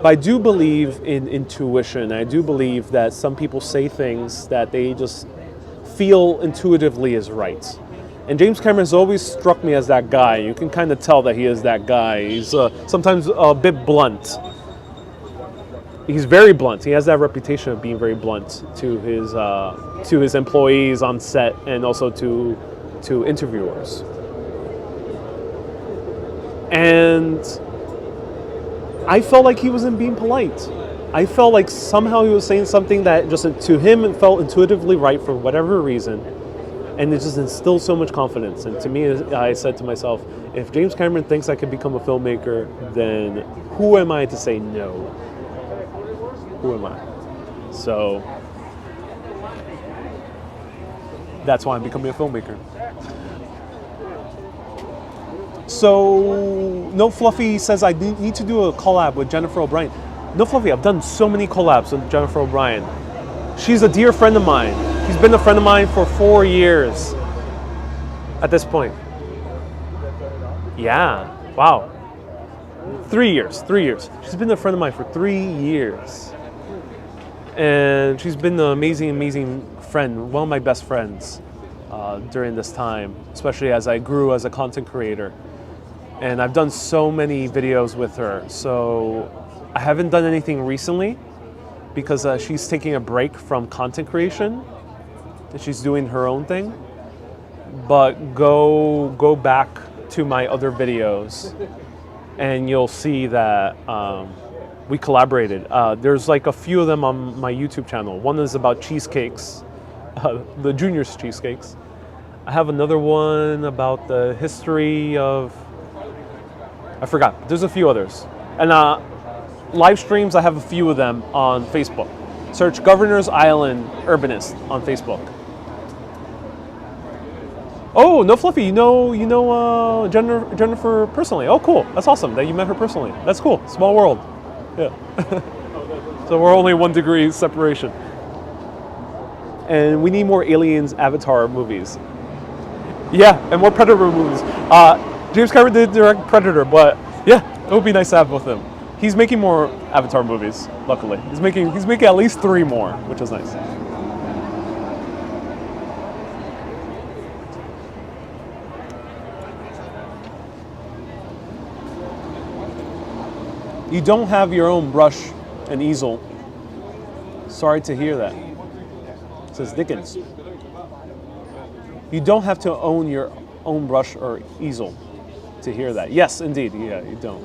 But I do believe in intuition. I do believe that some people say things that they just feel intuitively is right. And James Cameron has always struck me as that guy. You can kind of tell that he is that guy. He's sometimes a bit blunt. He's very blunt. He has that reputation of being very blunt to his employees on set and also to interviewers. And I felt like he wasn't being polite. I felt like somehow he was saying something that just to him felt intuitively right for whatever reason. And it just instilled so much confidence. And to me, I said to myself, if James Cameron thinks I could become a filmmaker, then who am I to say no? Who am I? So that's why I'm becoming a filmmaker. So No Fluffy says I need to do a collab with Jennifer O'Brien. No Fluffy, I've done so many collabs with Jennifer O'Brien. She's a dear friend of mine. He's been a friend of mine for 4 years at this point. Yeah, wow. 3 years. She's been a friend of mine for 3 years. And she's been an amazing friend, one of my best friends during this time, especially as I grew as a content creator. And I've done so many videos with her. So I haven't done anything recently because she's taking a break from content creation. She's doing her own thing. But go back to my other videos and you'll see that we collaborated. There's like a few of them on my YouTube channel. One is about cheesecakes, the Junior's cheesecakes. I have another one about the history of, I forgot. There's a few others. And live streams, I have a few of them on Facebook. Search Governor's Island Urbanist on Facebook. Oh, No Fluffy, you know Jennifer personally. Oh, cool. That's awesome that you met her personally. That's cool. Small world. Yeah. So we're only 1 degree separation. And we need more Aliens Avatar movies. Yeah, and more Predator movies. James Cameron did direct Predator, but yeah, it would be nice to have both of them. He's making more Avatar movies, luckily. He's making at least 3 more, which is nice. You don't have your own brush and easel. Sorry to hear that. Says Dickens. You don't have to own your own brush or easel to hear that. Yes, indeed. Yeah, you don't.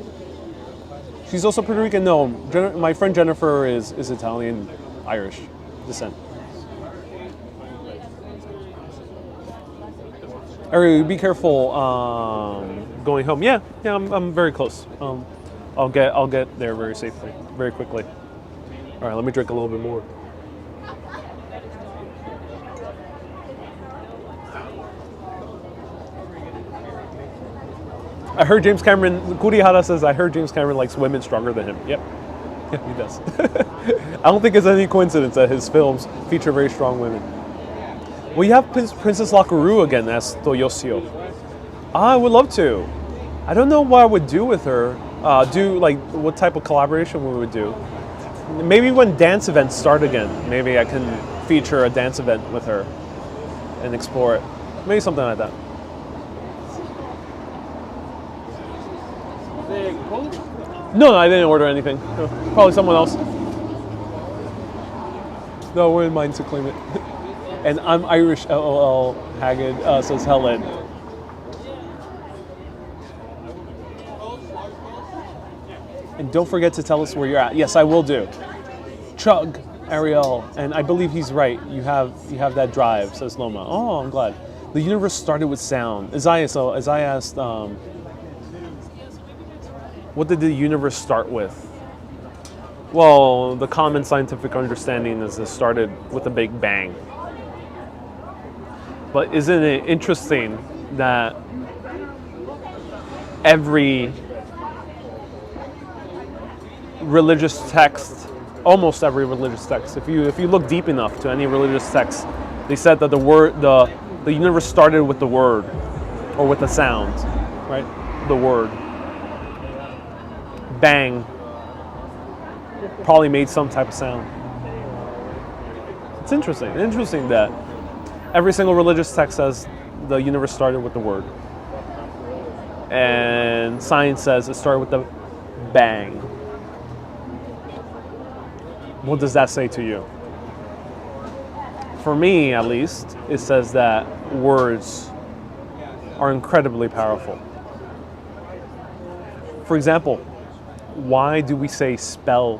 She's also Puerto Rican. No, my friend Jennifer is Italian, Irish descent. Ari, be careful going home. Yeah, I'm very close. I'll get there very safely, very quickly. All right, let me drink a little bit more. I heard James Cameron, Kurihara says, I heard James Cameron likes women stronger than him. Yep. Yeah, he does. I don't think it's any coincidence that his films feature very strong women. Well, you have Princess Lakaroo again as Toyosio. I would love to. I don't know what I would do with her. What type of collaboration we would do. Maybe when dance events start again, maybe I can feature a dance event with her and explore it. Maybe something like that. No, I didn't order anything. No, probably someone else. No, we're in mine to claim it. And I'm Irish, LOL, Haggard, says Helen. And don't forget to tell us where you're at. Yes, I will do. Chug, Ariel, and I believe he's right. You have that drive, says Loma. Oh, I'm glad. The universe started with sound. As I asked, what did the universe start with? Well, the common scientific understanding is it started with a big bang. But isn't it interesting that every religious text, almost every religious text, if you look deep enough to any religious text, they said that the universe started with the word. or with a sound, right? The word. Bang probably made some type of sound. It's interesting. Interesting that every single religious text says the universe started with the word. And science says it started with the bang. What does that say to you? For me, at least, it says that words are incredibly powerful. For example, why do we say spell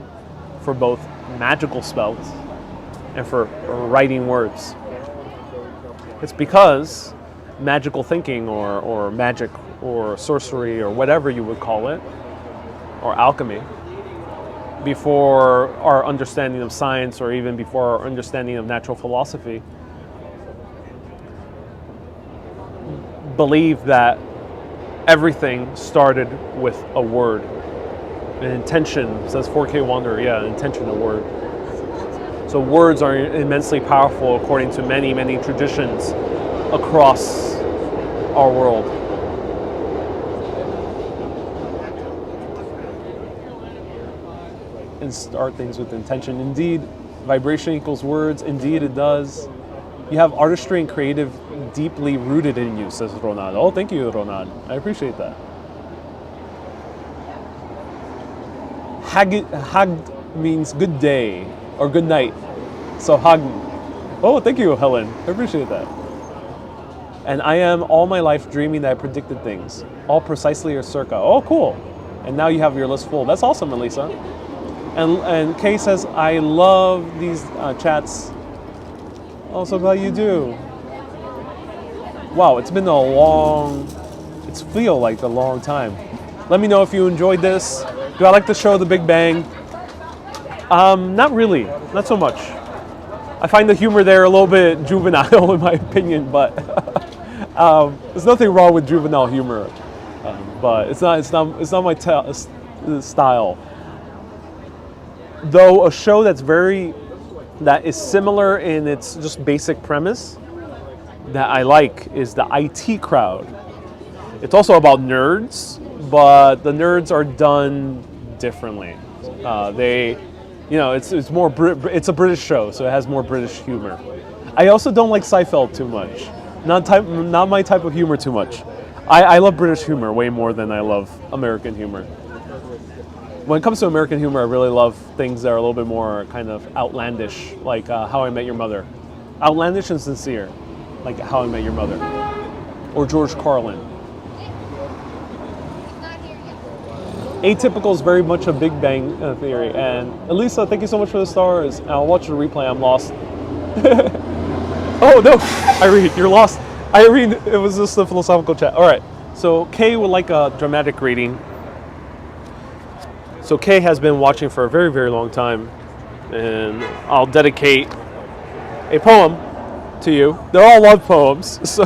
for both magical spells and for writing words? It's because magical thinking or magic or sorcery or whatever you would call it, or alchemy, before our understanding of science or even before our understanding of natural philosophy, believe that everything started with a word. An intention, says 4K Wanderer, yeah, intention, a word. So words are immensely powerful according to many, many traditions across our world. And start things with intention. Indeed, vibration equals words. Indeed, it does. You have artistry and creative deeply rooted in you, says Ronald. Oh, thank you, Ronald. I appreciate that. Hagd means good day or good night. So Hagd. Oh, thank you, Helen. I appreciate that. And I am all my life dreaming that I predicted things, all precisely or circa. Oh, cool. And now you have your list full. That's awesome, Elisa. And Kay says, I love these chats. Oh, so glad you do. Wow, it's been it's feel like a long time. Let me know if you enjoyed this. Do I like the show The Big Bang? Not really, not so much. I find the humor there a little bit juvenile in my opinion, but there's nothing wrong with juvenile humor. But it's not my style. Though a show that is similar in its just basic premise that I like is the IT Crowd. It's also about nerds, but the nerds are done differently. It's a British show, so it has more British humor. I also don't like Seinfeld too much. Not my type of humor too much. I love British humor way more than I love American humor. When it comes to American humor, I really love things that are a little bit more kind of outlandish, like How I Met Your Mother. Outlandish and sincere, like How I Met Your Mother. Or George Carlin. Atypical is very much a Big Bang theory. And Elisa, thank you so much for the stars. I'll watch the replay. I'm lost. Oh no, Irene, you're lost. Irene, it was just a philosophical chat. All right, so Kay would like a dramatic reading. So Kay has been watching for a very, very long time, and I'll dedicate a poem to you. They're all love poems, so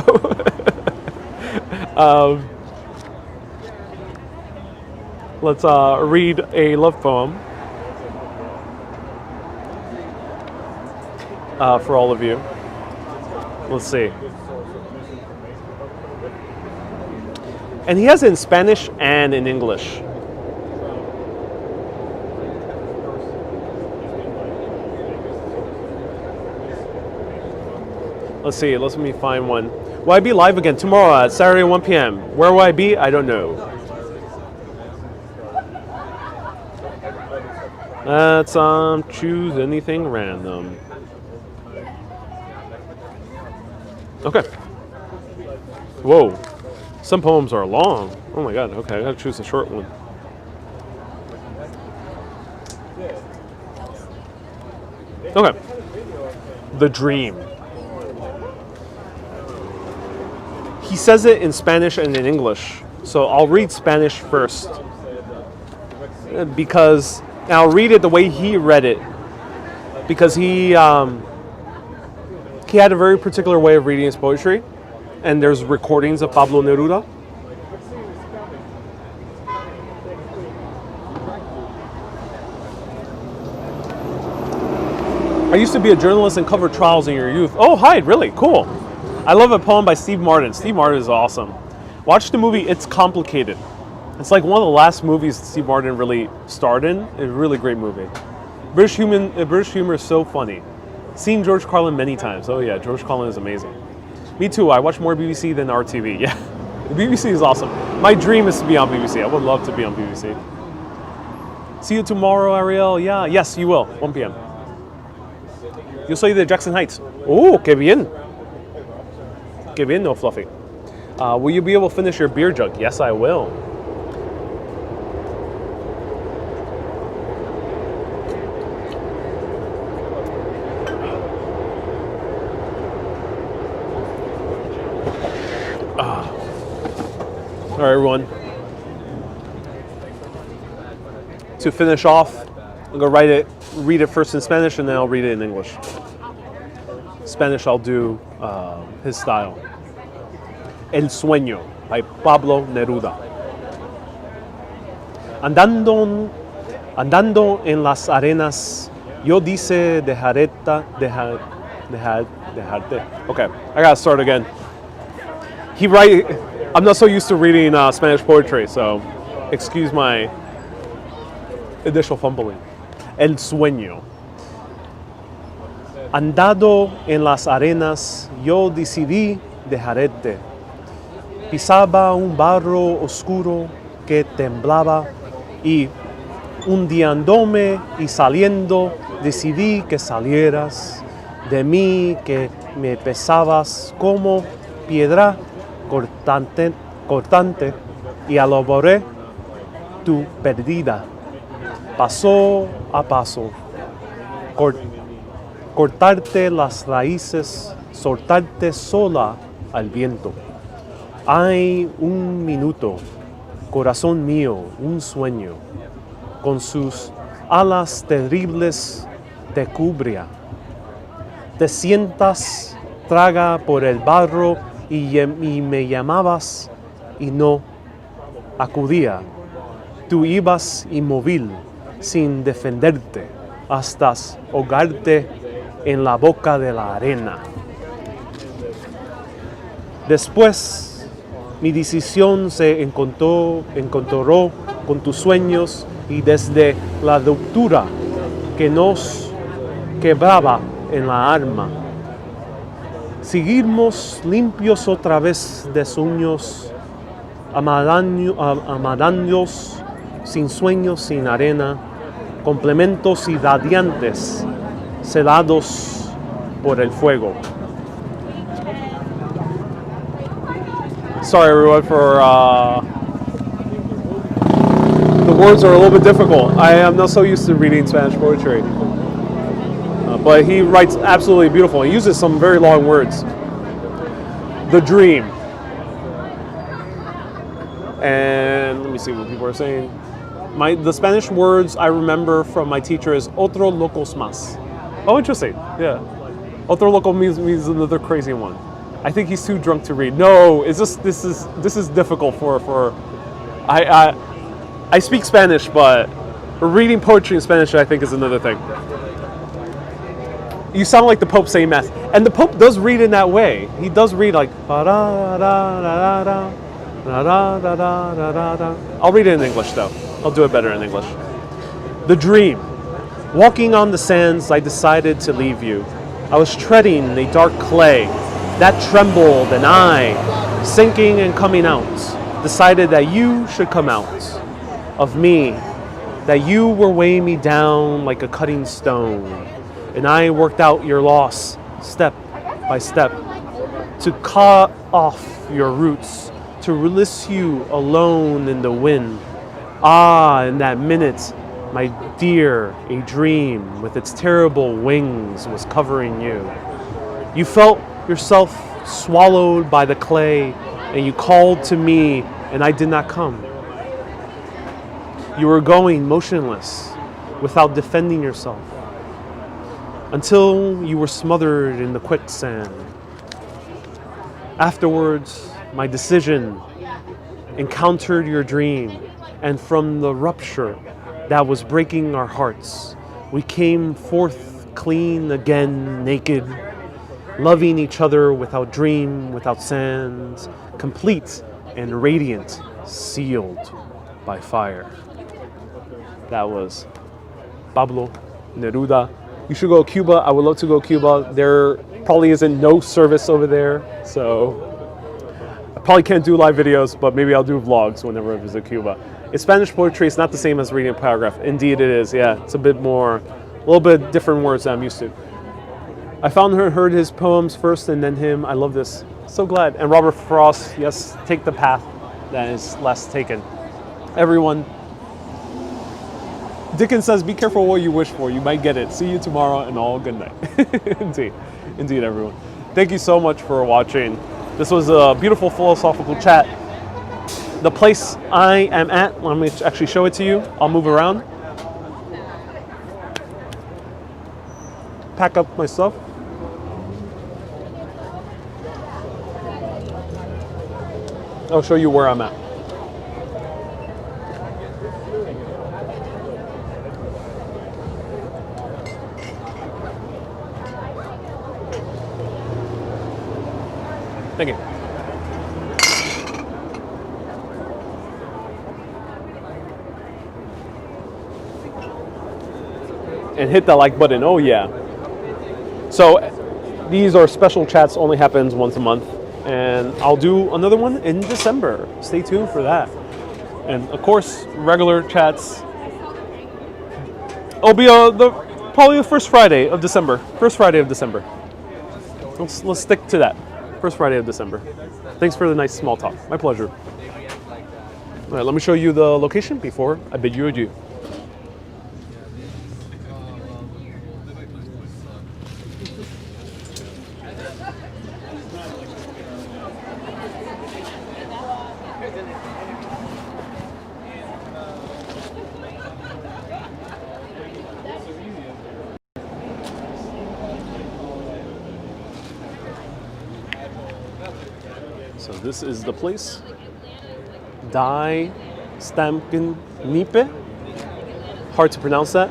let's read a love poem for all of you. Let's see. And he has it in Spanish and in English. Let's see, let me find one. Will I be live again tomorrow at Saturday 1 p.m.? Where will I be? I don't know. Let's choose anything random. Okay. Whoa. Some poems are long. Oh my god, okay, I gotta choose a short one. Okay. The Dream. He says it in Spanish and in English, so I'll read Spanish first because I'll read it the way he read it, because he had a very particular way of reading his poetry, and there's recordings of Pablo Neruda. I used to be a journalist and cover trials in your youth. Oh, hi, really? Cool. I love a poem by Steve Martin. Steve Martin is awesome. Watch the movie It's Complicated. It's like one of the last movies Steve Martin really starred in. It's a really great movie. British humor is so funny. Seen George Carlin many times. Oh yeah, George Carlin is amazing. Me too. I watch more BBC than RTV. Yeah, the BBC is awesome. My dream is to be on BBC. I would love to be on BBC. See you tomorrow, Ariel. Yeah, yes, you will. 1 p.m. Yo soy de Jackson Heights. Oh, qué bien. Qué bien, no Fluffy. Will you be able to finish your beer jug? Yes, I will. All right, everyone. To finish off, I'm gonna read it first in Spanish, and then I'll read it in English. Spanish, I'll do his style. El sueño by Pablo Neruda. Andando en las arenas, yo dice dejarte. Okay, I gotta start again. I'm not so used to reading Spanish poetry, so excuse my initial fumbling. El sueño. Andado en las arenas, yo decidí dejarte. Pisaba un barro oscuro que temblaba y hundiéndome y saliendo, decidí que salieras de mí, que me pesabas como piedra cortante y elaboré tu perdida. Paso a paso, cortarte las raíces, soltarte sola al viento. Hay un minuto, corazón mío, un sueño, con sus alas terribles te cubría. Te sientas, traga por el barro y me llamabas y no acudía. Tú ibas inmóvil, sin defenderte, hasta ahogarte en la boca de la arena. Después, mi decisión se encontró con tus sueños y desde la ruptura que nos quebraba en la alma, seguimos limpios otra vez de sueños, amarandos, sin sueños, sin arena, complementos y radiantes, celados por el fuego. Sorry everyone for the words are a little bit difficult. I am not so used to reading Spanish poetry. But he writes absolutely beautiful. He uses some very long words. The dream. And let me see what people are saying. The Spanish words I remember from my teacher is otro locos más. Oh, interesting. Yeah. Otro loco means another crazy one. I think he's too drunk to read. No, this is difficult for I speak Spanish, but reading poetry in Spanish I think is another thing. You sound like the Pope saying mass, and the Pope does read in that way. He does read like I'll read it in English though. I'll do it better in English. The dream. Walking on the sands, I decided to leave you. I was treading a dark clay that trembled, and I, sinking and coming out, decided that you should come out of me, that you were weighing me down like a cutting stone, and I worked out your loss step by step to cut off your roots, to release you alone in the wind. Ah, in that minute, my dear, a dream with its terrible wings was covering you. You felt yourself swallowed by the clay, and you called to me, and I did not come. You were going motionless, without defending yourself, until you were smothered in the quicksand. Afterwards, my decision encountered your dream, and from the rupture that was breaking our hearts, we came forth clean again, naked, loving each other without dream, without sands, complete and radiant, sealed by fire. That was Pablo Neruda. You should go to Cuba. I would love to go to Cuba. There probably isn't no service over there, so I probably can't do live videos, but maybe I'll do vlogs whenever I visit Cuba. It's Spanish poetry. It's not the same as reading a paragraph. Indeed it is, yeah. It's a little bit different words than I'm used to. I found her, heard his poems first and then him. I love this. So glad. And Robert Frost, yes, take the path that is less taken. Everyone, Dickens says, be careful what you wish for. You might get it. See you tomorrow and all good night. Indeed. Indeed, everyone. Thank you so much for watching. This was a beautiful philosophical chat. The place I am at, let me actually show it to you. I'll move around. Pack up my stuff. I'll show you where I'm at. Thank you. And hit that like button. Oh yeah. So these are special chats, only happens once a month, and I'll do another one in December. Stay tuned for that. And of course, regular chats. It'll be probably the first Friday of December. First Friday of December. Let's stick to that. First Friday of December. Thanks for the nice small talk. My pleasure. All right, let me show you the location before I bid you adieu. So this is the place. Die Stamken Niepe. Hard to pronounce that.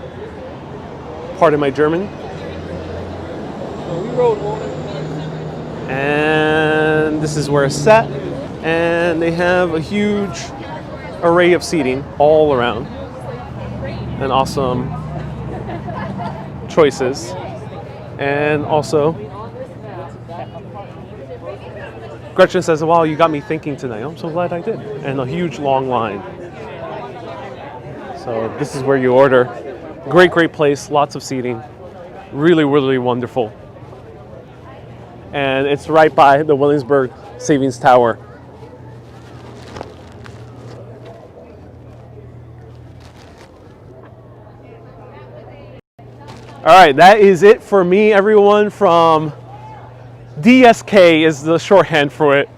Pardon my German. And this is where it's set. And they have a huge array of seating all around. And awesome choices. And also, Gretchen says, wow, you got me thinking tonight. I'm so glad I did. And a huge long line. So this is where you order. Great, great place. Lots of seating. Really, really wonderful. And it's right by the Williamsburg Savings Tower. All right, that is it for me, everyone, from DSK is the shorthand for it.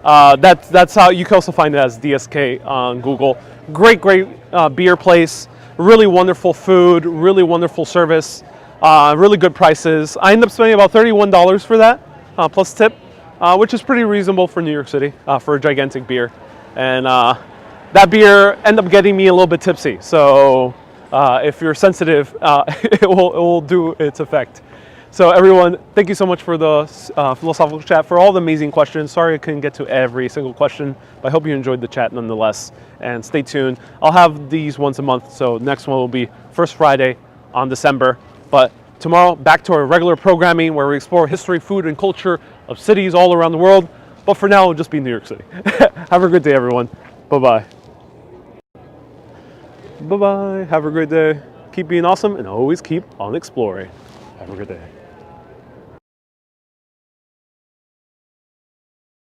That's how you can also find it as DSK on Google. Great, great beer place. Really wonderful food. Really wonderful service. Really good prices. I ended up spending about $31 for that, plus tip, which is pretty reasonable for New York City for a gigantic beer. And that beer ended up getting me a little bit tipsy. So if you're sensitive, it will do its effect. So everyone, thank you so much for the philosophical chat, for all the amazing questions. Sorry I couldn't get to every single question, but I hope you enjoyed the chat nonetheless. And stay tuned. I'll have these once a month, so next one will be first Friday on December. But tomorrow, back to our regular programming where we explore history, food, and culture of cities all around the world. But for now, it'll just be New York City. Have a good day, everyone. Bye-bye. Bye-bye. Have a great day. Keep being awesome and always keep on exploring. Have a good day.